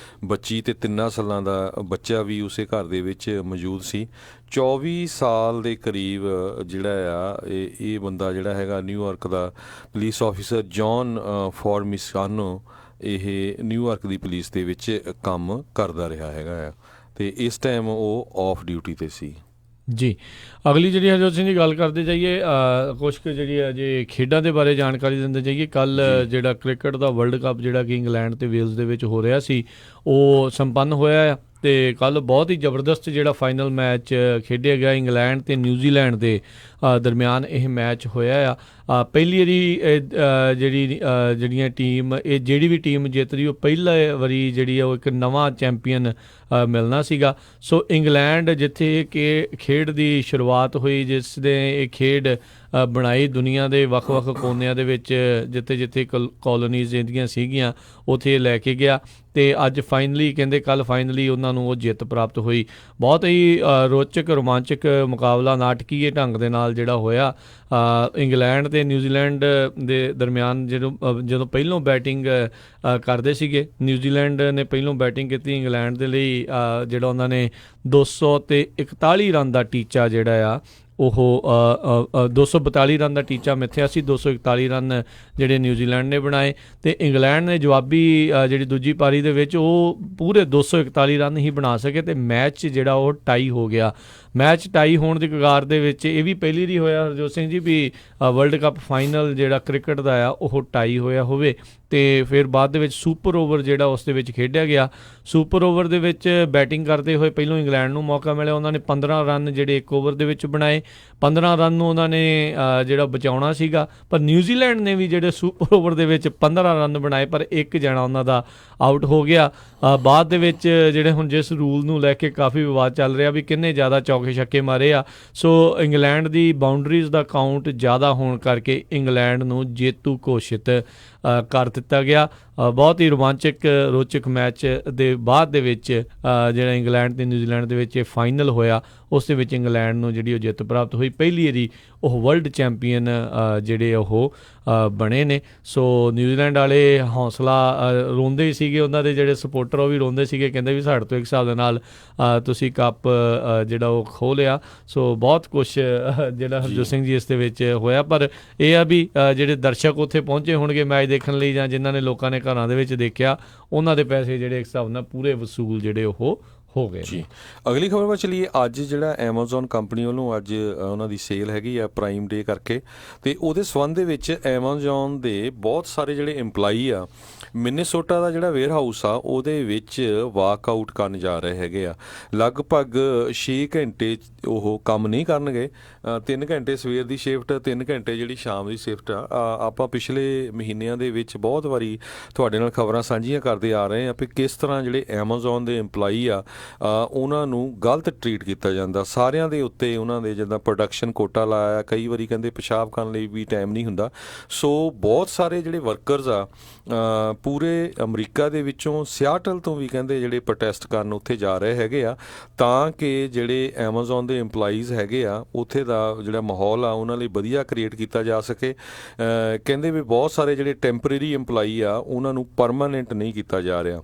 ਬੱਚੀ ਤੇ 3 ਸਾਲਾਂ ਦਾ ਬੱਚਾ ਵੀ ਉਸੇ ਘਰ ਦੇ ਵਿੱਚ ਮੌਜੂਦ ਸੀ। 24 ਸਾਲ ਦੇ ਕਰੀਬ ਜਿਹੜਾ ਆ ਇਹ ਬੰਦਾ ਜਿਹੜਾ ਹੈਗਾ ਨਿਊਯਾਰਕ ਦਾ ਪੁਲਿਸ ਆਫੀਸਰ ਜੌਨ ਫੋਰਮੀਸਾਨੋ, ਇਹ ਨਿਊਯਾਰਕ ਦੀ ਪੁਲਿਸ ਦੇ ਵਿੱਚ ਕੰਮ ਕਰਦਾ ਰਿਹਾ ਹੈਗਾ ਆ ਤੇ ਇਸ ਟਾਈਮ ਉਹ ਆਫ ਡਿਊਟੀ ਤੇ ਸੀ ਜੀ ਅਗਲੀ ਜਿਹੜੀ ਹਰਜੋਤ ਸਿੰਘ ਜੀ ਗੱਲ ਕਰਦੇ ਜਾਈਏ ਕੁਛ ਕੁ ਜਿਹੜੀ ਅਜੇ ਖੇਡਾਂ ਦੇ ਬਾਰੇ ਜਾਣਕਾਰੀ ਦਿੰਦੇ ਜਾਈਏ। ਕੱਲ ਜਿਹੜਾ ਕ੍ਰਿਕਟ ਦਾ ਵਰਲਡ ਕੱਪ ਜਿਹੜਾ ਕਿ ਇੰਗਲੈਂਡ ਤੇ ਵੇਲਜ਼ ਦੇ ਵਿੱਚ ਹੋ ਰਿਹਾ ਸੀ ਉਹ ਸੰਪੰਨ ਹੋਇਆ ਆ ਤੇ ਕੱਲ ਬਹੁਤ ਹੀ ਜ਼ਬਰਦਸਤ ਜਿਹੜਾ ਫਾਈਨਲ ਮੈਚ ਖੇਡਿਆ ਗਿਆ ਇੰਗਲੈਂਡ ਤੇ ਨਿਊਜ਼ੀਲੈਂਡ ਦੇ ਦਰਮਿਆਨ ਇਹ ਮੈਚ ਹੋਇਆ ਆ। ਪਹਿਲੀ ਵਾਰੀ ਜਿਹੜੀਆਂ ਟੀਮ ਇਹ ਜਿਹੜੀ ਵੀ ਟੀਮ ਜਿੱਤਦੀ ਉਹ ਪਹਿਲਾ ਵਾਰੀ ਜਿਹੜੀ ਆ ਉਹ ਇੱਕ ਨਵਾਂ ਚੈਂਪੀਅਨ ਮਿਲਣਾ ਸੀਗਾ। ਸੋ ਇੰਗਲੈਂਡ ਜਿੱਥੇ ਕਿ ਖੇਡ ਦੀ ਸ਼ੁਰੂਆਤ ਹੋਈ, ਜਿਸ ਦੇ ਇਹ ਖੇਡ ਬਣਾਈ ਦੁਨੀਆ ਦੇ ਵੱਖ-ਵੱਖ ਕੋਨਿਆਂ ਦੇ ਵਿੱਚ ਜਿੱਥੇ ਕਾਲੋਨੀਜ਼ ਇਹਦੀਆਂ ਸੀਗੀਆਂ ਉੱਥੇ ਲੈ ਕੇ ਗਿਆ ਤੇ ਅੱਜ ਫਾਈਨਲੀ ਕਹਿੰਦੇ ਕੱਲ ਫਾਈਨਲੀ ਉਹਨਾਂ ਨੂੰ ਉਹ ਜਿੱਤ ਪ੍ਰਾਪਤ ਹੋਈ। ਬਹੁਤ ਹੀ ਰੋਚਕ ਰੋਮਾਂਚਕ ਮੁਕਾਬਲਾ ਨਾਟਕੀਏ ਢੰਗ ਦੇ ਨਾਲ ਜਿਹੜਾ ਹੋਇਆ ਇੰਗਲੈਂਡ ਤੇ ਨਿਊਜ਼ੀਲੈਂਡ ਦੇ ਦਰਮਿਆਨ। ਜਦੋਂ ਪਹਿਲੋਂ ਬੈਟਿੰਗ ਕਰਦੇ ਸੀਗੇ ਨਿਊਜ਼ੀਲੈਂਡ ਨੇ ਪਹਿਲੋਂ ਬੈਟਿੰਗ ਕੀਤੀ ਇੰਗਲੈਂਡ ਦੇ ਲਈ ਜਿਹੜਾ ਉਹਨਾਂ ਨੇ 241 ਰਨ ਦਾ ਟੀਚਾ ਜਿਹੜਾ ਆ ਉਹ 242 ਰਨ ਦਾ ਟੀਚਾ ਮਿੱਥਿਆ ਸੀ। 241 ਰਨ ਜਿਹੜੇ ਨਿਊਜ਼ੀਲੈਂਡ ਨੇ ਬਣਾਏ ਤੇ ਇੰਗਲੈਂਡ ਨੇ ਜਵਾਬੀ ਜਿਹੜੀ ਦੂਜੀ ਪਾਰੀ ਦੇ ਵਿੱਚ ਉਹ ਪੂਰੇ 241 ਰਨ ਹੀ ਬਣਾ ਸਕੇ ਤੇ ਮੈਚ ਜਿਹੜਾ ਉਹ ਟਾਈ ਹੋ ਗਿਆ। ਮੈਚ ਟਾਈ ਹੋਣ ਦੀ ਕਗਾਰ ਦੇ ਵਿੱਚ ਇਹ ਵੀ ਪਹਿਲੀ ਵਾਰੀ ਹੋਇਆ ਹਰਜੋਤ ਸਿੰਘ ਜੀ ਵੀ ਵਰਲਡ ਕੱਪ ਫਾਈਨਲ ਜਿਹੜਾ ਕ੍ਰਿਕਟ ਦਾ ਆ ਉਹ ਟਾਈ ਹੋਇਆ ਹੋਵੇ। ਤੇ ਫਿਰ ਬਾਅਦ ਦੇ ਵਿੱਚ ਸੁਪਰ ਓਵਰ ਜਿਹੜਾ ਉਸ ਦੇ ਵਿੱਚ ਖੇਡਿਆ ਗਿਆ। ਸੁਪਰ ਓਵਰ ਦੇ ਵਿੱਚ ਬੈਟਿੰਗ ਕਰਦੇ ਹੋਏ ਪਹਿਲੋਂ ਇੰਗਲੈਂਡ ਨੂੰ ਮੌਕਾ ਮਿਲਿਆ। ਉਹਨਾਂ ਨੇ 15 ਰਨ ਜਿਹੜੇ ਇੱਕ ਓਵਰ ਦੇ ਵਿੱਚ ਬਣਾਏ। 15 ਰਨ ਨੂੰ ਉਹਨਾਂ ਨੇ ਜਿਹੜਾ ਬਚਾਉਣਾ ਸੀਗਾ ਪਰ ਨਿਊਜ਼ੀਲੈਂਡ ਨੇ ਵੀ ਜਿਹੜੇ ਸੁਪਰ ਓਵਰ ਦੇ ਵਿੱਚ 15 ਰਨ ਬਣਾਏ ਪਰ ਇੱਕ ਜਣਾ ਉਹਨਾਂ ਦਾ ਆਊਟ ਹੋ ਗਿਆ। ਬਾਅਦ ਦੇ ਵਿੱਚ ਜਿਹੜੇ ਹੁਣ ਜਿਸ ਰੂਲ ਨੂੰ ਲੈ ਕੇ ਕਾਫੀ ਵਿਵਾਦ ਚੱਲ ਰਿਹਾ ਵੀ ਕਿੰਨੇ ਜ਼ਿਆਦਾ ਚੌਕੇ ਛੱਕੇ ਮਾਰੇ ਆ। ਸੋ ਇੰਗਲੈਂਡ ਦੀ ਬਾਉਂਡਰੀਜ਼ ਦਾ ਕਾਊਂਟ ਜ਼ਿਆਦਾ ਹੋਣ ਕਰਕੇ ਇੰਗਲੈਂਡ ਨੂੰ ਜੇਤੂ ਘੋਸ਼ਿਤ ਕਰ ਦਿੱਤਾ ਗਿਆ। ਬਹੁਤ ਹੀ ਰੋਚਕ ਮੈਚ ਦੇ ਬਾਅਦ ਦੇ ਵਿੱਚ ਜਿਹੜਾ ਇੰਗਲੈਂਡ ਤੇ ਨਿਊਜ਼ੀਲੈਂਡ ਦੇ ਵਿੱਚ ਇਹ ਫਾਈਨਲ ਹੋਇਆ ਉਸ ਦੇ ਵਿੱਚ ਇੰਗਲੈਂਡ ਨੂੰ ਜਿਹੜੀ ਉਹ ਜਿੱਤ ਪ੍ਰਾਪਤ ਹੋਈ। ਪਹਿਲੀ ਵਾਰੀ ਉਹ ਵਰਲਡ ਚੈਂਪੀਅਨ ਜਿਹੜੇ ਉਹ ਬਣੇ ਨੇ। ਸੋ ਨਿਊਜ਼ੀਲੈਂਡ ਵਾਲੇ ਹੌਸਲਾ ਰੋਂਦੇ ਹੀ ਸੀਗੇ, ਉਹਨਾਂ ਦੇ ਜਿਹੜੇ ਸਪੋਰਟਰ ਉਹ ਵੀ ਰੋਂਦੇ ਸੀਗੇ, ਕਹਿੰਦੇ ਵੀ ਸਾਡੇ ਤੋਂ ਇੱਕ ਹਿਸਾਬ ਦੇ ਨਾਲ ਤੁਸੀਂ ਕੱਪ ਜਿਹੜਾ ਉਹ ਖੋਹ ਲਿਆ। ਸੋ ਬਹੁਤ ਕੁਛ ਜਿਹੜਾ ਹਰਜੋਤ ਸਿੰਘ ਜੀ ਇਸ ਦੇ ਵਿੱਚ ਹੋਇਆ ਪਰ ਇਹ ਆ ਵੀ ਜਿਹੜੇ ਦਰਸ਼ਕ ਉੱਥੇ ਪਹੁੰਚੇ ਹੋਣਗੇ ਮੈਚ ਦੇਖਣ ਲਈ ਜਾਂ ਜਿਨ੍ਹਾਂ ਨੇ ਲੋਕਾਂ ਨੇ ਘਰਾਂ ਦੇ ਵਿੱਚ ਦੇਖਿਆ ਉਹਨਾਂ ਦੇ ਪੈਸੇ ਜਿਹੜੇ ਇੱਕ ਹਿਸਾਬ ਨਾਲ ਪੂਰੇ ਵਸੂਲ ਜਿਹੜੇ ਉਹ ਹੋ ਗਏ ਜੀ। ਅਗਲੀ ਖਬਰ ਵੱਲ ਚਲੀਏ। ਅੱਜ ਜਿਹੜਾ ਐਮਾਜ਼ੋਨ ਕੰਪਨੀ ਵੱਲੋਂ ਅੱਜ ਉਹਨਾਂ ਦੀ ਸੇਲ ਹੈਗੀ ਆ ਪ੍ਰਾਈਮ ਡੇ ਕਰਕੇ ਤੇ ਉਹਦੇ ਸੰਬੰਧ ਦੇ ਵਿੱਚ ਐਮਾਜ਼ੋਨ ਦੇ ਬਹੁਤ ਸਾਰੇ ਜਿਹੜੇ EMPLOYEE ਆ ਮਿਨੇਸੋਟਾ ਦਾ ਜਿਹੜਾ ਵੇਅਰ ਹਾਊਸ ਆ ਉਹਦੇ ਵਿੱਚ ਵਾਕਆਊਟ ਕਰਨ ਜਾ ਰਹੇ ਹੈਗੇ ਆ। ਲਗਭਗ 6 ਘੰਟੇ ਉਹ ਕੰਮ ਨਹੀਂ ਕਰਨਗੇ। 3 ਘੰਟੇ ਸਵੇਰ ਦੀ ਸ਼ਿਫਟ, 3 ਘੰਟੇ ਜਿਹੜੀ ਸ਼ਾਮ ਦੀ ਸ਼ਿਫਟ ਆ। ਆਪਾਂ ਪਿਛਲੇ ਮਹੀਨਿਆਂ ਦੇ ਵਿੱਚ ਬਹੁਤ ਵਾਰੀ ਤੁਹਾਡੇ ਨਾਲ ਖਬਰਾਂ ਸਾਂਝੀਆਂ ਕਰਦੇ ਆ ਰਹੇ ਆ ਵੀ ਕਿਸ ਤਰ੍ਹਾਂ ਜਿਹੜੇ ਐਮਾਜ਼ੋਨ ਦੇ EMPLOYEE ਆ ਉਹਨਾਂ ਨੂੰ ਗਲਤ ਟਰੀਟ ਕੀਤਾ ਜਾਂਦਾ। ਸਾਰਿਆਂ ਦੇ ਉੱਤੇ ਉਹਨਾਂ ਦੇ ਜਿੱਦਾਂ ਪ੍ਰੋਡਕਸ਼ਨ ਕੋਟਾ ਲਾਇਆ, ਕਈ ਵਾਰੀ ਕਹਿੰਦੇ ਪਿਸ਼ਾਬ ਕਰਨ ਲਈ ਵੀ ਟਾਈਮ ਨਹੀਂ ਹੁੰਦਾ। ਸੋ ਬਹੁਤ ਸਾਰੇ ਜਿਹੜੇ ਵਰਕਰਸ ਆ ਪੂਰੇ ਅਮਰੀਕਾ ਦੇ ਵਿੱਚੋਂ ਸਿਆਟਲ ਤੋਂ ਵੀ ਕਹਿੰਦੇ ਜਿਹੜੇ ਪ੍ਰੋਟੈਸਟ ਕਰਨ ਉੱਥੇ ਜਾ ਰਹੇ ਹੈਗੇ ਆ ਤਾਂ ਕਿ ਜਿਹੜੇ ਐਮਾਜ਼ੋਨ ਦੇ EMPLOYEES ਹੈਗੇ ਆ ਉੱਥੇ ਦਾ ਜਿਹੜਾ ਮਾਹੌਲ ਆ ਉਹਨਾਂ ਲਈ ਵਧੀਆ ਕ੍ਰੀਏਟ ਕੀਤਾ ਜਾ ਸਕੇ। ਕਹਿੰਦੇ ਵੀ ਬਹੁਤ ਸਾਰੇ ਜਿਹੜੇ ਟੈਂਪਰੇਰੀ EMPLOYEE ਆ ਉਹਨਾਂ ਨੂੰ ਪਰਮਾਨੈਂਟ ਨਹੀਂ ਕੀਤਾ ਜਾ ਰਿਹਾ,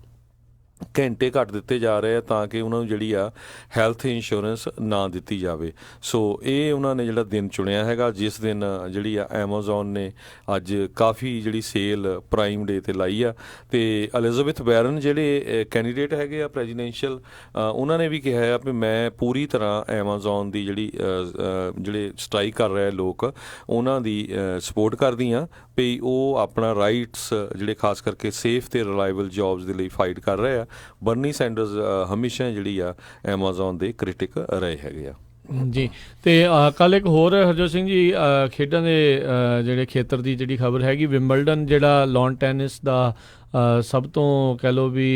ਘੰਟੇ ਘੱਟ ਦਿੱਤੇ ਜਾ ਰਹੇ ਆ ਤਾਂ ਕਿ ਉਹਨਾਂ ਨੂੰ ਜਿਹੜੀ ਆ ਹੈਲਥ ਇੰਸ਼ੋਰੈਂਸ ਨਾ ਦਿੱਤੀ ਜਾਵੇ। ਸੋ ਇਹ ਉਹਨਾਂ ਨੇ ਜਿਹੜਾ ਦਿਨ ਚੁਣਿਆ ਹੈਗਾ ਜਿਸ ਦਿਨ ਜਿਹੜੀ ਆ ਐਮਾਜ਼ੋਨ ਨੇ ਅੱਜ ਕਾਫੀ ਜਿਹੜੀ ਸੇਲ ਪ੍ਰਾਈਮ ਡੇ 'ਤੇ ਲਾਈ ਆ। ਤੇ ਐਲਿਜ਼ਾਬੈਥ ਵਾਰਨ ਜਿਹੜੇ ਕੈਂਡੀਡੇਟ ਹੈਗੇ ਆ ਪ੍ਰੈਜ਼ੀਡੈਂਸ਼ੀਅਲ ਉਹਨਾਂ ਨੇ ਵੀ ਕਿਹਾ ਆ ਵੀ ਮੈਂ ਪੂਰੀ ਤਰ੍ਹਾਂ ਐਮਾਜ਼ੋਨ ਦੀ ਜਿਹੜੇ ਸਟ੍ਰਾਈਕ ਕਰ ਰਹੇ ਲੋਕ ਉਹਨਾਂ ਦੀ ਸਪੋਰਟ ਕਰਦੀ ਆ ਵੀ ਉਹ ਆਪਣਾ ਰਾਈਟਸ ਜਿਹੜੇ ਖਾਸ ਕਰਕੇ ਸੇਫ ਤੇ ਰਿਲਾਇਬਲ ਜੌਬਸ ਦੇ ਲਈ ਫਾਈਟ ਕਰ ਰਹੇ ਆ। ਬਰਨੀ ਸੈਂਡਰਸ ਹਮੇਸ਼ਾ ਜਿਹੜੀ ਆ ਐਮਾਜ਼ੋਨ ਦੇ ਕ੍ਰਿਟਿਕ ਰਹੇ ਹੈਗੇ ਆ ਜੀ। ਤੇ ਕੱਲ ਇੱਕ ਹੋਰ ਹਰਜੋਤ ਸਿੰਘ ਜੀ ਖੇਡਾਂ ਦੇ ਜਿਹੜੇ ਖੇਤਰ ਦੀ ਜਿਹੜੀ ਖਬਰ ਹੈਗੀ ਵਿੰਬਲਡਨ ਜਿਹੜਾ ਲੌਨ ਟੈਨਿਸ ਦਾ ਸਭ ਤੋਂ ਕਹਿ ਲਓ ਵੀ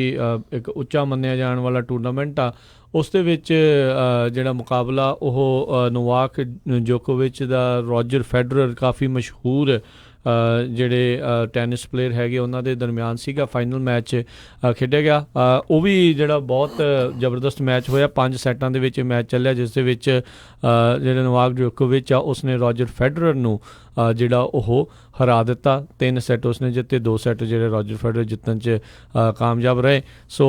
ਇੱਕ ਉੱਚਾ ਮੰਨਿਆ ਜਾਣ ਵਾਲਾ ਟੂਰਨਾਮੈਂਟ ਆ ਉਸ ਦੇ ਵਿੱਚ ਜਿਹੜਾ ਮੁਕਾਬਲਾ ਉਹ ਨੋਵਾਕ ਜੋਕੋਵਿਚ ਦਾ ਰੋਜਰ ਫੈਡਰਰ ਕਾਫੀ ਮਸ਼ਹੂਰ ਜਿਹੜੇ ਟੈਨਿਸ ਪਲੇਅਰ ਹੈਗੇ ਉਹਨਾਂ ਦੇ ਦਰਮਿਆਨ ਸੀਗਾ। ਫਾਈਨਲ ਮੈਚ ਖੇਡਿਆ ਗਿਆ। ਉਹ ਵੀ ਜਿਹੜਾ ਬਹੁਤ ਜ਼ਬਰਦਸਤ ਮੈਚ ਹੋਇਆ। 5 ਸੈਟਾਂ ਦੇ ਵਿੱਚ ਮੈਚ ਚੱਲਿਆ ਜਿਸ ਦੇ ਵਿੱਚ ਜਿਹੜਾ ਨੋਵਾਕ ਜੋਕੋਵਿਚ ਆ ਉਸਨੇ ਰੋਜਰ ਫੈਡਰਰ ਨੂੰ ਜਿਹੜਾ ਉਹ ਹਰਾ ਦਿੱਤਾ। 3 ਸੈੱਟ ਉਸਨੇ ਜਿੱਤੇ, 2 ਸੈੱਟ ਜਿਹੜੇ ਰੋਜਰ ਫੈਡਰਰ ਜਿੱਤਣ 'ਚ ਕਾਮਯਾਬ ਰਹੇ। ਸੋ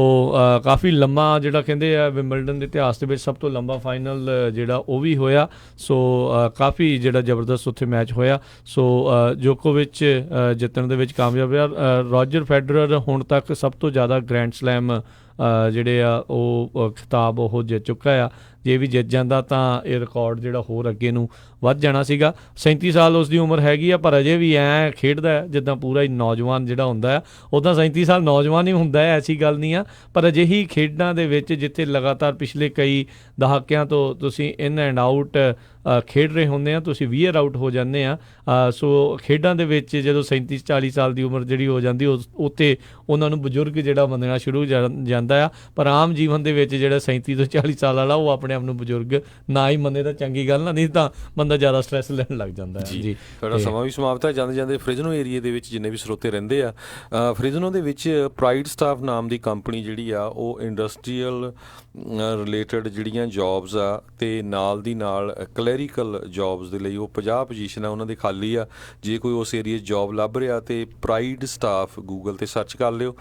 ਕਾਫੀ ਲੰਮਾ ਜਿਹੜਾ ਕਹਿੰਦੇ ਆ ਵਿੰਬਲਡਨ ਦੇ ਇਤਿਹਾਸ ਦੇ ਵਿੱਚ ਸਭ ਤੋਂ ਲੰਬਾ ਫਾਈਨਲ ਜਿਹੜਾ ਉਹ ਵੀ ਹੋਇਆ। ਸੋ ਕਾਫੀ ਜਿਹੜਾ ਜ਼ਬਰਦਸਤ ਉੱਥੇ ਮੈਚ ਹੋਇਆ। ਸੋ ਜੋਕੋਵਿਚ ਜਿੱਤਣ ਦੇ ਵਿੱਚ ਕਾਮਯਾਬ ਰਿਹਾ। ਰੋਜਰ ਫੈਡਰਰ ਹੁਣ ਤੱਕ ਸਭ ਤੋਂ ਜ਼ਿਆਦਾ ਗ੍ਰੈਂਡ ਸਲੈਮ ਜਿਹੜੇ ਆ ਉਹ ਖਿਤਾਬ ਉਹ ਜਿੱਤ ਚੁੱਕਾ ਆ ਜੇ ਵੀ ਜਿੱਤ ਜਾਂਦਾ ਤਾਂ ਇਹ ਰਿਕਾਰਡ ਜਿਹੜਾ ਹੋਰ ਅੱਗੇ ਨੂੰ ਵੱਧ ਜਾਣਾ ਸੀਗਾ। 37 ਸਾਲ ਉਸ ਦੀ ਉਮਰ ਹੈਗੀ ਆ, ਪਰ ਅਜੇ ਵੀ ਐਂ ਖੇਡਦਾ ਜਿੱਦਾਂ ਪੂਰਾ ਹੀ ਨੌਜਵਾਨ ਜਿਹੜਾ ਹੁੰਦਾ ਆ। ਉੱਦਾਂ 37 ਸਾਲ ਨੌਜਵਾਨ ਹੀ ਹੁੰਦਾ ਹੈ, ਐਸੀ ਗੱਲ ਨਹੀਂ ਆ, ਪਰ ਅਜਿਹੀ ਖੇਡਾਂ ਦੇ ਵਿੱਚ ਜਿੱਥੇ ਲਗਾਤਾਰ ਪਿਛਲੇ ਕਈ ਦਹਾਕਿਆਂ ਤੋਂ ਤੁਸੀਂ ਇਨ ਐਂਡ ਆਊਟ ਖੇਡ ਰਹੇ ਹੁੰਦੇ ਆ, ਤੁਸੀਂ ਵੀਅਰ ਆਊਟ ਹੋ ਜਾਂਦੇ ਆ। ਸੋ ਖੇਡਾਂ ਦੇ ਵਿੱਚ ਜਦੋਂ 37-40 ਸਾਲ ਦੀ ਉਮਰ ਜਿਹੜੀ ਹੋ ਜਾਂਦੀ ਉੱਥੇ ਉਹਨਾਂ ਨੂੰ ਬਜ਼ੁਰਗ ਜਿਹੜਾ ਮੰਨਣਾ ਸ਼ੁਰੂ ਹੋ ਜਾਂਦਾ ਆ। ਪਰ ਆਮ ਜੀਵਨ ਦੇ ਵਿੱਚ ਜਿਹੜਾ 37 ਤੋਂ 40 ਸਾਲ ਵਾਲਾ ਉਹ ਆਪਣੇ ਆਪ ਨੂੰ ਬਜ਼ੁਰਗ ਨਾ ਹੀ ਮੰਨੇ ਤਾਂ ਚੰਗੀ ਗੱਲ ਨਾ, ਨਹੀਂ ਤਾਂ ਬੰਦਾ ਜ਼ਿਆਦਾ ਸਟ੍ਰੈਸ ਲੈਣ ਲੱਗ ਜਾਂਦਾ ਹੈ। ਜੀ ਸਾਡਾ ਸਮਾਂ ਵੀ ਸਮਾਪਤ ਹੈ। ਜਾਂਦੇ ਜਾਂਦੇ ਫ੍ਰਿਜ਼ਨੋ ਏਰੀਏ ਦੇ ਵਿੱਚ ਜਿੰਨੇ ਵੀ ਸਰੋਤੇ ਰਹਿੰਦੇ ਆ, ਫ੍ਰਿਜ਼ਨੋ ਦੇ ਵਿੱਚ ਪ੍ਰਾਈਡ ਸਟਾਫ ਨਾਮ ਦੀ ਕੰਪਨੀ ਜਿਹੜੀ ਆ ਉਹ ਇੰਡਸਟਰੀਅਲ ਰਿਲੇਟਡ ਜਿਹੜੀਆਂ ਜੌਬਸ ਆ ਅਤੇ ਨਾਲ ਦੀ ਨਾਲ ਕਲੈਰੀਕਲ ਜੌਬਸ ਦੇ ਲਈ ਉਹ 50 ਪੋਜੀਸ਼ਨ ਆ ਉਹਨਾਂ ਦੇ ਖਾਲੀ ਆ। ਜੇ ਕੋਈ ਉਸ ਏਰੀਏ 'ਚ ਜੌਬ ਲੱਭ ਰਿਹਾ ਤੇ ਪ੍ਰਾਈਡ ਸਟਾਫ ਗੂਗਲ 'ਤੇ ਸਰਚ ਕਰ ਲਿਓ,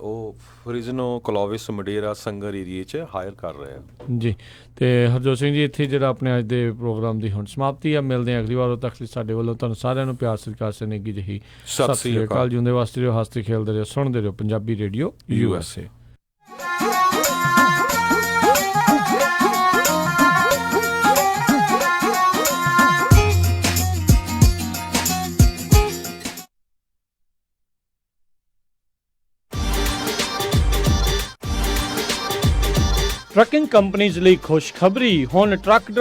ਉਹ ਫ੍ਰਿਜ਼ਨੋ ਕਲੋਵਿਸ ਮਡੇਰਾ ਸੰਗਰ ਏਰੀਏ 'ਚ ਹਾਇਰ ਕਰ ਰਹੇ ਆ ਜੀ। ਅਤੇ ਹਰਜੋਤ ਸਿੰਘ ਜੀ, ਇੱਥੇ ਜਿਹੜਾ ਆਪਣੇ ਅੱਜ ਦੇ ਪ੍ਰੋਗਰਾਮ ਦੀ ਹੁਣ ਸਮਾਪਤੀ ਆ। ਮਿਲਦੇ ਹਾਂ ਅਗਲੀ ਵਾਰ, ਉਦੋਂ ਤੱਕ ਲਈ ਸਾਡੇ ਵੱਲੋਂ ਤੁਹਾਨੂੰ ਸਾਰਿਆਂ ਨੂੰ ਪਿਆਰ ਸਤਿਕਾਰ ਸਨੇਹੀ ਜਿਹੀ ਸਤਿ ਸ੍ਰੀ ਅਕਾਲ। ਜਿਉਂਦੇ ਵਾਸਤੇ ਰਹੋ, ਹੱਸਦੇ ਖੇਲਦੇ ਰਹੋ, ਸੁਣਦੇ ਰਹੋ Punjabi radio USA। Trucking companies ਲਈ ਖੁਸ਼ਖਬਰੀ, ਹੁਣ ਟਰੱਕ